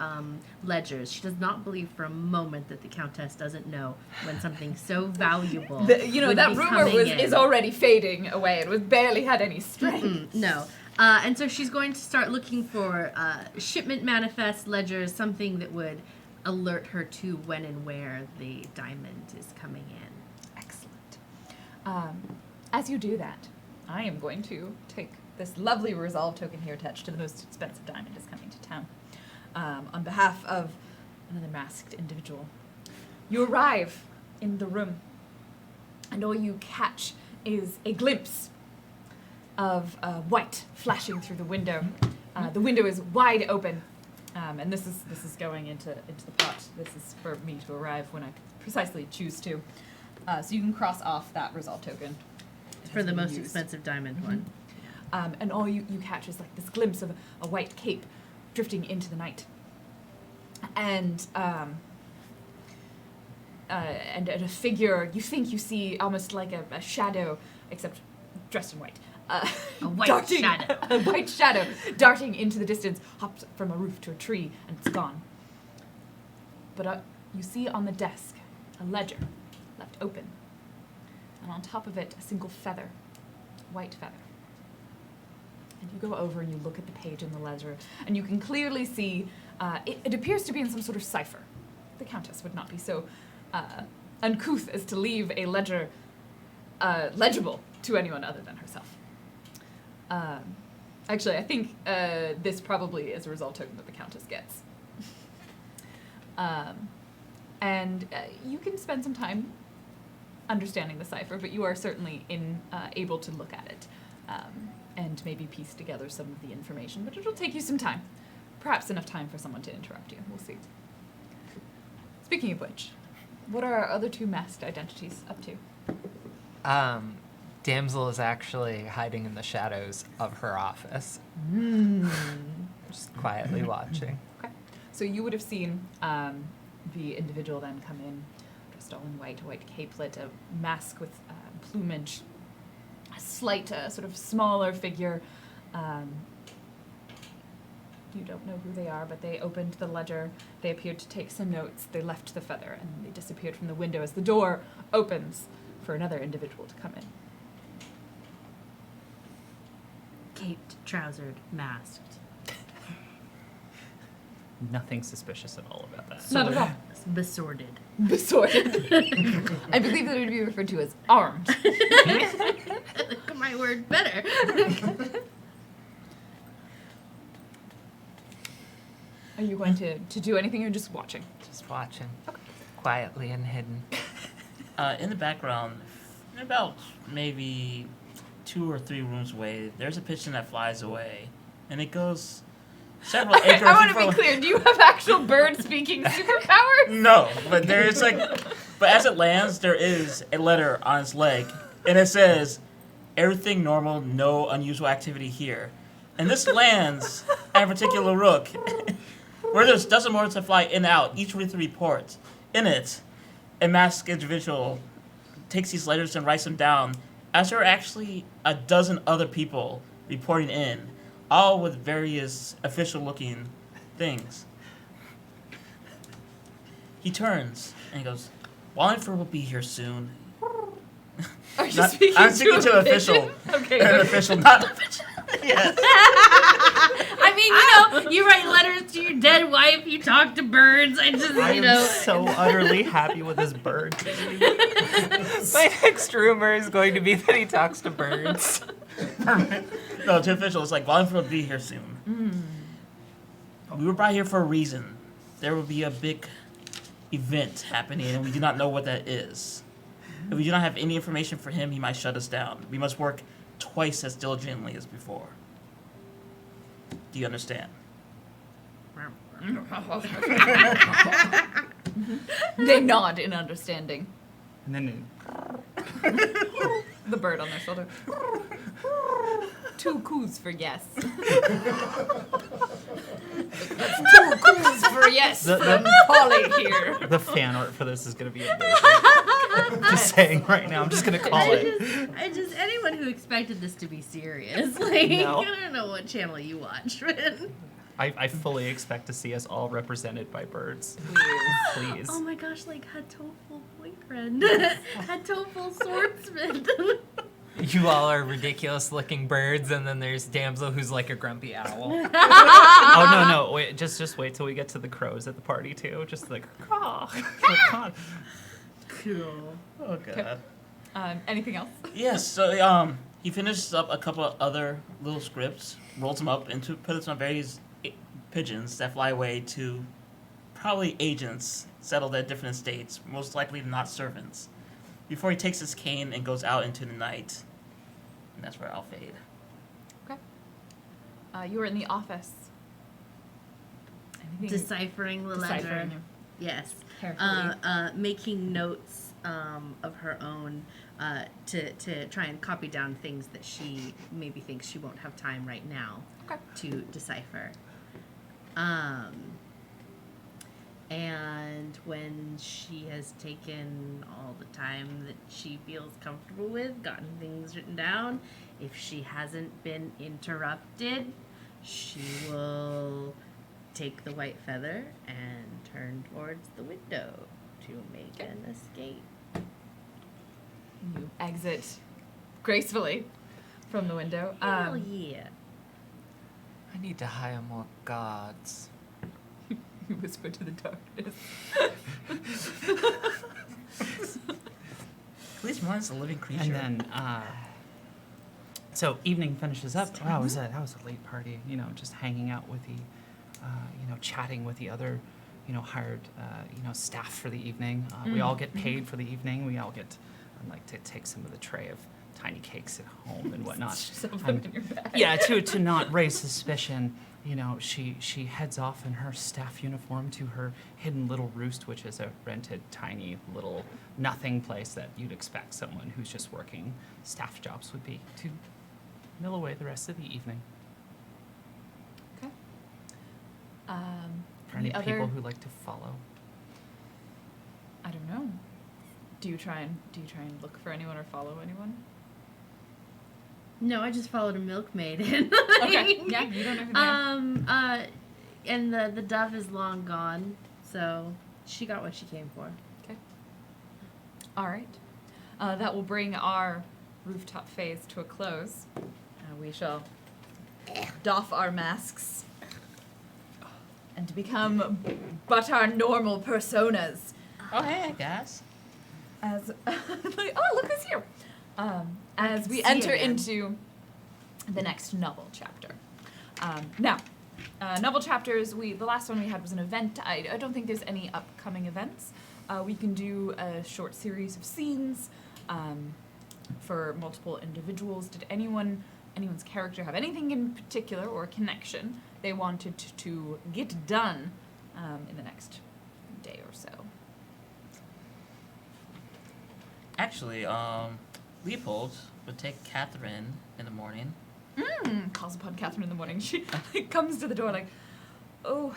Speaker 2: ledgers. She does not believe for a moment that the Countess doesn't know when something so valuable would
Speaker 1: That
Speaker 2: be
Speaker 1: rumor
Speaker 2: coming in.
Speaker 1: is already fading away. It was barely had any strength.
Speaker 2: No. And so she's going to start looking for shipment manifest ledgers, something that would alert her to when and where the diamond is coming in.
Speaker 1: Excellent. As you do that, I am going to take this lovely resolve token here attached to the most expensive diamond is coming to town. On behalf of another masked individual. You arrive in the room, and all you catch is a glimpse of white flashing through the window. The window is wide open, and this is going into the pot. This is for me to arrive when I precisely choose to. So you can cross off that resolve token. It
Speaker 2: For
Speaker 1: has
Speaker 2: the
Speaker 1: been
Speaker 2: most
Speaker 1: used.
Speaker 2: expensive diamond one.
Speaker 1: And all you catch is like this glimpse of a white cape drifting into the night. And a figure you think you see almost like a shadow, except dressed in white.
Speaker 2: A white
Speaker 1: darting,
Speaker 2: shadow.
Speaker 1: A white shadow darting into the distance, hops from a roof to a tree, and it's gone. But you see on the desk a ledger left open. And on top of it, a single feather, white feather. And you go over and you look at the page in the ledger, and you can clearly see it appears to be in some sort of cipher. The Countess would not be so uncouth as to leave a ledger legible to anyone other than herself. Actually, I think this probably is a result token that the Countess gets. And you can spend some time understanding the cipher, but you are certainly able to look at it and maybe piece together some of the information. But it'll take you some time. Perhaps enough time for someone to interrupt you. We'll see. Speaking of which, what are our other two masked identities up to?
Speaker 3: Damsel is actually hiding in the shadows of her office. Just quietly watching.
Speaker 1: Okay. So you would have seen the individual then come in, dressed all in white, a white capelet, a mask with plumage, slight, sort of smaller figure. You don't know who they are, but they opened the ledger. They appeared to take some notes. They left the feather, and they disappeared from the window as the door opens for another individual to come in.
Speaker 2: Caped, trousered, masked.
Speaker 4: Nothing suspicious at all about that.
Speaker 1: Not at all.
Speaker 2: Besorted.
Speaker 1: Besorted. I believe that it would be referred to as armed.
Speaker 2: Look my word better.
Speaker 1: Are you going to do anything or just watching?
Speaker 3: Just watching. Quietly and hidden.
Speaker 5: In the background, about maybe 2 or 3 rooms away, there's a pigeon that flies away, and it goes several
Speaker 1: Okay,
Speaker 5: acres.
Speaker 1: I want to be
Speaker 5: before-
Speaker 1: clear. Do you have actual bird-speaking superpowers?
Speaker 5: No, but there's but as it lands, there is a letter on its leg, and it says, "Everything normal, no unusual activity here." And this lands at a particular rook, where there's dozen more to fly in and out, each with a report. In it, a masked individual takes these letters and writes them down, as there are actually a dozen other people reporting in, all with various official-looking things. He turns and he goes, "Wallingford will be here soon."
Speaker 1: Are you
Speaker 5: Not-
Speaker 1: speaking
Speaker 5: I'm speaking to an
Speaker 1: pigeon?
Speaker 5: official.
Speaker 1: Okay.
Speaker 5: An official, not official. Yes.
Speaker 2: I mean, you know, you write letters to your dead wife, you talk to birds, I just,
Speaker 4: I
Speaker 2: you
Speaker 4: am
Speaker 2: know.
Speaker 4: so utterly happy with this bird.
Speaker 3: My next rumor is going to be that he talks to birds.
Speaker 5: No, to official, it's like, "Wallingford will be here soon." We were brought here for a reason. There will be a big event happening, and we do not know what that is. If we do not have any information for him, he might shut us down. We must work twice as diligently as before. Do you understand?
Speaker 1: They nod in understanding.
Speaker 4: And then
Speaker 1: The bird on their shoulder. 2 coups for yes. That's 2 coups for yes from Polly here.
Speaker 4: the fan art for this is going to be amazing. Just saying right now, I'm just going to call it.
Speaker 2: I just, anyone who expected this to be serious, like,
Speaker 4: No.
Speaker 2: I don't know what channel you watch, man.
Speaker 4: I fully expect to see us all represented by birds. Please.
Speaker 2: Oh my gosh, like Hatoful boyfriend. Hatoful swordsman.
Speaker 3: You all are ridiculous looking birds, and then there's Damsel who's like a grumpy owl.
Speaker 4: Oh no, wait, just wait till we get to the crows at the party too. Just like, caw. Like, caw.
Speaker 2: Cool.
Speaker 5: Oh, God.
Speaker 1: Anything else?
Speaker 5: Yes, so he finishes up a couple of other little scripts, rolls them up, and puts them on various pigeons that fly away to probably agents settled at different estates, most likely not servants, before he takes his cane and goes out into the night. And that's where I'll fade.
Speaker 1: Okay. You were in the office. Anything
Speaker 2: Deciphering the ledger.
Speaker 1: deciphering
Speaker 2: Yes.
Speaker 1: carefully.
Speaker 2: Making notes of her own to try and copy down things that she maybe thinks she won't have time right now
Speaker 1: Okay.
Speaker 2: to decipher. And when she has taken all the time that she feels comfortable with, gotten things written down, if she hasn't been interrupted, she will take the white feather and turn towards the window to make
Speaker 1: Okay.
Speaker 2: an escape.
Speaker 1: You exit gracefully from the window.
Speaker 2: Hell yeah.
Speaker 3: I need to hire more guards.
Speaker 1: You whisper to the darkness.
Speaker 5: At least one's a living creature.
Speaker 4: And then, so evening finishes up. Wow, that was a late party. You know, just hanging out with the, chatting with the other, hired, staff for the evening. We all get paid for the evening. We all get, like, to take some of the tray of tiny cakes at home and whatnot.
Speaker 1: Shove them in your bag.
Speaker 4: Yeah, to not raise suspicion, she heads off in her staff uniform to her hidden little roost, which is a rented tiny little nothing place that you'd expect someone who's just working staff jobs would be, to mill away the rest of the evening.
Speaker 1: Okay.
Speaker 4: For any
Speaker 1: the
Speaker 4: people
Speaker 1: other,
Speaker 4: who like to follow.
Speaker 1: I don't know. Do you try and look for anyone or follow anyone?
Speaker 2: No, I just followed a milkmaid. And
Speaker 1: Okay. Yeah, you don't know who they are.
Speaker 2: And the dove is long gone, so she got what she came for.
Speaker 1: All right. That will bring our rooftop phase to a close. We shall doff our masks and become but our normal personas.
Speaker 5: Oh, hey, guys.
Speaker 1: As like, oh, look who's here. As we
Speaker 2: see
Speaker 1: enter
Speaker 2: again.
Speaker 1: into the next novel chapter. Now, novel chapters. The last one we had was an event. I don't think there's any upcoming events. We can do a short series of scenes for multiple individuals. Did anyone's character have anything in particular or connection they wanted to get done in the next day or so?
Speaker 5: Actually, Leopold would take Catherine in the morning.
Speaker 1: Calls upon Catherine in the morning. She comes to the door like, oh,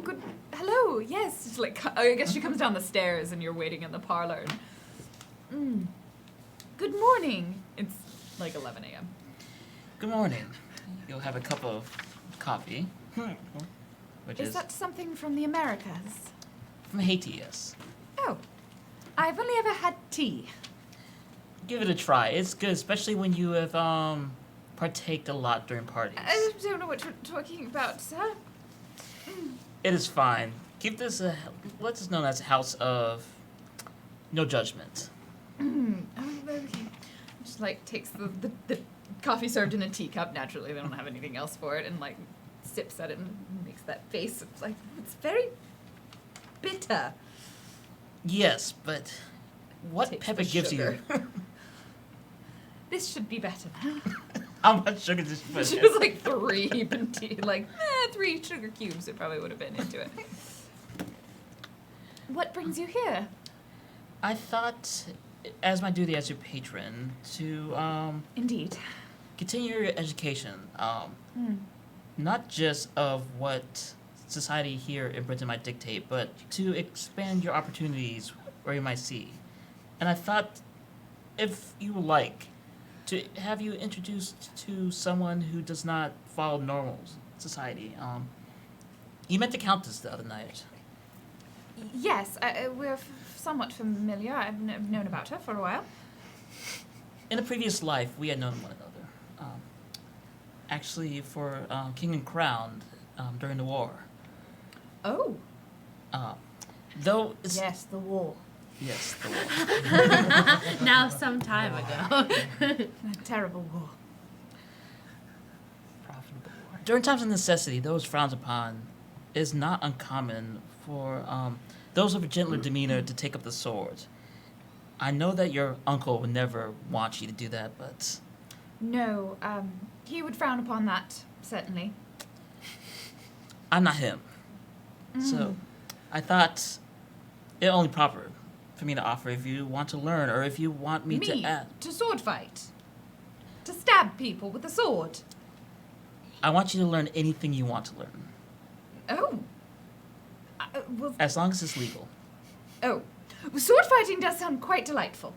Speaker 1: good, hello, yes. It's like, I guess she comes down the stairs and you're waiting in the parlor. Good morning. It's like 11 a.m.
Speaker 5: Good morning. You'll have a cup of coffee. Which
Speaker 1: Is that something from the Americas?
Speaker 5: from Haiti, yes.
Speaker 1: Oh, I've only ever had tea.
Speaker 5: Give it a try. It's good, especially when you have partaked a lot during parties.
Speaker 1: I don't know what you're talking about, sir.
Speaker 5: It is fine. Keep this what's this known as a house of no judgment.
Speaker 1: Okay. Just like takes the coffee served in a teacup. Naturally, they don't have anything else for it, and like sips at it and makes that face. It's like it's very bitter.
Speaker 5: Yes, but what
Speaker 1: Takes
Speaker 5: pepper
Speaker 1: the
Speaker 5: gives
Speaker 1: sugar.
Speaker 5: you?
Speaker 1: This should be better.
Speaker 5: How much sugar does she put
Speaker 1: She
Speaker 5: in?
Speaker 1: was like 3 heaping tea, like 3 sugar cubes. It probably would have been into it. What brings you here?
Speaker 5: I thought, as my duty as your patron, to
Speaker 1: Indeed.
Speaker 5: continue your education. Not just of what society here in Britain might dictate, but to expand your opportunities where you might see. And I thought, if you would like, to have you introduced to someone who does not follow normal society. You met the Countess the other night.
Speaker 1: Yes, we're somewhat familiar. I've known about her for a while.
Speaker 5: In a previous life, we had known one another. Actually, for King and Crown during the war.
Speaker 1: Oh.
Speaker 5: Though it's,
Speaker 1: Yes, the war.
Speaker 5: yes, the war.
Speaker 2: Now, some time ago.
Speaker 1: A terrible war.
Speaker 3: Profitable war.
Speaker 5: During times of necessity, those frowned upon, it is not uncommon for those of a gentler demeanor to take up the sword. I know that your uncle would never want you to do that, but
Speaker 1: No, he would frown upon that, certainly.
Speaker 5: I'm not him. So I thought it only proper for me to offer if you want to learn or if you want me to add.
Speaker 1: to sword fight. To stab people with a sword.
Speaker 5: I want you to learn anything you want to learn,
Speaker 1: Oh. Well,
Speaker 5: as long as it's legal.
Speaker 1: oh. Well, sword fighting does sound quite delightful.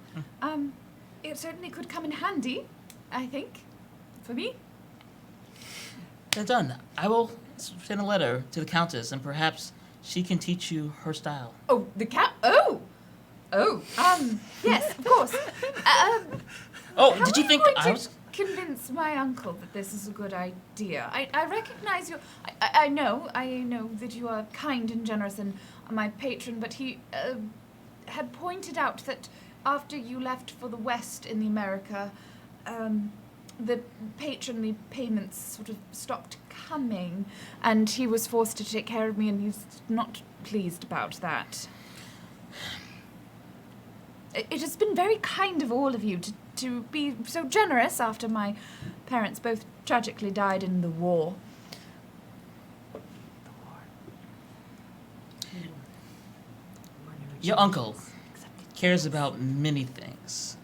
Speaker 1: It certainly could come in handy, I think, for me.
Speaker 5: They're done. I will send a letter to the Countess, and perhaps she can teach you her style.
Speaker 1: Oh, the cat. Oh. Oh. Yes, of course.
Speaker 5: Oh,
Speaker 1: How
Speaker 5: did you
Speaker 1: are
Speaker 5: think
Speaker 1: going
Speaker 5: I
Speaker 1: to
Speaker 5: was?
Speaker 1: convince my uncle that this is a good idea? I recognize you. I know that you are kind and generous and my patron, but he had pointed out that after you left for the West in the America, the patronly payments sort of stopped coming, and he was forced to take care of me, and he's not pleased about that. It has been very kind of all of you to be so generous after my parents both tragically died in the war.
Speaker 5: Your uncle cares about many things.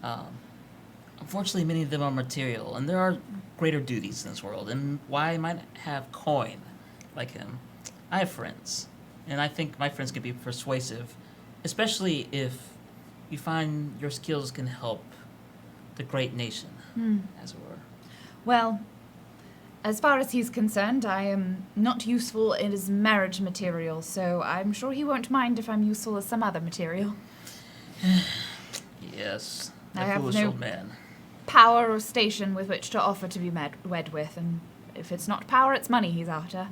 Speaker 5: Unfortunately, many of them are material, and there are greater duties in this world. And while I might have coin like him, I have friends. And I think my friends can be persuasive, especially if you find your skills can help the great nation, as it were.
Speaker 1: Well, as far as he's concerned, I am not useful as marriage material, so I'm sure he won't mind if I'm useful as some other material.
Speaker 5: Yes,
Speaker 1: I
Speaker 5: that
Speaker 1: have
Speaker 5: foolish
Speaker 1: no-
Speaker 5: old man.
Speaker 1: Power or station with which to offer to be wed with, and if it's not power, it's money he's after.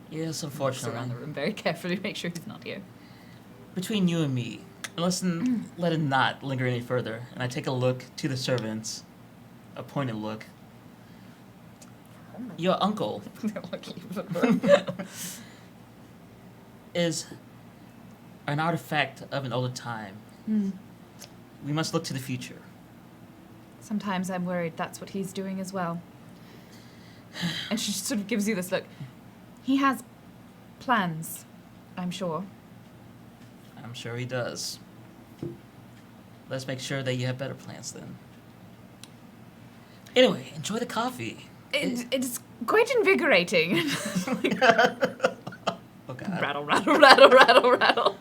Speaker 5: Yes,
Speaker 1: Looks
Speaker 5: unfortunately.
Speaker 1: around the room very carefully to make sure he's not here.
Speaker 5: Between you and me, let it not linger any further, and I take a look to the servants, a pointed look. Your uncle is an artifact of an older time. We must look to the future.
Speaker 1: Sometimes I'm worried that's what he's doing as well. And she sort of gives you this look. He has plans, I'm sure.
Speaker 5: I'm sure he does. Let's make sure that you have better plans then. Anyway, enjoy the coffee.
Speaker 1: It's quite invigorating.
Speaker 5: Oh God.
Speaker 1: Rattle, rattle, rattle, rattle, rattle.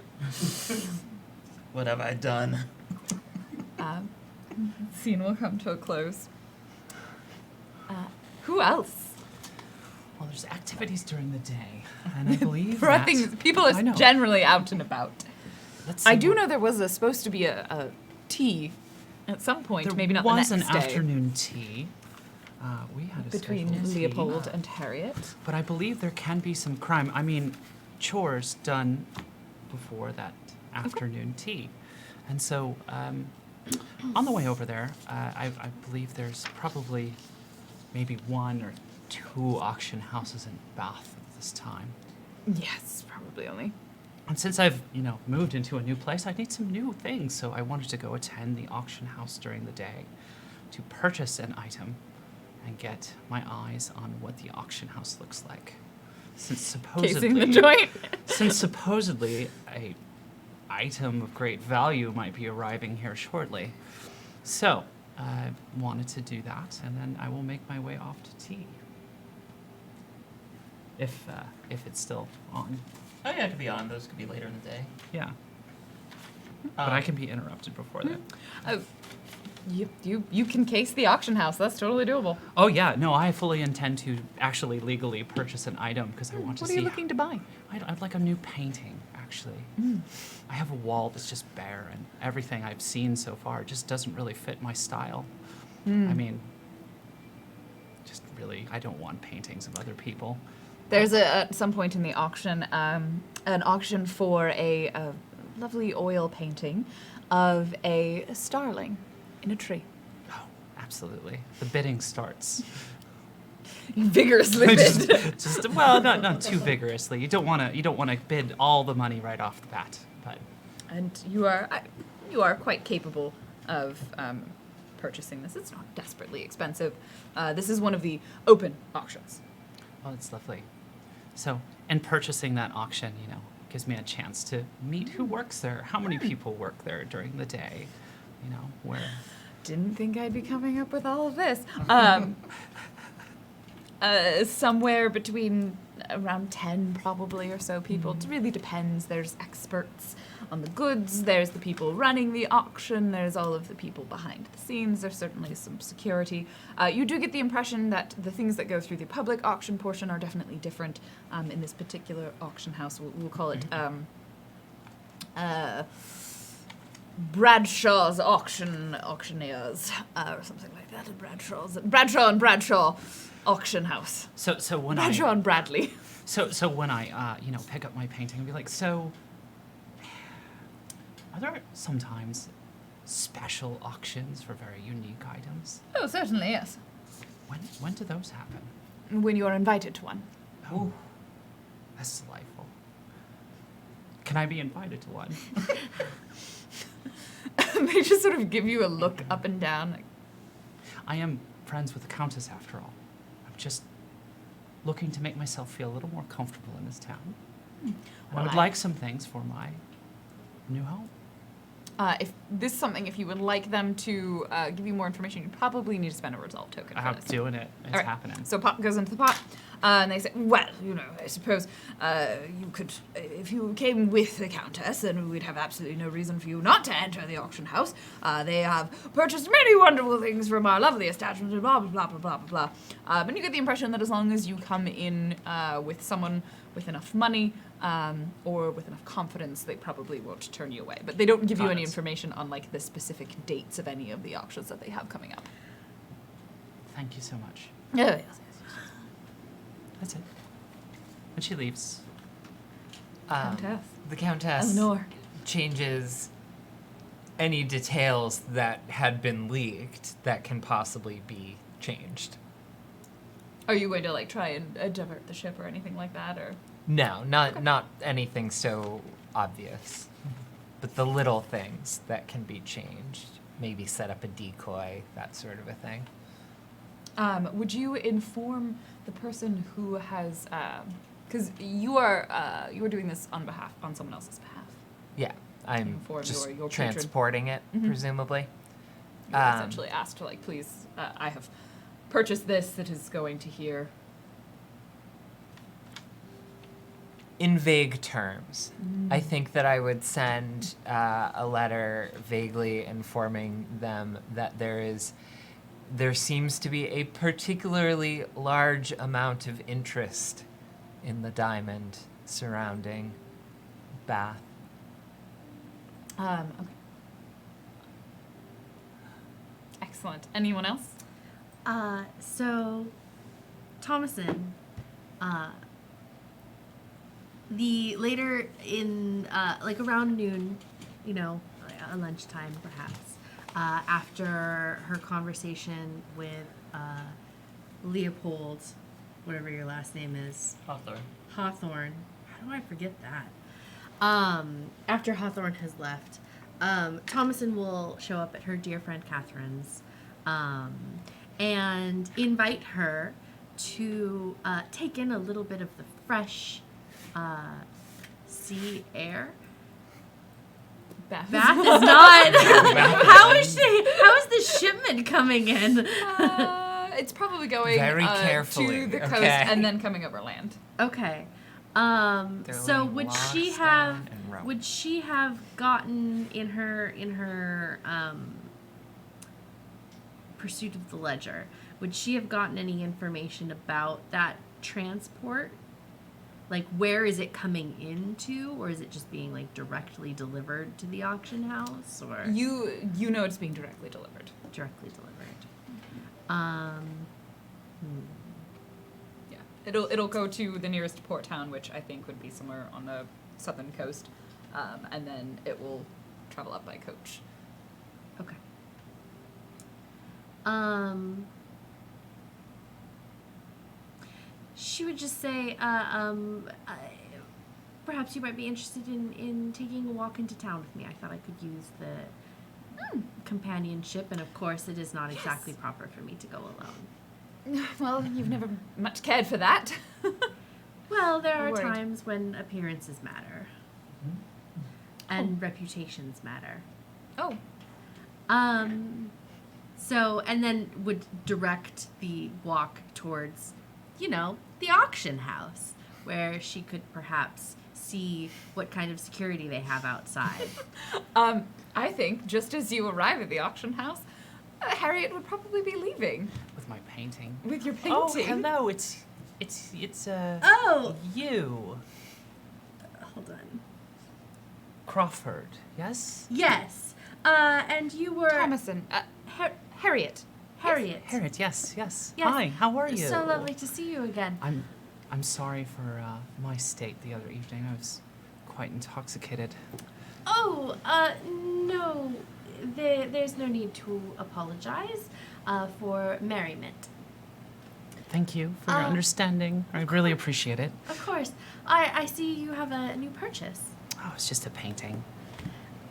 Speaker 5: What have I done?
Speaker 1: Scene will come to a close. Who else?
Speaker 4: Well, there's activities during the day, and I believe
Speaker 1: For
Speaker 4: that...
Speaker 1: things, people
Speaker 4: I
Speaker 1: are
Speaker 4: know.
Speaker 1: generally out and about.
Speaker 4: Let's
Speaker 1: I
Speaker 4: see
Speaker 1: do
Speaker 4: what-
Speaker 1: know there was supposed to be a tea at some point,
Speaker 4: There
Speaker 1: maybe not
Speaker 4: was
Speaker 1: the next
Speaker 4: an
Speaker 1: day,
Speaker 4: afternoon tea. We had a
Speaker 1: between
Speaker 4: scheduled tea,
Speaker 1: Leopold and Harriet.
Speaker 4: but I believe there can be some crime. I mean, chores done before that afternoon tea, and so on the way over there, I believe there's probably maybe 1 or 2 auction houses in Bath at this time.
Speaker 1: Yes, probably only.
Speaker 4: And since I've, moved into a new place, I need some new things. So I wanted to go attend the auction house during the day to purchase an item and get my eyes on what the auction house looks like. Since
Speaker 1: Casing the joint.
Speaker 4: since supposedly a item of great value might be arriving here shortly. So I wanted to do that, and then I will make my way off to tea. If it's still on.
Speaker 5: Oh yeah, it could be on. Those could be later in the day.
Speaker 4: Yeah. But I can be interrupted before that.
Speaker 1: You can case the auction house. That's totally doable.
Speaker 4: Oh yeah, no, I fully intend to actually legally purchase an item because I want to
Speaker 1: What
Speaker 4: see.
Speaker 1: are you looking to buy?
Speaker 4: I'd like a new painting, actually. I have a wall that's just bare, and everything I've seen so far just doesn't really fit my style. I mean, just really, I don't want paintings of other people.
Speaker 1: There's at some point in the auction, an auction for a lovely oil painting of a starling in a tree.
Speaker 4: Oh, absolutely. The bidding starts.
Speaker 1: Vigorously bid.
Speaker 4: Well, not too vigorously. You don't want to bid all the money right off the bat, but
Speaker 1: And you are quite capable of purchasing this. It's not desperately expensive. This is one of the open auctions.
Speaker 4: oh, it's lovely. So, and purchasing that auction, gives me a chance to meet who works there, how many people work there during the day, where.
Speaker 1: Didn't think I'd be coming up with all of this. Somewhere between around 10 probably or so people. It really depends. There's experts on the goods, there's the people running the auction, there's all of the people behind the scenes, there's certainly some security. You do get the impression that the things that go through the public auction portion are definitely different in this particular auction house. We'll call it Bradshaw's auctioneers, or something like that. Bradshaw and Bradshaw auction house.
Speaker 4: So when
Speaker 1: Bradshaw and Bradley.
Speaker 4: So when I pick up my painting and be like, so are there sometimes special auctions for very unique items?
Speaker 1: Oh, certainly, yes.
Speaker 4: When do those happen?
Speaker 1: When you are invited to one.
Speaker 4: Oh, that's delightful. Can I be invited to one?
Speaker 1: They just sort of give you a look up and down. Like,
Speaker 4: I am friends with the Countess after all. I'm just looking to make myself feel a little more comfortable in this town.
Speaker 1: Well,
Speaker 4: I would like some things for my new home.
Speaker 1: if you would like them to give you more information, you probably need to spend a resolve token for
Speaker 4: I'm
Speaker 1: this.
Speaker 4: doing it. It's
Speaker 1: All right.
Speaker 4: happening.
Speaker 1: So pot goes into the pot. And they say, well, I suppose you could, if you came with the Countess, then we'd have absolutely no reason for you not to enter the auction house. They have purchased many wonderful things from our lovely establishment, blah, blah, blah, blah, blah, blah. And you get the impression that as long as you come in with someone with enough money or with enough confidence, they probably won't turn you away. But they don't give you any information on, like, the specific dates of any of the auctions that they have coming up.
Speaker 4: Thank you so much.
Speaker 1: Yes.
Speaker 4: That's it. And she leaves.
Speaker 1: Countess.
Speaker 3: The Countess
Speaker 1: Eleanor.
Speaker 3: changes any details that had been leaked that can possibly be changed.
Speaker 1: Are you going to, like, try and divert the ship or anything like that, or?
Speaker 3: No, not anything so obvious. But the little things that can be changed. Maybe set up a decoy, that sort of a thing.
Speaker 1: Would you inform the person who has, because you are doing this on someone else's behalf.
Speaker 3: Yeah, I'm
Speaker 1: Inform
Speaker 3: just
Speaker 1: your patron.
Speaker 3: transporting it,
Speaker 1: Mhm.
Speaker 3: presumably.
Speaker 1: You're essentially asked to, like, please, I have purchased this that is going to here.
Speaker 3: In vague terms, I think that I would send a letter vaguely informing them that there seems to be a particularly large amount of interest in the diamond surrounding Bath.
Speaker 1: Okay. Excellent. Anyone else?
Speaker 2: So, Thomason, the later in, like around noon, a lunchtime perhaps, after her conversation with Leopold, whatever your last name is. Hawthorne. How do I forget that? After Hawthorne has left, Thomason will show up at her dear friend Catherine's and invite her to take in a little bit of the fresh sea air.
Speaker 1: Bath
Speaker 2: Is not. How is the shipment coming in?
Speaker 1: It's probably going
Speaker 3: Very carefully,
Speaker 1: to the coast
Speaker 3: okay.
Speaker 1: and then coming over land.
Speaker 2: Okay.
Speaker 3: They're
Speaker 2: So
Speaker 3: laying
Speaker 2: would she
Speaker 3: locks
Speaker 2: have
Speaker 3: down and rope.
Speaker 2: would she have gotten in her pursuit of the ledger? Would she have gotten any information about that transport? Like, where is it coming into, or is it just being, like, directly delivered to the auction house, or
Speaker 1: You know it's being directly delivered.
Speaker 2: directly delivered?
Speaker 1: Yeah. It'll go to the nearest port town, which I think would be somewhere on the southern coast, and then it will travel up by coach.
Speaker 2: Okay. She would just say, perhaps you might be interested in taking a walk into town with me. I thought I could use the companionship, and of course it is not exactly proper for me to go alone.
Speaker 1: Well, you've never much cared for that.
Speaker 2: Well, there are
Speaker 1: Word.
Speaker 2: times when appearances matter. And reputations matter.
Speaker 1: Oh.
Speaker 2: So, and then would direct the walk towards, the auction house, where she could perhaps see what kind of security they have outside.
Speaker 1: I think just as you arrive at the auction house, Harriet would probably be leaving
Speaker 4: With my painting.
Speaker 1: with your painting.
Speaker 4: Oh, hello. It's
Speaker 2: Oh!
Speaker 4: you,
Speaker 2: Hold on.
Speaker 4: Crawford. Yes.
Speaker 2: Yes. And you were...
Speaker 1: Thomason. Harriet.
Speaker 2: Harriet.
Speaker 4: Harriet. Yes.
Speaker 2: Yes.
Speaker 4: Hi. How are you?
Speaker 2: So lovely to see you again.
Speaker 4: I'm sorry for my state the other evening. I was quite intoxicated.
Speaker 2: Oh, no. There's no need to apologize for merriment.
Speaker 4: Thank you for your understanding. I really appreciate it.
Speaker 2: Of course. I see you have a new purchase.
Speaker 4: Oh, it's just a painting.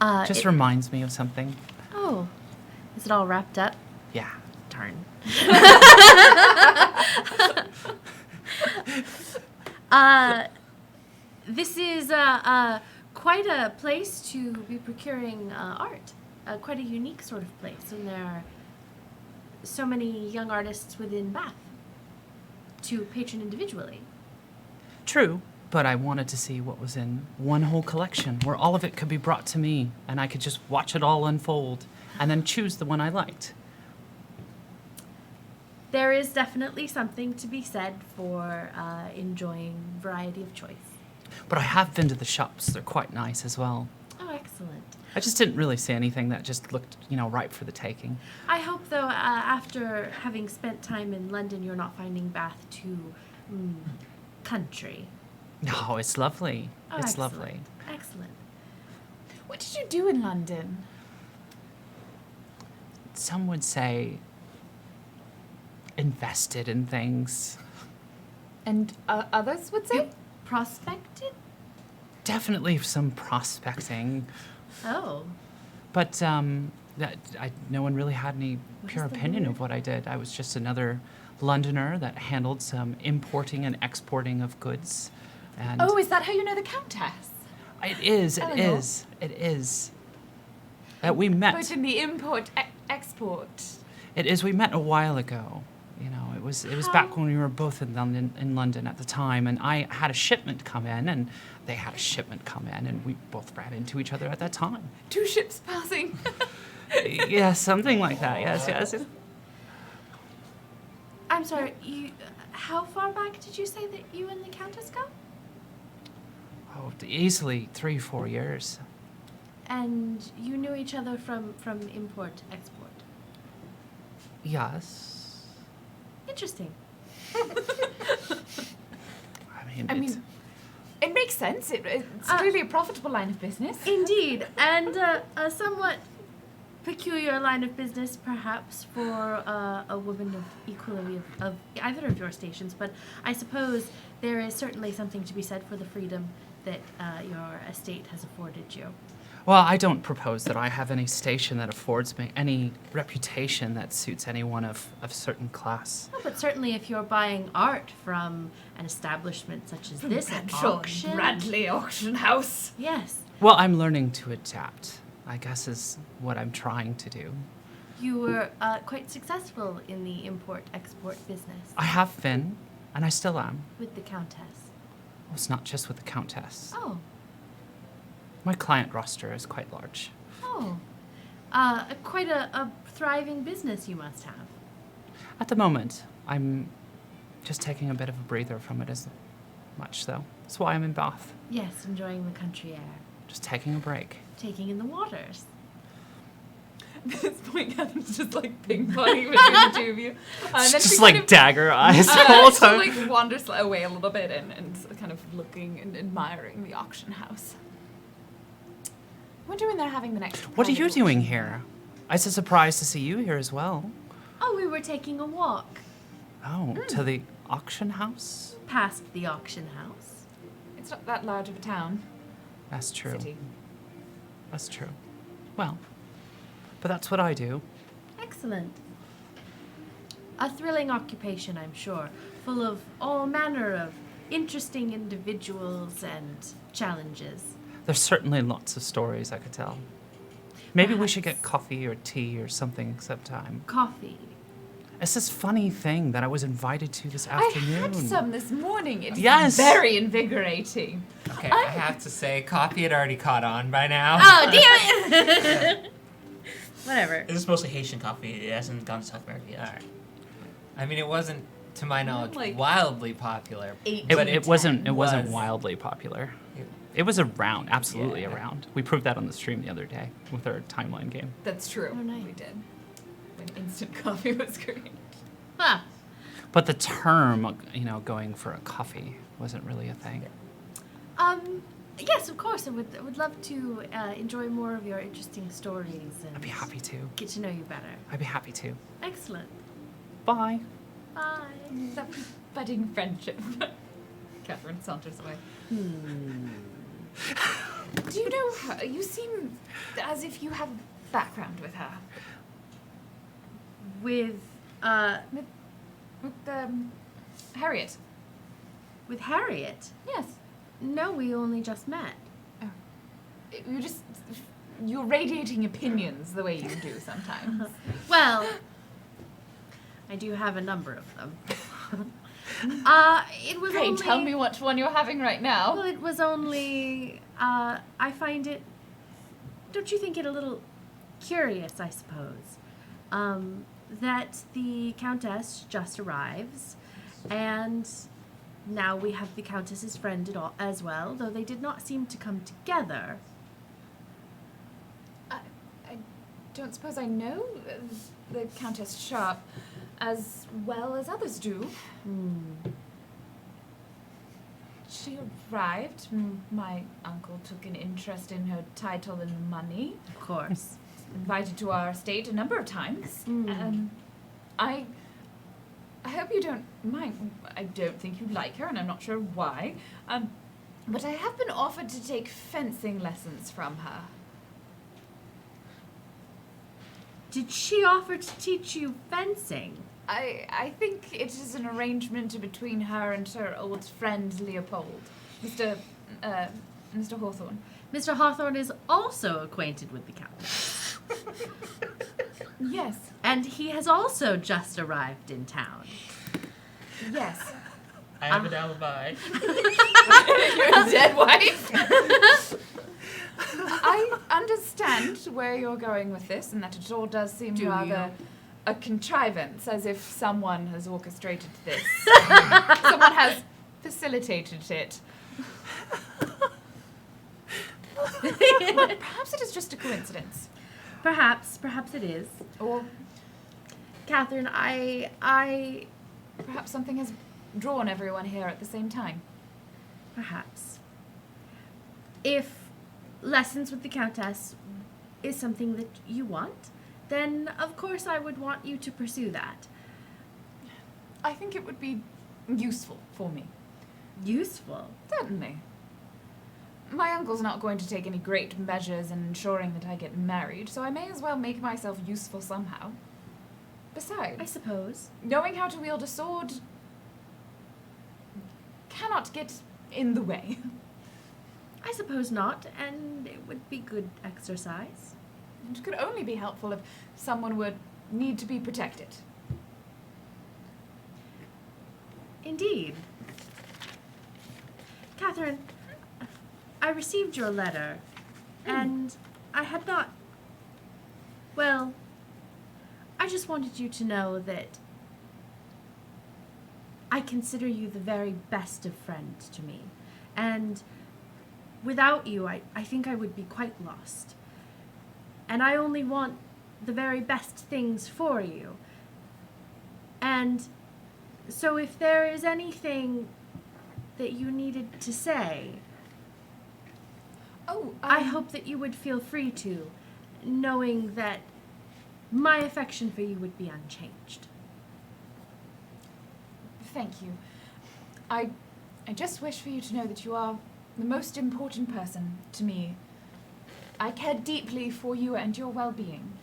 Speaker 2: It-
Speaker 4: Just reminds me of something.
Speaker 2: Oh. Is it all wrapped up?
Speaker 4: Yeah.
Speaker 2: Darn. This is quite a place to be procuring art. Quite a unique sort of place, and there are so many young artists within Bath. to patron individually.
Speaker 4: True, but I wanted to see what was in one whole collection where all of it could be brought to me and I could just watch it all unfold and then choose the one I liked.
Speaker 2: There is definitely something to be said for enjoying variety of choice.
Speaker 4: But I have been to the shops. They're quite nice as well.
Speaker 2: Oh, excellent.
Speaker 4: I just didn't really see anything that just looked, ripe for the taking.
Speaker 2: I hope, though, after having spent time in London, you're not finding Bath too country.
Speaker 4: No, it's lovely.
Speaker 2: Oh,
Speaker 4: It's
Speaker 2: excellent.
Speaker 4: lovely.
Speaker 2: Excellent.
Speaker 1: What did you do in London?
Speaker 4: Some would say invested in things.
Speaker 1: And others would say?
Speaker 2: Prospected?
Speaker 4: Definitely some prospecting.
Speaker 2: Oh.
Speaker 4: But no one really had any
Speaker 2: What
Speaker 4: pure
Speaker 2: is the
Speaker 4: opinion
Speaker 2: word?
Speaker 4: of what I did. I was just another Londoner that handled some importing and exporting of goods. And
Speaker 1: Oh, is that how you know the Countess?
Speaker 4: it is. We met.
Speaker 1: But in the import-export.
Speaker 4: It is. We met a while ago. It was back when we were both in London at the time, and I had a shipment come in, and they had a shipment come in, and we both ran into each other at that time.
Speaker 1: 2 ships passing.
Speaker 4: Yeah, something like that. Yes.
Speaker 2: I'm sorry, how far back did you say that you and the Countess go?
Speaker 4: Oh, easily 3-4 years.
Speaker 2: And you knew each other from import-export.
Speaker 4: Yes.
Speaker 2: Interesting.
Speaker 4: I mean,
Speaker 1: It makes sense. It's clearly a profitable line of business.
Speaker 2: Indeed, and a somewhat peculiar line of business, perhaps, for a woman of equally of either of your stations. But I suppose there is certainly something to be said for the freedom that your estate has afforded you.
Speaker 4: well, I don't propose that I have any station that affords me any reputation that suits anyone of a certain class.
Speaker 2: Oh, but certainly, if you're buying art from an establishment such as this at auction,
Speaker 1: Bradley Auction House.
Speaker 2: yes,
Speaker 4: Well, I'm learning to adapt, I guess is what I'm trying to do.
Speaker 2: you were quite successful in the import-export business
Speaker 4: I have been, and I still am.
Speaker 2: with the Countess.
Speaker 4: Well, it's not just with the Countess.
Speaker 2: Oh,
Speaker 4: My client roster is quite large.
Speaker 2: oh, quite a thriving business you must have.
Speaker 4: At the moment, I'm just taking a bit of a breather from it as much, though. That's why I'm in Bath.
Speaker 2: Yes, enjoying the country air,
Speaker 4: Just taking a break.
Speaker 2: taking in the waters.
Speaker 1: At this point, Catherine's just like ping-ponging between the two of you. And then she
Speaker 4: Just
Speaker 1: kind
Speaker 4: like
Speaker 1: of,
Speaker 4: dagger eyes the whole
Speaker 1: she
Speaker 4: time.
Speaker 1: like wanders away a little bit and kind of looking and admiring the auction house. I wonder when they're having the next.
Speaker 4: What are you
Speaker 1: private
Speaker 4: doing
Speaker 1: auction.
Speaker 4: here? It's a surprise to see you here as well.
Speaker 2: Oh, we were taking a walk
Speaker 4: Oh, to the auction house?
Speaker 2: past the auction house.
Speaker 1: It's not that large of a town.
Speaker 4: That's true.
Speaker 1: City.
Speaker 4: That's true. Well, but that's what I do.
Speaker 2: Excellent. A thrilling occupation, I'm sure, full of all manner of interesting individuals and challenges.
Speaker 4: There's certainly lots of stories I could tell. Maybe we should get
Speaker 2: Perhaps.
Speaker 4: coffee or tea or something sometime.
Speaker 2: Coffee.
Speaker 4: It's this funny thing that I was invited to this
Speaker 1: I
Speaker 4: afternoon.
Speaker 1: had some this morning. It's
Speaker 4: Yes.
Speaker 1: very invigorating.
Speaker 3: Okay, I have to say, coffee had already caught on by now.
Speaker 2: Oh, damn it! Whatever.
Speaker 5: This is mostly Haitian coffee. It hasn't gone to South America yet.
Speaker 3: Alright. I mean, it wasn't, to my knowledge,
Speaker 1: like
Speaker 3: wildly popular.
Speaker 4: It wasn't
Speaker 3: Was.
Speaker 4: wildly popular.
Speaker 3: It-
Speaker 4: It was around, absolutely
Speaker 3: Yeah.
Speaker 4: around. We proved that on the stream the other day with our timeline game.
Speaker 1: That's true.
Speaker 2: Oh, nice.
Speaker 1: We did. When instant coffee was great.
Speaker 2: Huh.
Speaker 4: But the term, going for a coffee wasn't really a thing.
Speaker 2: Yes, of course. I would love to enjoy more of your interesting stories and
Speaker 4: I'd be happy to.
Speaker 2: get to know you better.
Speaker 4: I'd be happy to.
Speaker 2: Excellent.
Speaker 4: Bye.
Speaker 2: Bye.
Speaker 1: That budding friendship. Catherine saunters away. Do you know her? You seem as if you have a background with her.
Speaker 2: With
Speaker 1: Harriet.
Speaker 2: with Harriet?
Speaker 1: Yes.
Speaker 2: No, we only just met.
Speaker 1: You're radiating opinions the way you do sometimes.
Speaker 2: Well, I do have a number of them. It was
Speaker 1: Hey,
Speaker 2: only...
Speaker 1: tell me which one you're having right now.
Speaker 2: Well, it was only, I find it, don't you think it a little curious, I suppose, that the Countess just arrives, and now we have the Countess's friend as well, though they did not seem to come together.
Speaker 1: I don't suppose I know the Countess Sharp as well as others do. She arrived. My uncle took an interest in her title and money.
Speaker 2: Of course.
Speaker 1: Invited to our estate a number of times. I hope you don't mind. I don't think you like her, and I'm not sure why. But I have been offered to take fencing lessons from her.
Speaker 2: Did she offer to teach you fencing?
Speaker 1: I think it is an arrangement between her and her old friend Leopold, Mr. Hawthorne.
Speaker 2: Mr. Hawthorne is also acquainted with the Countess.
Speaker 1: Yes,
Speaker 2: And he has also just arrived in town.
Speaker 1: yes.
Speaker 5: I have an alibi.
Speaker 1: Your dead wife. I understand where you're going with this, and that it all does seem
Speaker 2: Do
Speaker 1: rather
Speaker 2: you?
Speaker 1: a contrivance, as if someone has orchestrated this. Someone has facilitated it. Perhaps it is just a coincidence.
Speaker 2: Perhaps it is.
Speaker 1: Or
Speaker 2: Catherine, I
Speaker 1: perhaps something has drawn everyone here at the same time.
Speaker 2: perhaps. If lessons with the Countess is something that you want, then of course I would want you to pursue that.
Speaker 1: I think it would be useful for me.
Speaker 2: Useful.
Speaker 1: Certainly. My uncle's not going to take any great measures in ensuring that I get married, so I may as well make myself useful somehow. Besides,
Speaker 2: I suppose.
Speaker 1: knowing how to wield a sword cannot get in the way.
Speaker 2: I suppose not, and it would be good exercise.
Speaker 1: It could only be helpful if someone would need to be protected.
Speaker 2: Indeed. Catherine, I received your letter, and I had not... Well, I just wanted you to know that I consider you the very best of friends to me, and without you, I think I would be quite lost. And I only want the very best things for you. And so if there is anything that you needed to say,
Speaker 1: Oh,
Speaker 2: I hope that you would feel free to, knowing that my affection for you would be unchanged.
Speaker 1: Thank you. I just wish for you to know that you are the most important person to me. I care deeply for you and your well-being.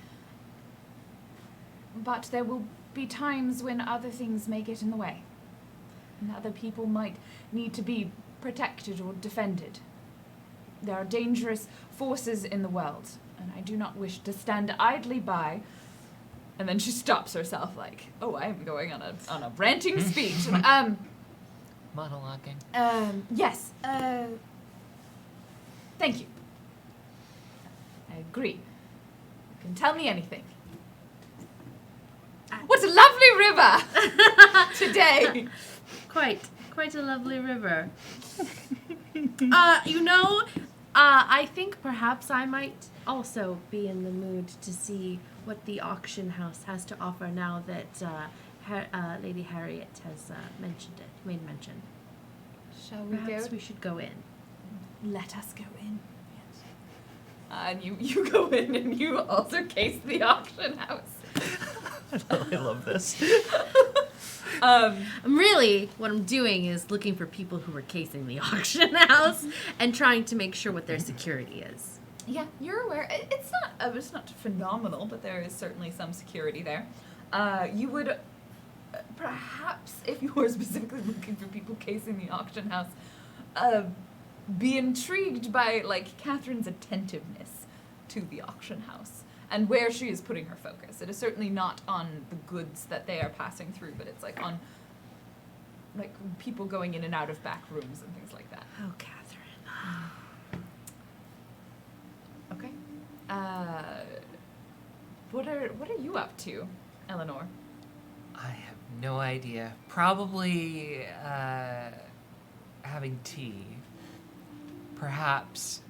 Speaker 1: But there will be times when other things may get in the way. And other people might need to be protected or defended. There are dangerous forces in the world, and I do not wish to stand idly by. And then she stops herself like, oh, I am going on a ranting speech.
Speaker 3: Monologuing.
Speaker 1: Yes. Thank you. I agree. You can tell me anything. What a lovely river today.
Speaker 2: Quite a lovely river. I think perhaps I might also be in the mood to see what the auction house has to offer now that Lady Harriet has made mention.
Speaker 1: Shall we
Speaker 2: Perhaps
Speaker 1: go?
Speaker 2: we should go in.
Speaker 1: Let us go in. Yes. And you go in and you also case the auction house.
Speaker 3: I love this.
Speaker 2: What I'm doing is looking for people who are casing the auction house and trying to make sure what their security is.
Speaker 1: Yeah, you're aware. It's not phenomenal, but there is certainly some security there. You would perhaps, if you were specifically looking for people casing the auction house, be intrigued by Catherine's attentiveness to the auction house and where she is putting her focus. It is certainly not on the goods that they are passing through, but it's on like people going in and out of back rooms and things like that.
Speaker 2: Oh, Catherine.
Speaker 1: Okay. What are you up to, Eleanor?
Speaker 3: I have no idea. Probably having tea. Perhaps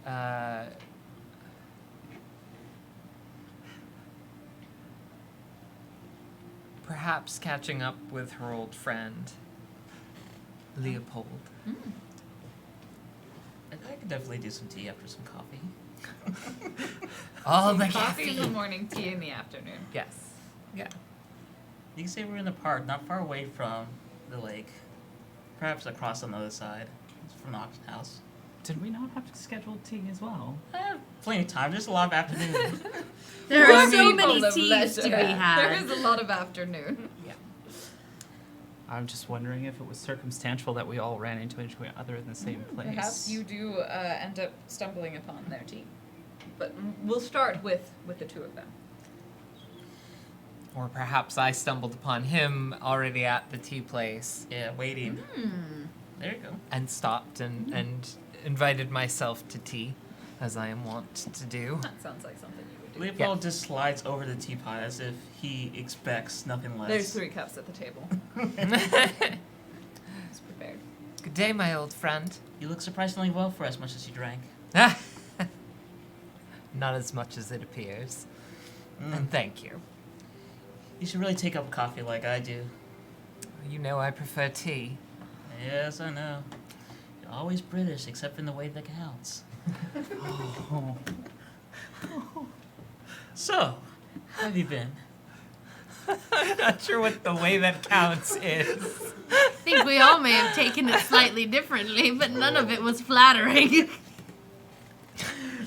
Speaker 3: perhaps catching up with her old friend, Leopold.
Speaker 5: I could definitely do some tea after some coffee.
Speaker 3: All the
Speaker 1: Coffee in the
Speaker 3: caffeine.
Speaker 1: morning, tea in the afternoon.
Speaker 3: Yes. Yeah.
Speaker 5: You can say we're in the park, not far away from the lake. Perhaps across on the other side. It's from the auction house.
Speaker 4: Did we not have to schedule tea as well?
Speaker 5: Plenty of time. There's a lot of afternoon.
Speaker 2: There are so
Speaker 1: People
Speaker 2: many
Speaker 1: of
Speaker 2: teas to be
Speaker 1: leisure.
Speaker 2: had.
Speaker 1: There is a lot of afternoon.
Speaker 3: Yeah.
Speaker 4: I'm just wondering if it was circumstantial that we all ran into each other in the same place.
Speaker 1: Perhaps you do end up stumbling upon their tea. But we'll start with the two of them.
Speaker 3: Or perhaps I stumbled upon him already at the tea place
Speaker 5: Yeah, waiting. There you go.
Speaker 3: and stopped and invited myself to tea, as I am wont to do.
Speaker 1: That sounds like something you would do.
Speaker 5: Leopold just slides over the teapot as if he expects nothing less.
Speaker 1: There's 3 cups at the table. It's prepared.
Speaker 3: Good day, my old friend.
Speaker 5: You look surprisingly well for as much as you drank.
Speaker 3: Not as much as it appears.
Speaker 5: Mm.
Speaker 3: And thank you.
Speaker 5: You should really take up coffee like I do.
Speaker 3: You know I prefer tea.
Speaker 5: Yes, I know. You're always British, except in the way that counts.
Speaker 4: Oh.
Speaker 5: So, how have you been?
Speaker 3: I'm not sure what the way that counts is.
Speaker 2: I think we all may have taken it slightly differently, but none of it was flattering.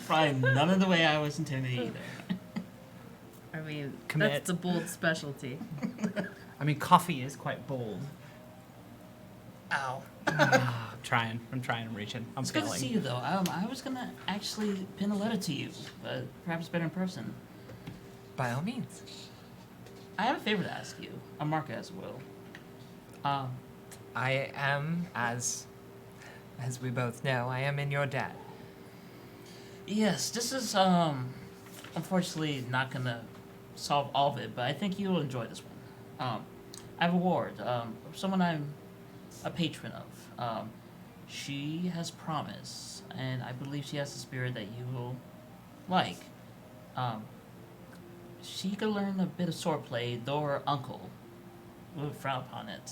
Speaker 5: Probably none of the way I was intended either.
Speaker 2: I mean,
Speaker 4: Commit.
Speaker 2: that's a bold specialty.
Speaker 4: I mean, coffee is quite bold.
Speaker 5: Ow.
Speaker 4: I'm trying and reaching. I'm
Speaker 5: It's good to
Speaker 4: failing.
Speaker 5: see you, though. I was gonna actually pin a letter to you, but perhaps better in person.
Speaker 3: By all means.
Speaker 5: I have a favor to ask you. A mark as will.
Speaker 3: I am, as we both know, I am in your debt.
Speaker 5: Yes, this is unfortunately not gonna solve all of it, but I think you'll enjoy this one. I have a ward, someone I'm a patron of. She has promise, and I believe she has the spirit that you will like. She could learn a bit of swordplay, though her uncle would frown upon it.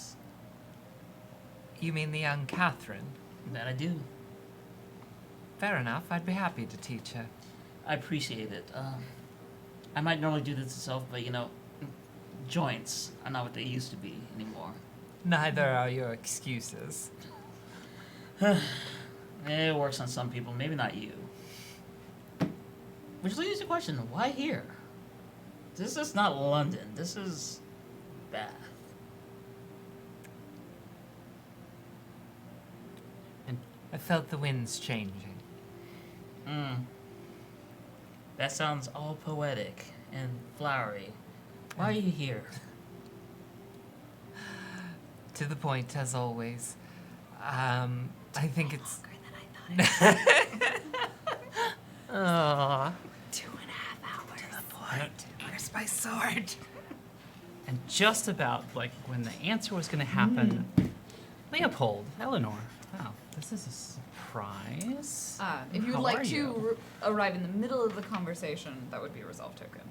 Speaker 3: You mean the young Catherine?
Speaker 5: That I do.
Speaker 3: Fair enough, I'd be happy to teach her.
Speaker 5: I appreciate it. I might normally do this myself, but you know, joints are not what they used to be anymore.
Speaker 3: Neither are your excuses.
Speaker 5: It works on some people, maybe not you. Which leads to the question, why here? This is not London, this is Bath.
Speaker 3: I felt the winds changing.
Speaker 5: That sounds all poetic and flowery. Why are you here?
Speaker 3: To the point, as always. I think it's... Aww.
Speaker 2: 2.5 hours.
Speaker 3: To the point. Where's my sword?
Speaker 4: And just about like when the answer was going to happen, Leopold, Eleanor. Wow, this is a surprise.
Speaker 1: If you
Speaker 4: How
Speaker 1: would like
Speaker 4: are
Speaker 1: to
Speaker 4: you?
Speaker 1: arrive in the middle of the conversation, that would be a resolve token.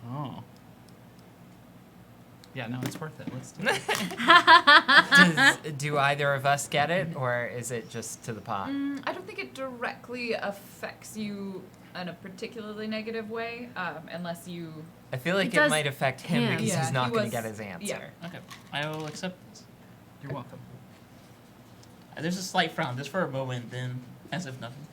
Speaker 4: Oh. Yeah, no, it's worth it. Let's do it.
Speaker 3: Do either of us get it, or is it just to the pot?
Speaker 1: I don't think it directly affects you in a particularly negative way, unless you...
Speaker 3: I feel like
Speaker 2: It
Speaker 3: it
Speaker 2: does
Speaker 3: might affect him
Speaker 2: him.
Speaker 3: because
Speaker 1: Yeah,
Speaker 3: he's not
Speaker 1: he
Speaker 3: going to
Speaker 1: was-
Speaker 3: get his answer.
Speaker 1: yeah.
Speaker 5: Okay, I will accept this.
Speaker 4: You're welcome.
Speaker 5: There's a slight frown, just for a moment, then as if nothing.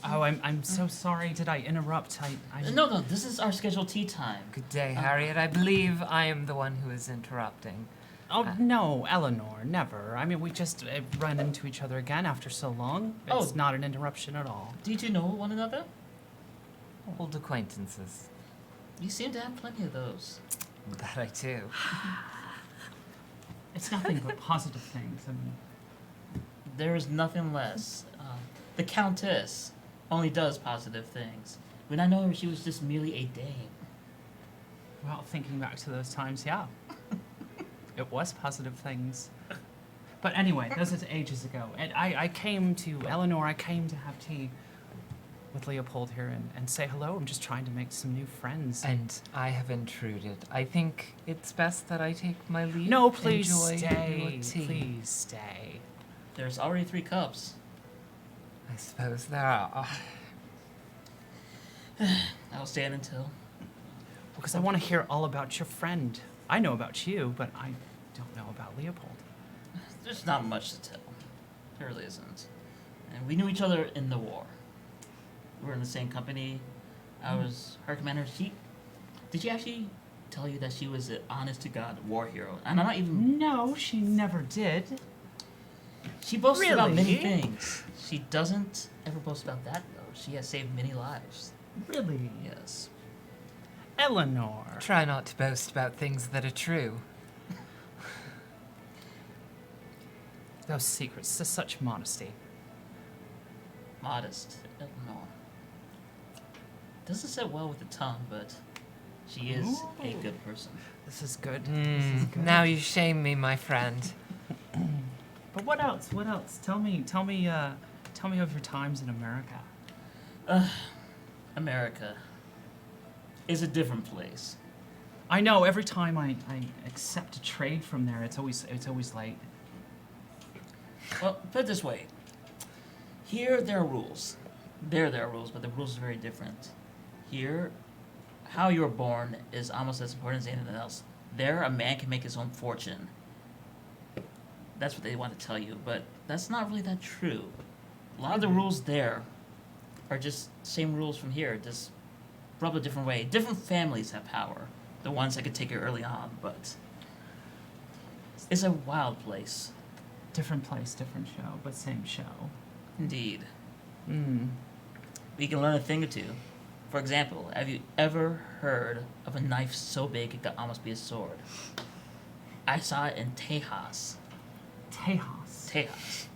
Speaker 4: Oh, I'm so sorry. Did I interrupt? I
Speaker 5: No, this is our scheduled tea time.
Speaker 3: Good day, Harriet. I believe I am the one who is interrupting.
Speaker 4: Oh no, Eleanor, never. I mean, we just run into each other again after so long. It's
Speaker 5: Oh.
Speaker 4: not an interruption at all.
Speaker 5: Do you two know one another?
Speaker 3: Old acquaintances.
Speaker 5: You seem to have plenty of those.
Speaker 3: That I do.
Speaker 4: It's nothing but positive things. I mean,
Speaker 5: There is nothing less. The Countess only does positive things. When I know her, she was just merely a dame.
Speaker 4: well, thinking back to those times, yeah. It was positive things. But anyway, those was ages ago. And I came to Eleanor, I came to have tea with Leopold here and say hello. I'm just trying to make some new friends.
Speaker 3: And I have intruded. I think it's best that I take my leave.
Speaker 4: No, please
Speaker 3: Enjoy
Speaker 4: stay.
Speaker 3: your tea.
Speaker 4: Please stay.
Speaker 5: There's already 3 cups.
Speaker 3: I suppose there are.
Speaker 5: I'll stand until.
Speaker 4: Because I want to hear all about your friend. I know about you, but I don't know about Leopold.
Speaker 5: There's not much to tell. There really isn't. And we knew each other in the war. We were in the same company. I was her commander. Did she actually tell you that she was an honest-to-God war hero? And I'm not even...
Speaker 4: No, she never did.
Speaker 5: She boasts about many
Speaker 4: Really?
Speaker 5: things. She doesn't ever boast about that, though. She has saved many lives.
Speaker 4: Really?
Speaker 5: Yes.
Speaker 4: Eleanor.
Speaker 3: Try not to boast about things that are true.
Speaker 4: Those secrets, there's such modesty.
Speaker 5: Modest. Eleanor. Doesn't sit well with the tongue, but she is a good person.
Speaker 4: This is good. This is good.
Speaker 3: Now you shame me, my friend.
Speaker 4: But what else? What else? Tell me of your times in America.
Speaker 5: America is a different place.
Speaker 4: I know every time I accept a trade from there, it's always late.
Speaker 5: Well, put it this way. Here, there are rules. There are rules, but the rules are very different. Here, how you were born is almost as important as anything else. There, a man can make his own fortune. That's what they want to tell you, but that's not really that true. A lot of the rules there are just same rules from here, just rubbed a different way. Different families have power. The ones that could take you early on, but it's a wild place.
Speaker 4: Different place, different show, but same show.
Speaker 5: Indeed.
Speaker 4: Hmm.
Speaker 5: We can learn a thing or two. For example, have you ever heard of a knife so big it could almost be a sword? I saw it in Tejas.
Speaker 4: Tejas.
Speaker 5: Tejas.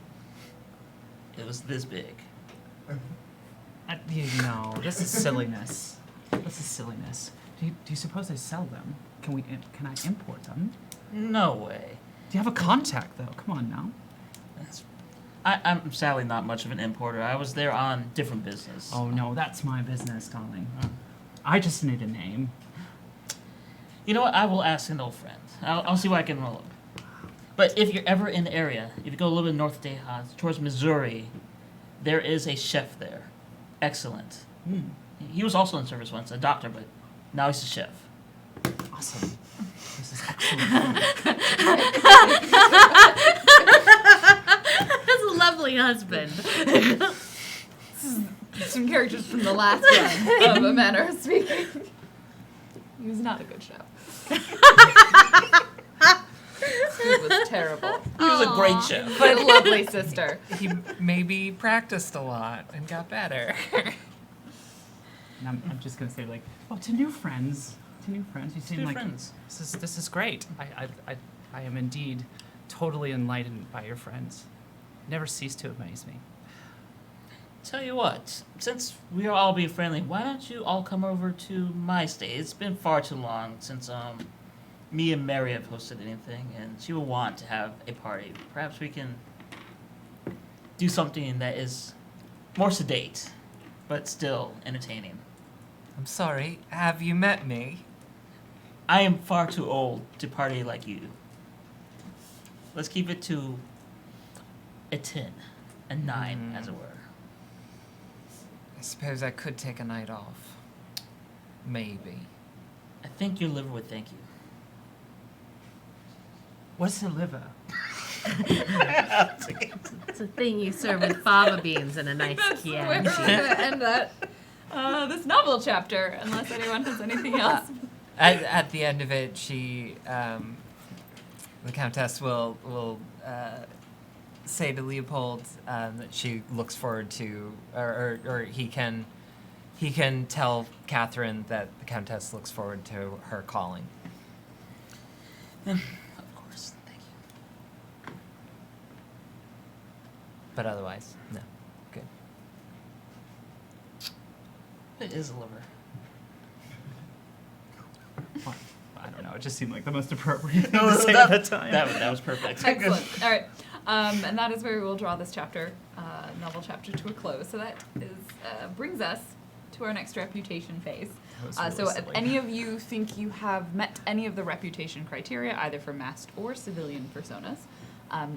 Speaker 5: It was this big.
Speaker 4: No, this is silliness. This is silliness. Do you suppose they sell them? Can I import them?
Speaker 5: No way.
Speaker 4: Do you have a contact though? Come on now.
Speaker 5: I'm sadly not much of an importer. I was there on different business.
Speaker 4: Oh no, that's my business, darling. I just need a name.
Speaker 5: You know what? I will ask an old friend. I'll see what I can roll up. But if you're ever in the area, if you go a little bit north of Tejas, towards Missouri, there is a chef there. Excellent. He was also in service once, a doctor, but now he's a chef.
Speaker 4: Awesome. This is excellent.
Speaker 2: That's a lovely husband.
Speaker 1: Some characters from the last one of A Manor speaking. He was not a good chef. He was terrible.
Speaker 5: He was a great chef.
Speaker 1: But a lovely sister.
Speaker 3: He maybe practiced a lot and got better.
Speaker 4: And I'm just gonna say like, oh, to new friends. To new friends. You seem
Speaker 5: New
Speaker 4: like
Speaker 5: friends.
Speaker 4: this is great. I am indeed totally enlightened by your friends. Never cease to amaze me.
Speaker 5: Tell you what, since we are all being friendly, why don't you all come over to my state? It's been far too long since me and Mary have hosted anything, and she will want to have a party. Perhaps we can do something that is more sedate, but still entertaining.
Speaker 3: I'm sorry, have you met me?
Speaker 5: I am far too old to party like you. Let's keep it to a 10, a 9, as it were.
Speaker 3: I suppose I could take a night off. Maybe.
Speaker 5: I think your liver would thank you.
Speaker 4: What's the liver?
Speaker 2: It's a thing you serve with fava beans and a nice
Speaker 1: That's where we're
Speaker 2: Chianti.
Speaker 1: gonna end that this novel chapter, unless anyone has anything else.
Speaker 3: At the end of it, she, the Countess will say to Leopold that she looks forward to, or he can tell Catherine that the Countess looks forward to her calling.
Speaker 5: Of course, thank you.
Speaker 3: But otherwise, no. Good.
Speaker 5: It is a liver.
Speaker 4: Fine. I don't know. It just seemed like the most appropriate thing to say at that time.
Speaker 5: That was perfect.
Speaker 1: Excellent. All right. And that is where we will draw this chapter, novel chapter, to a close. So that is brings us to our next reputation phase.
Speaker 4: That was really
Speaker 1: So if
Speaker 4: silly.
Speaker 1: any of you think you have met any of the reputation criteria, either for masked or civilian personas,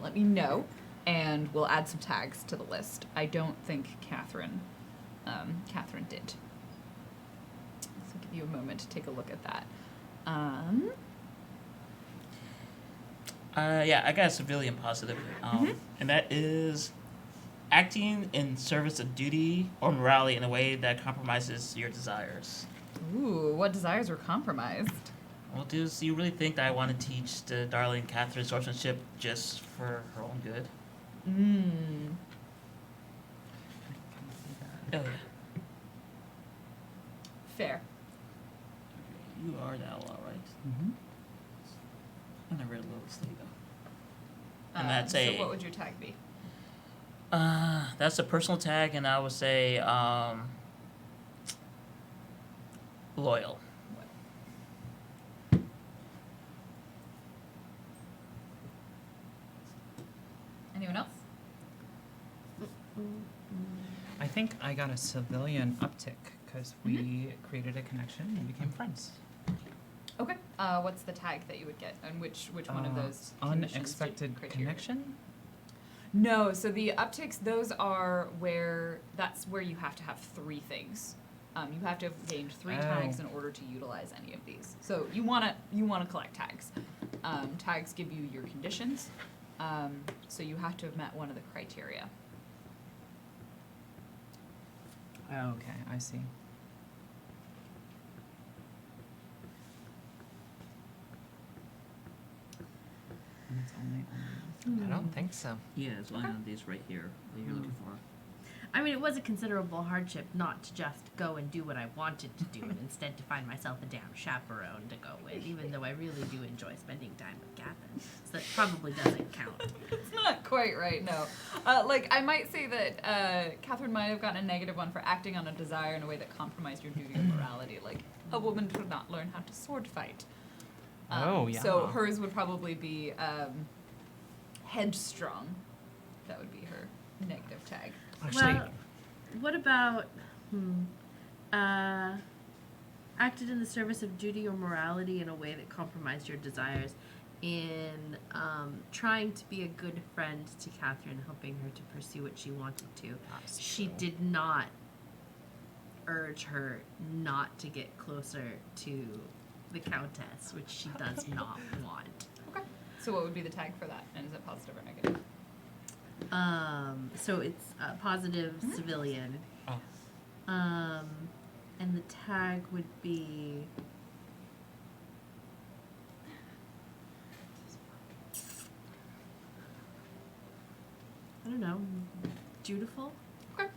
Speaker 1: let me know, and we'll add some tags to the list. I don't think Catherine did. So I'll give you a moment to take a look at that.
Speaker 5: Yeah, I got a civilian positive, and that is acting in service of duty or morality in a way that compromises your desires.
Speaker 1: Ooh, what desires were compromised?
Speaker 5: Well, do you really think that I want to teach the darling Catherine swordsmanship just for her own good? Oh, yeah.
Speaker 1: Fair.
Speaker 5: You are the outlaw, right?
Speaker 4: Mm-hmm.
Speaker 5: And I read a little sleep though. And that's
Speaker 1: So what would your tag be?
Speaker 5: That's a personal tag, and I would say loyal.
Speaker 1: Anyone else?
Speaker 4: I think I got a civilian uptick because we created a connection and became friends.
Speaker 1: Okay. What's the tag that you would get, and which one of those conditions
Speaker 4: Unexpected
Speaker 1: criteria?
Speaker 4: connection?
Speaker 1: No. So the upticks, those are that's where you have to have 3 things. You have to have gained 3 tags in order to utilize any of these. So you wanna collect tags. Tags give you your conditions. So you have to have met one of the criteria.
Speaker 4: Okay, I see. And it's only
Speaker 3: I don't think so.
Speaker 5: Yeah, it's one of these right here that you're looking for.
Speaker 2: I mean, it was a considerable hardship not to just go and do what I wanted to do, and instead to find myself a damn chaperone to go with, even though I really do enjoy spending time with Catherine. So that probably doesn't count.
Speaker 1: It's not quite right, no. I might say that Catherine might have gotten a -1 for acting on a desire in a way that compromised your duty or morality. Like, a woman should not learn how to sword fight. So hers would probably be headstrong. That would be her negative tag.
Speaker 4: Actually,
Speaker 2: Well, what about acted in the service of duty or morality in a way that compromised your desires in trying to be a good friend to Catherine, helping her to pursue what she wanted to. She did not urge her not to get closer to the Countess, which she does not want.
Speaker 1: Okay. So what would be the tag for that? And is it positive or negative?
Speaker 2: So it's a positive civilian.
Speaker 4: Oh.
Speaker 2: And the tag would be I don't know, dutiful?
Speaker 1: Okay.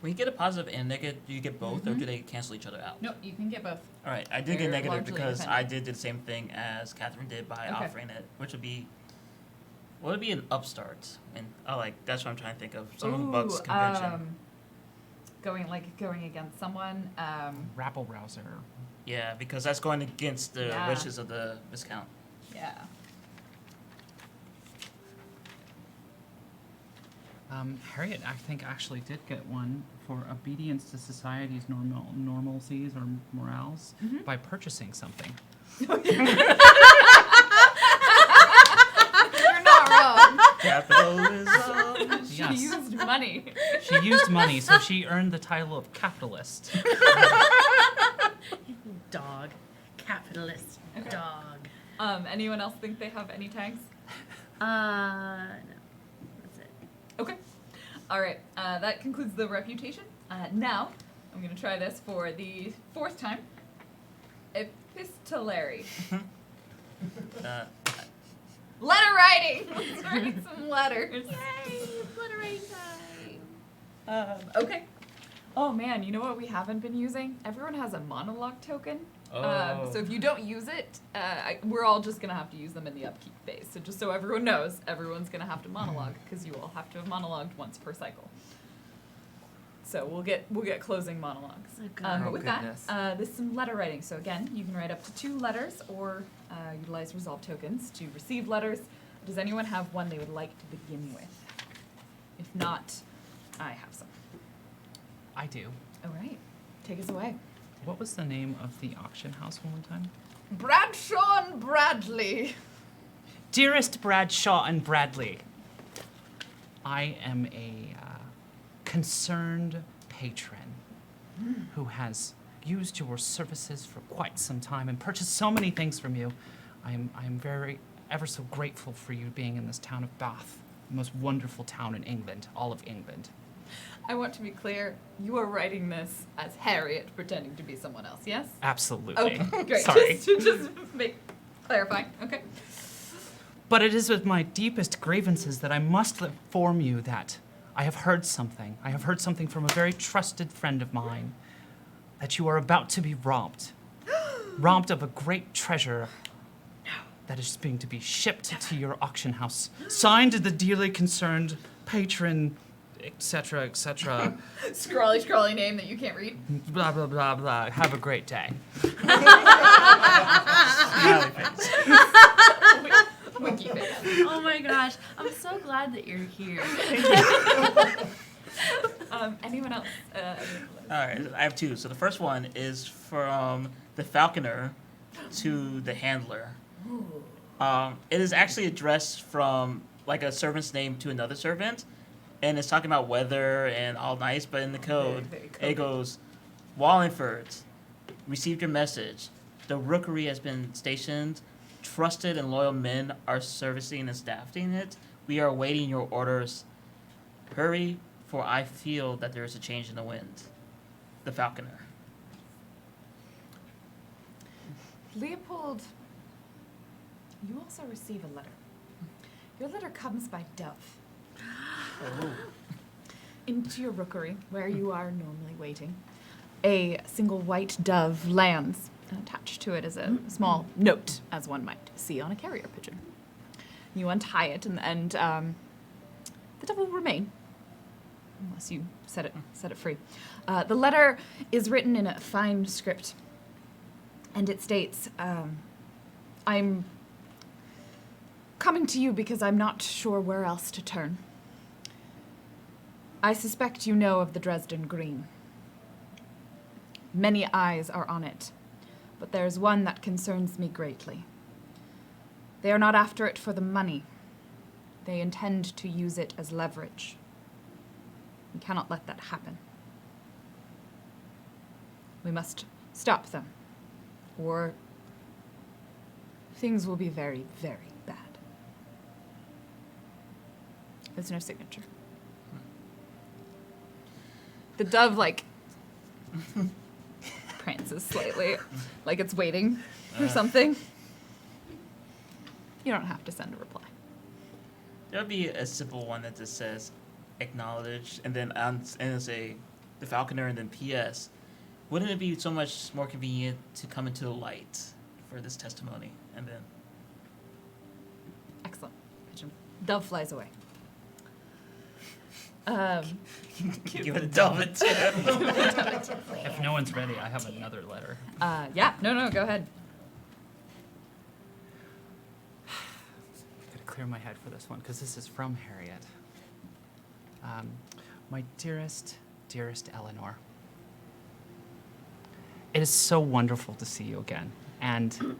Speaker 5: When you get a positive and negative, do you get both, or do they cancel each other out?
Speaker 1: No, you can get both.
Speaker 5: All right, I did
Speaker 1: They're
Speaker 5: get negative
Speaker 1: largely
Speaker 5: because I
Speaker 1: independent.
Speaker 5: did the same thing as Catherine did by
Speaker 1: Okay.
Speaker 5: offering it, which would be, what would be an upstart? And that's what I'm trying to think of. Someone who bugs convention.
Speaker 1: Going against someone.
Speaker 4: rabble rouser.
Speaker 5: Yeah, because that's going against the
Speaker 1: Yeah.
Speaker 5: wishes of the Viscount.
Speaker 1: Yeah.
Speaker 4: Harriet, I think, actually did get one for obedience to society's normalcies or morals by purchasing something.
Speaker 1: You're not wrong.
Speaker 5: Capitalism.
Speaker 1: She
Speaker 4: Yes.
Speaker 1: used money.
Speaker 4: She used money, so she earned the title of capitalist.
Speaker 2: Dog. Capitalist
Speaker 1: Okay.
Speaker 2: dog.
Speaker 1: Anyone else think they have any tags?
Speaker 2: No. That's it.
Speaker 1: Okay. All right. That concludes the reputation. Now, I'm going to try this for the 4th time. Epistolary. Letter writing! Let's write some letters.
Speaker 2: Yay! Letter writing time.
Speaker 1: Okay. Oh man, you know what we haven't been using? Everyone has a monologue token. So if you don't use it, we're all just gonna have to use them in the upkeep phase. So just so everyone knows, everyone's gonna have to monologue because you all have to have monologued once per cycle. So we'll get closing monologues.
Speaker 2: Oh, God.
Speaker 1: But with
Speaker 3: goodness.
Speaker 1: that, there's some letter writing. So again, you can write up to 2 letters or utilize resolve tokens to receive letters. Does anyone have one they would like to begin with? If not, I have some.
Speaker 4: I do.
Speaker 1: All right, take us away.
Speaker 4: What was the name of the auction house one more time?
Speaker 1: Bradshaw and Bradley.
Speaker 4: Dearest Bradshaw and Bradley, I am a concerned patron who has used your services for quite some time and purchased so many things from you. I am very, ever so grateful for you being in this town of Bath, the most wonderful town in England, all of England.
Speaker 1: I want to be clear, you are writing this as Harriet pretending to be someone else, yes?
Speaker 4: Absolutely.
Speaker 1: Okay, great.
Speaker 4: Sorry.
Speaker 1: Just clarifying. Okay.
Speaker 4: But it is with my deepest grievances that I must inform you that I have heard something. I have heard something from a very trusted friend of mine that you are about to be robbed. Robbed of a great treasure that is being to be shipped to your auction house. Signed the dearly concerned patron, etc., etc.
Speaker 1: Scrawly name that you can't read.
Speaker 4: Blah, blah, blah, blah. Have a great day.
Speaker 5: Smiley face.
Speaker 1: Wiki face.
Speaker 2: Oh my gosh. I'm so glad that you're here.
Speaker 1: Anyone else?
Speaker 5: All right, I have 2. So the first one is from the falconer to the handler. It is actually addressed from like a servant's name to another servant, and it's talking about weather and all nice. But in the code,
Speaker 1: Very
Speaker 5: it
Speaker 1: coded.
Speaker 5: goes, Wallingford, received your message. The rookery has been stationed. Trusted and loyal men are servicing and staffing it. We are awaiting your orders. Hurry, for I feel that there is a change in the wind. The falconer.
Speaker 1: Leopold, you also receive a letter. Your letter comes by dove. Into your rookery, where you are normally waiting, a single white dove lands, and attached to it is a small note, as one might see on a carrier pigeon. You untie it, and the dove will remain, unless you set it free. The letter is written in a fine script, and it states, I'm coming to you because I'm not sure where else to turn. I suspect you know of the Dresden Green. Many eyes are on it, but there's one that concerns me greatly. They are not after it for the money. They intend to use it as leverage. We cannot let that happen. We must stop them, or things will be very, very bad. There's no signature. The dove, prances slightly, like it's waiting for something. You don't have to send a reply.
Speaker 5: There would be a simple one that just says acknowledge, and then and it'll say the falconer, and then P.S. Wouldn't it be so much more convenient to come into the light for this testimony? And then
Speaker 1: Excellent. Pigeon. Dove flies away.
Speaker 5: give it a dove a tip.
Speaker 4: If no one's ready, I have another letter.
Speaker 1: Yeah, no, go ahead.
Speaker 4: Gotta clear my head for this one, because this is from Harriet. My dearest Eleanor. It is so wonderful to see you again. And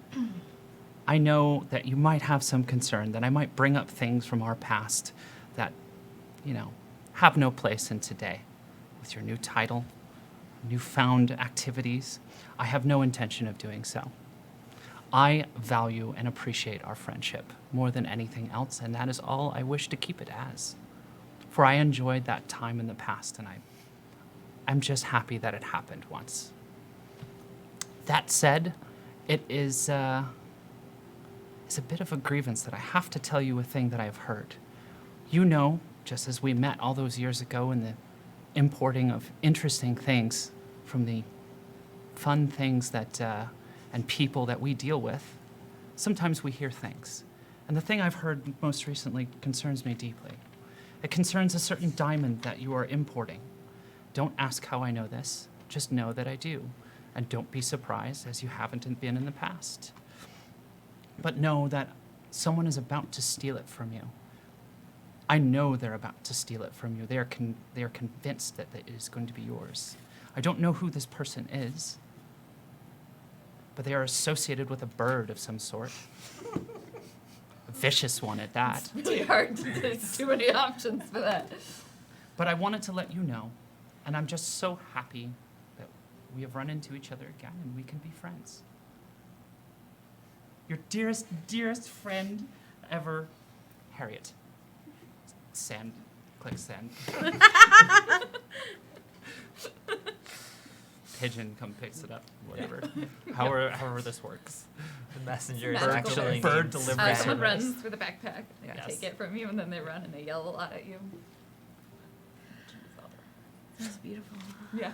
Speaker 4: I know that you might have some concern that I might bring up things from our past that, have no place in today. With your new title, newfound activities, I have no intention of doing so. I value and appreciate our friendship more than anything else, and that is all I wish to keep it as. For I enjoyed that time in the past, and I'm just happy that it happened once. That said, it is a bit of a grievance that I have to tell you a thing that I've heard. You know, just as we met all those years ago in the importing of interesting things from the fun things that and people that we deal with, sometimes we hear things. And the thing I've heard most recently concerns me deeply. It concerns a certain diamond that you are importing. Don't ask how I know this, just know that I do. And don't be surprised, as you haven't been in the past. But know that someone is about to steal it from you. I know they're about to steal it from you. They are convinced that it is going to be yours. I don't know who this person is, but they are associated with a bird of some sort. A vicious one at that.
Speaker 1: It's really hard. There's too many options for that.
Speaker 4: But I wanted to let you know, and I'm just so happy that we have run into each other again and we can be friends. Your dearest, dearest friend ever, Harriet. Send. Click send. Pigeon come picks it up, whatever. However this works.
Speaker 3: The messenger is
Speaker 1: Magical
Speaker 3: actually
Speaker 4: bird
Speaker 3: named
Speaker 4: delivery
Speaker 3: Sven.
Speaker 1: Someone
Speaker 4: service.
Speaker 1: runs with a backpack. They
Speaker 4: Yes.
Speaker 1: take it from you, and then they run and they yell a lot at you.
Speaker 2: That's beautiful.
Speaker 1: Yeah.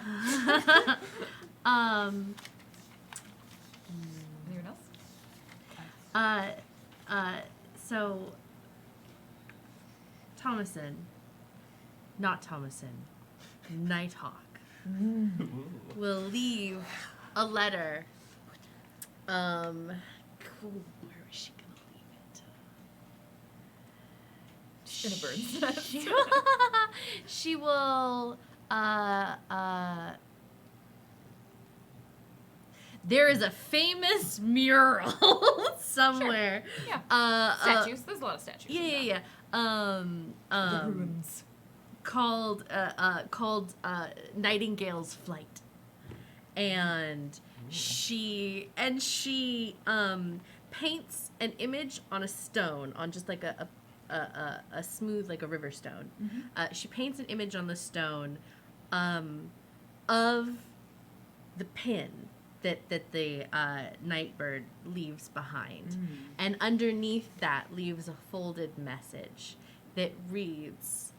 Speaker 2: Um.
Speaker 1: Anyone else?
Speaker 2: So Thomason, not Thomason, Nighthawk will leave a letter. Cool. Where is she gonna leave it?
Speaker 1: In a bird's nest.
Speaker 2: She will. There is a famous mural somewhere.
Speaker 1: Yeah. Statues. There's a lot of statues. in that.
Speaker 2: Yeah.
Speaker 1: The ruins.
Speaker 2: Called Nightingale's Flight, and she paints an image on a stone, on just like a smooth, like a river stone. She paints an image on the stone of the pin that the nightbird leaves behind, and underneath that leaves a folded message that reads,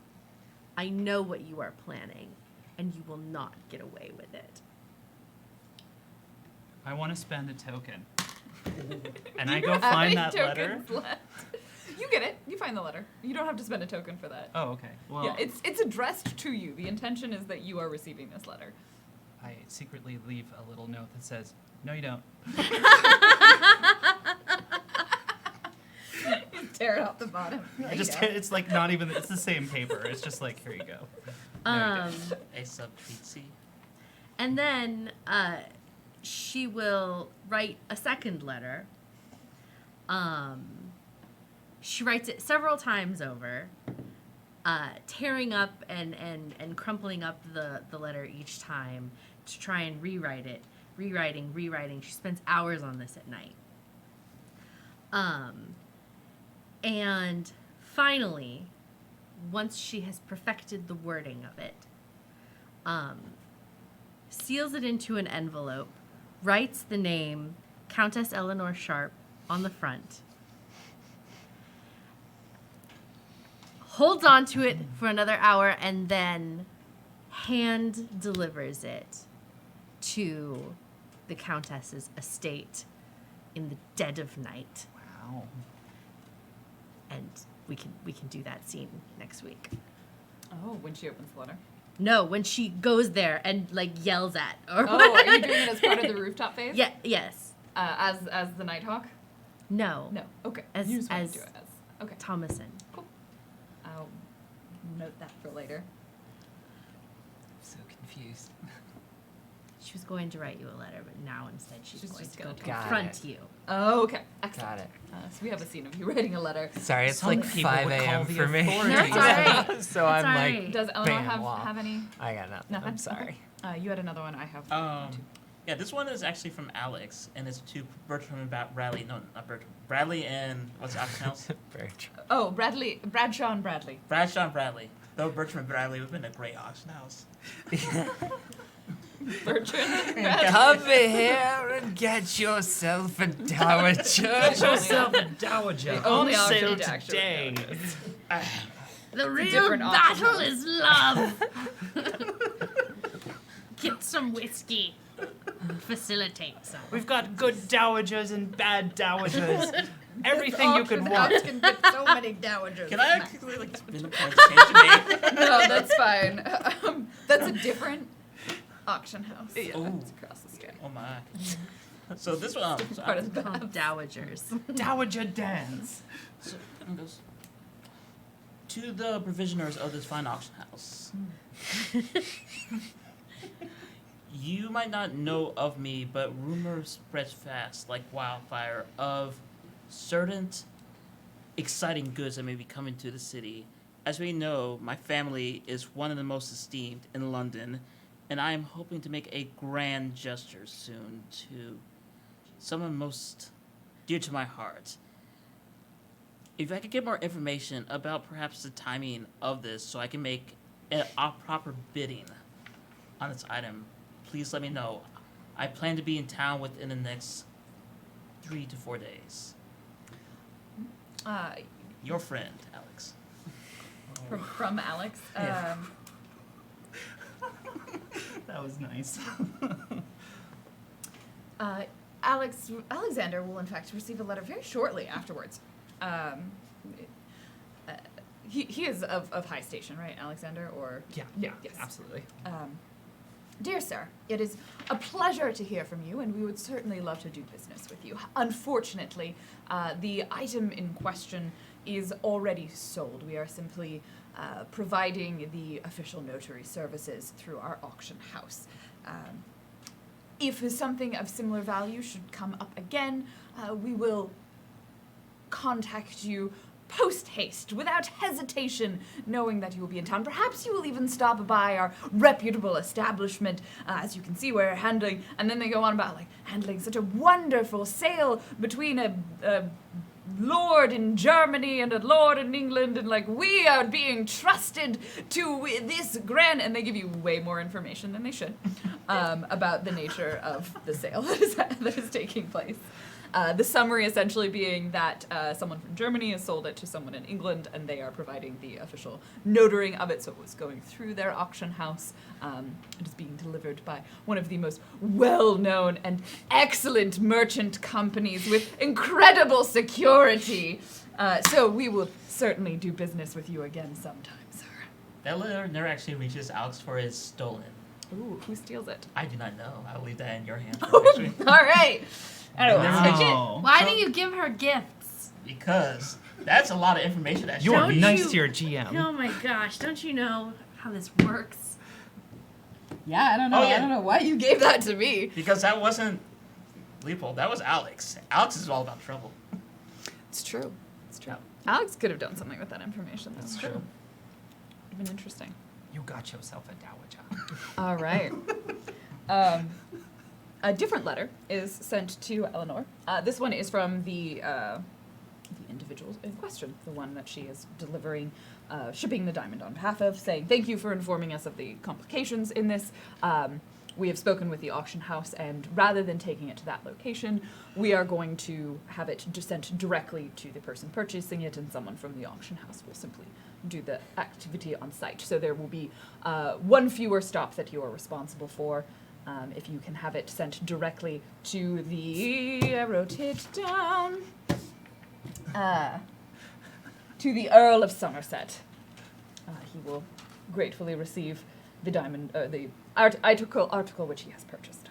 Speaker 2: "I know what you are planning, and you will not get away with it."
Speaker 4: I want to spend a token. And I go find that letter.
Speaker 1: Left. You get it. You find the letter. You don't have to spend a token for that.
Speaker 4: Oh, okay. Well,
Speaker 1: Yeah, it's addressed to you. The intention is that you are receiving this letter.
Speaker 4: I secretly leave a little note that says, "No, you don't."
Speaker 1: You tear it off the bottom.
Speaker 4: I just it's like not even it's the same paper. It's just like, here you go. No, you don't.
Speaker 5: A sub-treatsy.
Speaker 2: And then she will write a second letter. She writes it several times over, tearing up and crumpling up the letter each time to try and rewrite it. Rewriting. She spends hours on this at night. And finally, once she has perfected the wording of it, seals it into an envelope, writes the name Countess Eleanor Sharp on the front, holds on to it for another hour, and then hand delivers it to the Countess's estate in the dead of night.
Speaker 4: Wow.
Speaker 2: And we can do that scene next week.
Speaker 1: Oh, when she opens the letter.
Speaker 2: No, when she goes there and like yells at. Or
Speaker 1: Oh, are you doing it as part of the rooftop phase?
Speaker 2: Yeah. Yes.
Speaker 1: As the Nighthawk?
Speaker 2: No.
Speaker 1: No. Okay.
Speaker 2: As-
Speaker 1: You just want
Speaker 2: as-
Speaker 1: to do it as. Okay.
Speaker 2: Thomason.
Speaker 1: Cool. I'll note that for later.
Speaker 3: So confused.
Speaker 2: She was going to write you a letter, but now instead she's
Speaker 1: She's
Speaker 2: going
Speaker 1: just
Speaker 2: to go
Speaker 1: gonna
Speaker 3: Got
Speaker 2: confront
Speaker 3: it.
Speaker 2: you.
Speaker 1: Oh, okay. Excellent.
Speaker 3: Got it.
Speaker 1: So we have a scene of you writing a letter.
Speaker 3: Sorry, it's
Speaker 4: Some
Speaker 3: like
Speaker 4: people
Speaker 3: 5
Speaker 4: would call
Speaker 3: a.m.
Speaker 4: the
Speaker 3: for me.
Speaker 4: authorities.
Speaker 2: No, it's all right.
Speaker 3: So
Speaker 2: It's
Speaker 3: I'm
Speaker 2: all
Speaker 3: like,
Speaker 2: right.
Speaker 1: Does Eleanor
Speaker 3: bam, wow.
Speaker 1: have any?
Speaker 3: I got nothing.
Speaker 1: Nothing?
Speaker 3: I'm sorry.
Speaker 1: You had another one. I have.
Speaker 5: Yeah, this one is actually from Alex, and it's to Bertram and Bradley. No, not Bertram. Bradley and what's Alex's house?
Speaker 3: Bertram.
Speaker 1: Oh, Bradshaw and Bradley.
Speaker 5: Bradshaw and Bradley. Though Bertram and Bradley would have been a great auction house.
Speaker 1: Bertrand and Bradley.
Speaker 3: Come here and get yourself a dowager.
Speaker 4: Get yourself a dowager.
Speaker 1: Only
Speaker 4: On sale
Speaker 1: option to actually
Speaker 4: today.
Speaker 2: The real
Speaker 1: different auction
Speaker 2: battle
Speaker 1: house.
Speaker 2: is love. Get some whiskey. Facilitate some.
Speaker 4: We've got good dowagers and bad dowagers. Everything you could
Speaker 1: Auction
Speaker 4: want.
Speaker 1: house can get so many dowagers.
Speaker 5: Can I actually like spin the point to change the name?
Speaker 1: No, that's fine. That's a different auction house.
Speaker 5: Oh.
Speaker 1: It's across the street.
Speaker 5: Oh my. So this one, so
Speaker 1: Part of the
Speaker 2: Called dowagers.
Speaker 4: Dowager Dans.
Speaker 5: So it goes to the provisioners of this fine auction house. You might not know of me, but rumor spreads fast like wildfire of certain exciting goods that may be coming to the city. As we know, my family is one of the most esteemed in London, and I am hoping to make a grand gesture soon to someone most dear to my heart. If I could get more information about perhaps the timing of this so I can make a proper bidding on this item, please let me know. I plan to be in town within the next 3 to 4 days. Your friend, Alex.
Speaker 1: From Alex.
Speaker 5: Yeah.
Speaker 4: That was nice.
Speaker 1: Alexander will in fact receive a letter very shortly afterwards. He is of high station, right, Alexander? Or
Speaker 4: Yeah,
Speaker 1: Yes.
Speaker 4: absolutely.
Speaker 1: Dear sir, it is a pleasure to hear from you, and we would certainly love to do business with you. Unfortunately, the item in question is already sold. We are simply providing the official notary services through our auction house. If something of similar value should come up again, we will contact you post-haste, without hesitation, knowing that you will be in town. Perhaps you will even stop by our reputable establishment. As you can see, we're handling, and then they go on about, like, handling such a wonderful sale between a lord in Germany and a lord in England, and, like, we are being trusted to this grand, and they give you way more information than they should, about the nature of the sale that is taking place. The summary essentially being that someone from Germany has sold it to someone in England, and they are providing the official notaring of it, so it was going through their auction house. It is being delivered by one of the most well-known and excellent merchant companies with incredible security. So we will certainly do business with you again sometime, sir.
Speaker 5: That letter never actually reaches Alex for it's stolen.
Speaker 1: Ooh, who steals it?
Speaker 5: I do not know. I'll leave that in your hands.
Speaker 1: All right. Anyway,
Speaker 4: Wow.
Speaker 2: Why do you give her gifts?
Speaker 5: Because that's a lot of information that
Speaker 4: You're
Speaker 5: should be.
Speaker 4: nice to your GM.
Speaker 2: Oh my gosh, don't you know how this works?
Speaker 1: yeah, I don't know.
Speaker 5: Oh, yeah.
Speaker 1: I don't know why you gave that to me.
Speaker 5: Because that wasn't Leopold. That was Alex. Alex is all about trouble.
Speaker 1: It's true. It's true. Alex could have done something with that information.
Speaker 4: That's
Speaker 1: true.
Speaker 4: true.
Speaker 1: Been interesting.
Speaker 4: You got yourself a dowager.
Speaker 1: All right. A different letter is sent to Eleanor. This one is from the individual in question, the one that she is delivering, shipping the diamond on behalf of, saying, thank you for informing us of the complications in this. We have spoken with the auction house, and rather than taking it to that location, we are going to have it sent directly to the person purchasing it, and someone from the auction house will simply do the activity on site. So there will be one fewer stop that you are responsible for. If you can have it sent directly to the, I wrote it down, to the Earl of Somerset. He will gratefully receive the diamond, the article which he has purchased.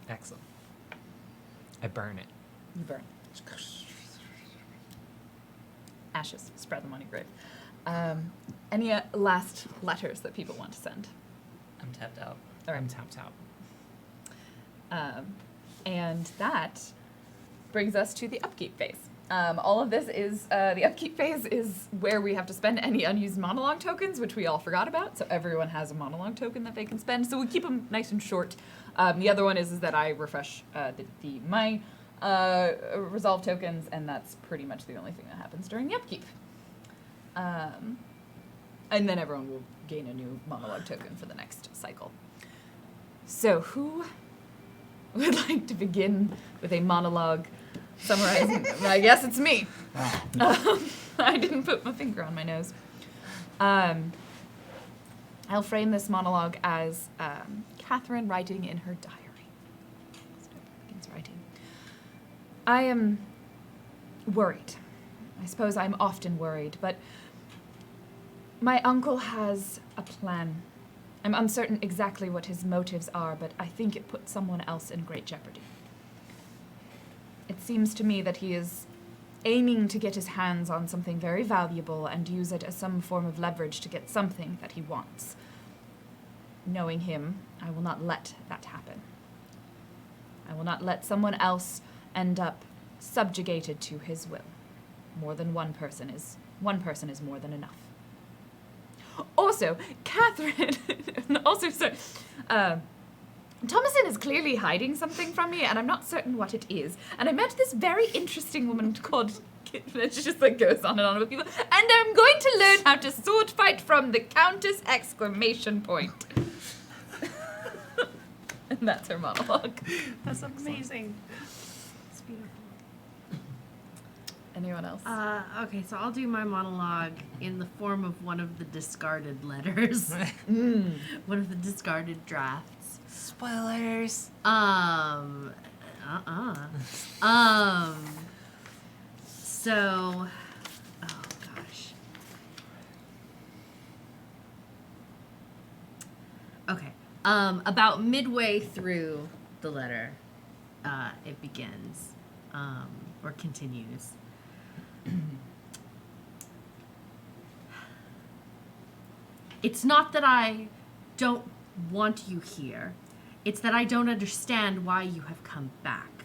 Speaker 3: Excellent. I burn it.
Speaker 1: You burn. Ashes, spread them on your grave. Any last letters that people want to send?
Speaker 5: I'm tapped out.
Speaker 1: All right.
Speaker 4: I'm tapped out.
Speaker 1: And that brings us to the upkeep phase. All of this is, the upkeep phase is where we have to spend any unused monologue tokens, which we all forgot about. So everyone has a monologue token that they can spend. So we keep them nice and short. The other one is that I refresh my resolve tokens, and that's pretty much the only thing that happens during the upkeep. And then everyone will gain a new monologue token for the next cycle. So who would like to begin with a monologue summarizing. I guess it's me.
Speaker 4: Oh,
Speaker 1: I didn't put my finger on my nose. I'll frame this monologue as Catherine writing in her diary. Begins writing. I am worried. I suppose I'm often worried, but my uncle has a plan. I'm uncertain exactly what his motives are, but I think it puts someone else in great jeopardy. It seems to me that he is aiming to get his hands on something very valuable and use it as some form of leverage to get something that he wants. Knowing him, I will not let that happen. I will not let someone else end up subjugated to his will. More than one person is more than enough. Also, Catherine, sorry, Thomason is clearly hiding something from me, and I'm not certain what it is. And I met this very interesting woman called, she just like goes on and on with people, and I'm going to learn how to sword fight from the Countess ! And that's her monologue.
Speaker 2: That's amazing. It's beautiful.
Speaker 1: Anyone else?
Speaker 2: Okay, so I'll do my monologue in the form of one of the discarded letters. One of the discarded drafts.
Speaker 3: Spoilers.
Speaker 2: So, oh gosh. Okay. About midway through the letter, it begins, or continues. It's not that I don't want you here. It's that I don't understand why you have come back.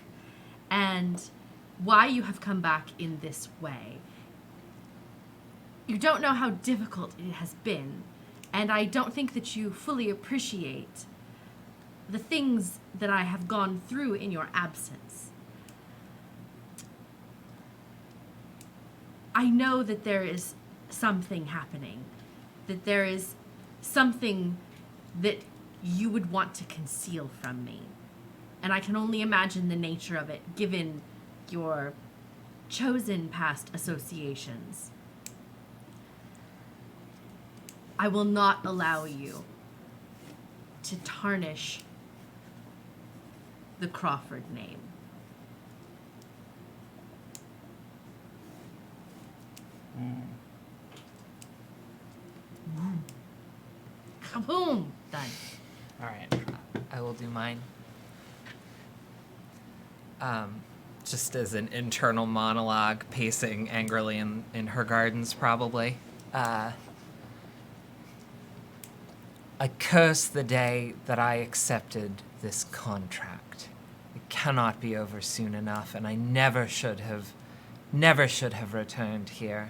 Speaker 2: And why you have come back in this way. You don't know how difficult it has been. And I don't think that you fully appreciate the things that I have gone through in your absence. I know that there is something happening, that there is something that you would want to conceal from me. And I can only imagine the nature of it, given your chosen past associations. I will not allow you to tarnish the Crawford name. Kaboom! Done.
Speaker 3: All right, I will do mine. Just as an internal monologue, pacing angrily in her gardens, probably. I curse the day that I accepted this contract. It cannot be over soon enough, and I never should have returned here.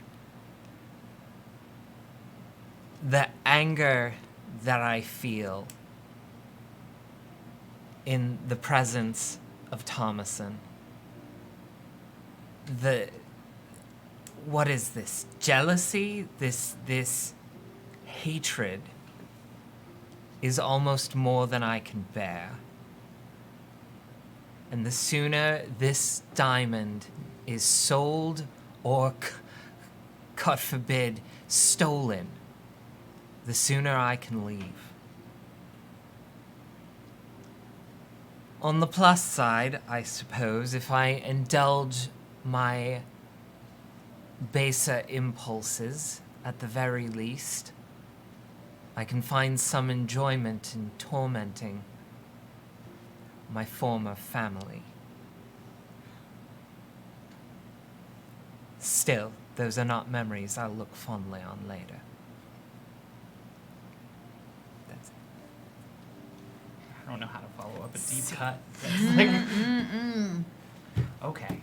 Speaker 3: The anger that I feel in the presence of Thomason. What is this? Jealousy? This hatred is almost more than I can bear. And the sooner this diamond is sold or, God forbid, stolen, the sooner I can leave. On the plus side, I suppose, if I indulge my baser impulses, at the very least, I can find some enjoyment in tormenting my former family. Still, those are not memories I'll look fondly on later. That's it.
Speaker 4: I don't know how to follow up a deep cut. That's like, okay.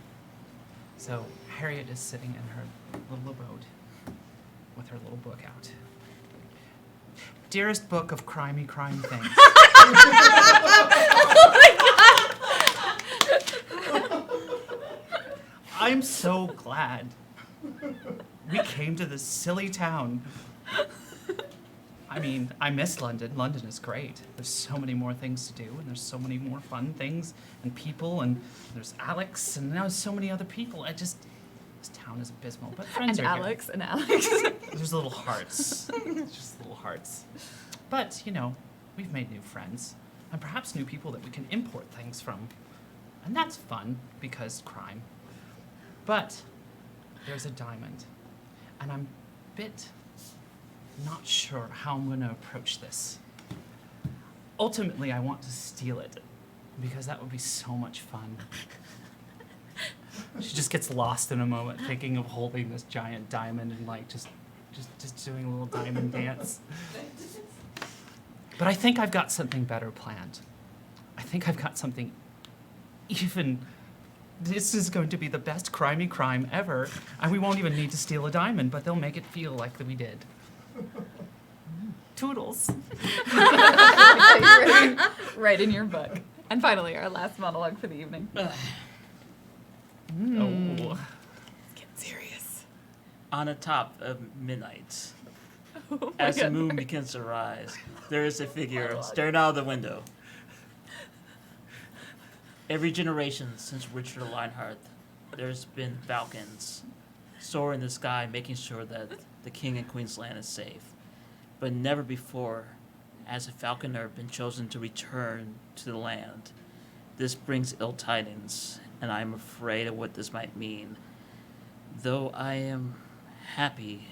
Speaker 4: So Harriet is sitting in her little abode with her little book out. Dearest book of crimey crime things. I'm so glad we came to this silly town. I mean, I miss London. London is great. There's so many more things to do, and there's so many more fun things and people, and there's Alex, and now so many other people. This town is abysmal, but friends
Speaker 1: And
Speaker 4: are
Speaker 1: Alex and Alex.
Speaker 4: here. There's little hearts. Just little hearts. But, we've made new friends, and perhaps new people that we can import things from. And that's fun, because crime. But there's a diamond, and I'm a bit not sure how I'm going to approach this. Ultimately, I want to steal it, because that would be so much fun. She just gets lost in a moment, thinking of holding this giant diamond and just doing a little diamond dance. But I think I've got something better planned. I think I've got something even. This is going to be the best crimey crime ever, and we won't even need to steal a diamond, but they'll make it feel like we did. Toodles.
Speaker 1: Right in your book. And finally, our last monologue for the evening.
Speaker 4: Oh.
Speaker 1: Get serious.
Speaker 5: On the top of midnight,
Speaker 1: Oh my
Speaker 5: as the
Speaker 1: God.
Speaker 5: moon begins to rise, there is a figure staring out of the window. Every generation since Richard Lionheart, there's been falcons soaring in the sky, making sure that the king and queen's land is safe. But never before has a falconer been chosen to return to the land. This brings ill tidings, and I am afraid of what this might mean. Though I am happy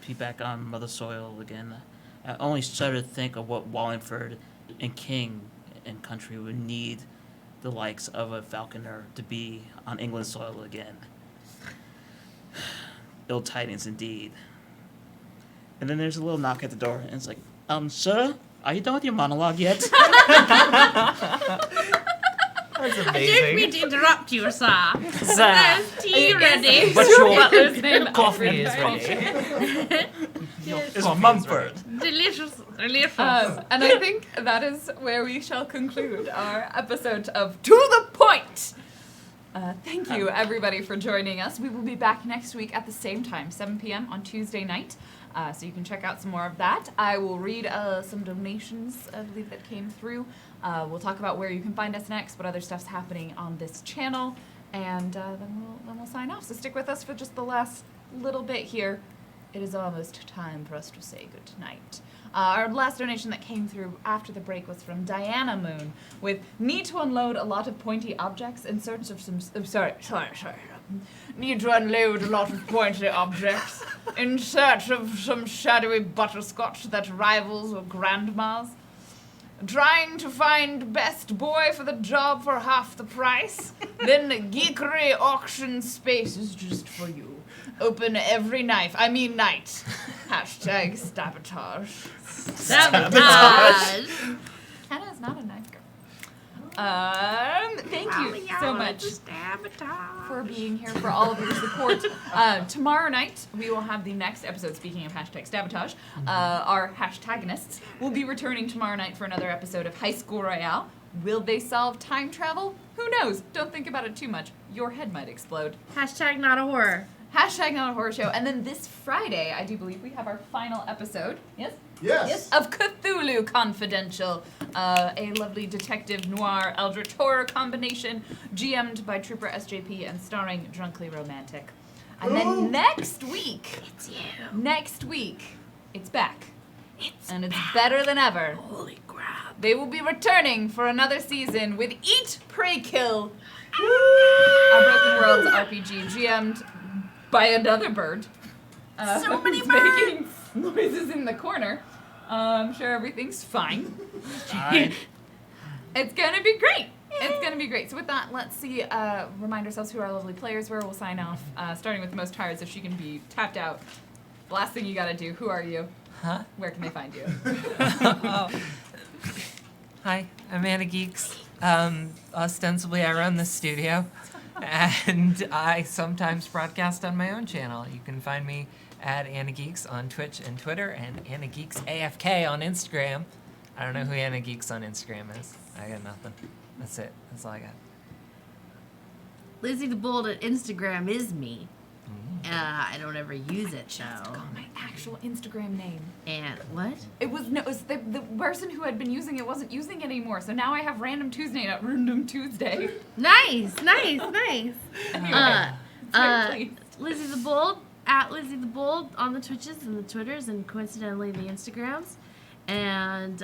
Speaker 5: to be back on mother soil again, I only shudder to think of what Wallingford and king and country would need the likes of a falconer to be on England soil again. Ill tidings indeed. And then there's a little knock at the door, and it's like, sir, are you done with your monologue yet?
Speaker 4: That's
Speaker 2: I didn't
Speaker 4: amazing.
Speaker 2: mean to interrupt you, sir.
Speaker 4: Sir,
Speaker 2: There's tea ready.
Speaker 4: What's your
Speaker 1: Butler's name?
Speaker 4: coffee is ready.
Speaker 5: It's Mumford.
Speaker 2: Delicious, delicious.
Speaker 1: And I think that is where we shall conclude our episode of To the Point. Thank you, everybody, for joining us. We will be back next week at the same time, 7 p.m. on Tuesday night. So you can check out some more of that. I will read some donations, I believe, that came through. We'll talk about where you can find us next, what other stuff's happening on this channel, and then we'll sign off. So stick with us for just the last little bit here. It is almost time for us to say good night. Our last donation that came through after the break was from Diana Moon with need to unload a lot of pointy objects in search of some. Sorry. Need to unload a lot of pointy objects in search of some shadowy butterscotch that rivals or grandmas. Trying to find best boy for the job for half the price? Then Geekery Auction Space is just for you. Open every night. Hashtag sabotage.
Speaker 2: Sabotage.
Speaker 1: Hannah is not a nice girl. Thank you so much for being here, for all of your support. Tomorrow night, we will have the next episode, speaking of hashtag sabotage. Our hashtagonists will be returning tomorrow night for another episode of High School Royale. Will they solve time travel? Who knows? Don't think about it too much. Your head might explode.
Speaker 2: Hashtag not a horror.
Speaker 1: Hashtag not a horror show. And then this Friday, I do believe we have our final episode. Yes?
Speaker 6: Yes.
Speaker 1: Of Cthulhu Confidential, a lovely detective noir eldritch horror combination, GM'd by Trooper SJP and starring Drunkly Romantic. And then next week, it's back. And it's better than ever.
Speaker 2: Holy crap.
Speaker 1: They will be returning for another season with Eat, Pray, Kill, a Broken Worlds RPG GM'd by another bird.
Speaker 2: So many
Speaker 1: who's
Speaker 2: birds!
Speaker 1: making noises in the corner. I'm sure everything's fine.
Speaker 5: Alright.
Speaker 1: It's gonna be great. It's gonna be great. So with that, let's see. Remind ourselves who our lovely players were. We'll sign off. Starting with the most tired, so she can be tapped out. The last thing you gotta do. Who are you?
Speaker 3: Huh?
Speaker 1: Where can they find you?
Speaker 3: Oh. Hi, I'm Anna Geeks. Ostensibly, I run this studio, and I sometimes broadcast on my own channel. You can find me at Anna Geeks on Twitch and Twitter, and Anna Geeks AFK on Instagram. I don't know who Anna Geeks on Instagram is. I got nothing. That's it. That's all I got.
Speaker 2: Lizzie the Bold at Instagram is me. I don't ever use it, though.
Speaker 1: My actual Instagram name.
Speaker 2: And what?
Speaker 1: It was the person who had been using it wasn't using it anymore. So now I have Random Tuesday, not Random Tuesday.
Speaker 2: Nice.
Speaker 1: Anyway, very pleased.
Speaker 2: Lizzie the Bold, at Lizzie the Bold on the Twitches and the Twitters and coincidentally the Instagrams. And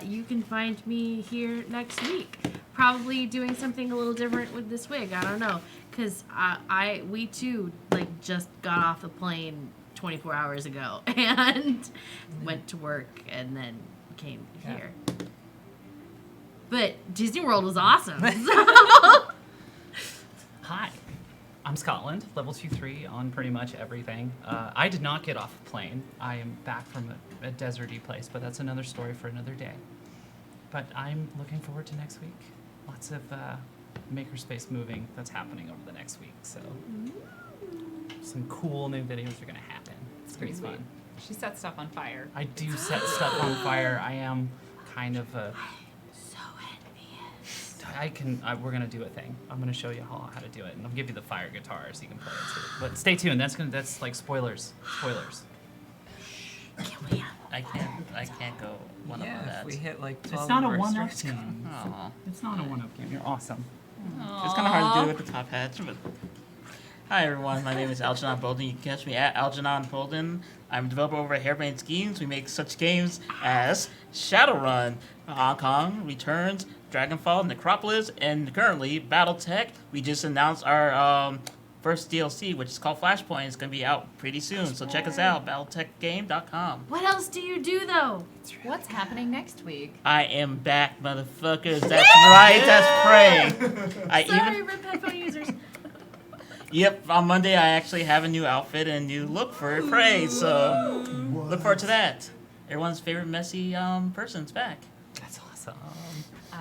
Speaker 2: you can find me here next week. Probably doing something a little different with this wig. I don't know. Because we too, like, just got off the plane 24 hours ago and went to work and then came here. But Disney World was awesome.
Speaker 4: Hi, I'm Scotland, level 2-3 on pretty much everything. I did not get off a plane. I am back from a deserty place, but that's another story for another day. But I'm looking forward to next week. Lots of makerspace moving that's happening over the next week, so some cool new videos are gonna happen. It's gonna be fun.
Speaker 1: She set stuff on fire.
Speaker 4: I do set stuff on fire. I am kind of a.
Speaker 2: So envious.
Speaker 4: We're gonna do a thing. I'm gonna show you how to do it, and I'll give you the fire guitar so you can play it too. But stay tuned. That's like spoilers. Spoilers.
Speaker 5: I can't go one up on
Speaker 3: Yeah,
Speaker 5: that.
Speaker 3: if we hit like 12
Speaker 4: It's not a
Speaker 3: of our
Speaker 4: one-up
Speaker 3: strikes.
Speaker 4: game.
Speaker 5: Aw.
Speaker 4: It's not a one-up game. You're awesome.
Speaker 5: It's kind of hard to do with the top hats, but... Hi everyone, my name is Algernon Bolden. You can catch me at Algernon Bolden. I'm a developer over at Harebrained Schemes. We make such games as Shadowrun, Hong Kong, Returns, Dragonfall, Necropolis, and currently Battletech. We just announced our first DLC, which is called Flashpoint. It's going to be out pretty soon, so check us out, battletechgame.com.
Speaker 2: What else do you do though?
Speaker 1: What's happening next week?
Speaker 5: I am back, motherfuckers. That's right, that's Prey.
Speaker 2: Sorry, RIP headphone users.
Speaker 5: Yep, on Monday I actually have a new outfit and a new look for Prey, so look forward to that. Everyone's favorite messy person's back.
Speaker 4: That's awesome.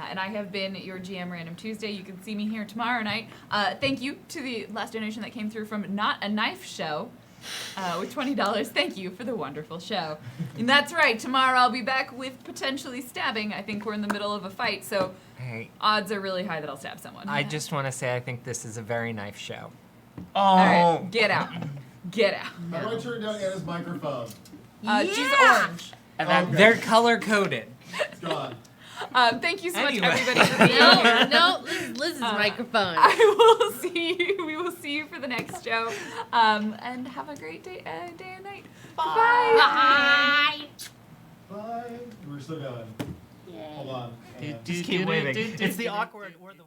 Speaker 1: And I have been your GM Random Tuesday. You can see me here tomorrow night. Thank you to the last donation that came through from Not a Knife Show with $20. Thank you for the wonderful show. And that's right, tomorrow I'll be back with potentially stabbing. I think we're in the middle of a fight, so
Speaker 3: Hey,
Speaker 1: odds are really high that I'll stab someone.
Speaker 3: I just want to say I think this is a very nice show.
Speaker 5: Oh,
Speaker 1: All right, get out. Get out.
Speaker 6: How do I turn down Anna's microphone?
Speaker 1: She's orange.
Speaker 5: and that,
Speaker 6: Okay.
Speaker 3: They're color coded.
Speaker 6: It's gone.
Speaker 1: Thank you so
Speaker 3: Anyway.
Speaker 1: much, everybody, for being here.
Speaker 2: No, Liz's microphone.
Speaker 1: I will see you. We will see you for the next show. And have a great day and night. Bye.
Speaker 2: Bye.
Speaker 6: Bye. We're still going. Hold on.
Speaker 5: do,
Speaker 6: Anna.
Speaker 5: do,
Speaker 4: Just keep
Speaker 5: do,
Speaker 4: waving.
Speaker 5: do, do,
Speaker 4: It's the
Speaker 5: do,
Speaker 4: awkward or the.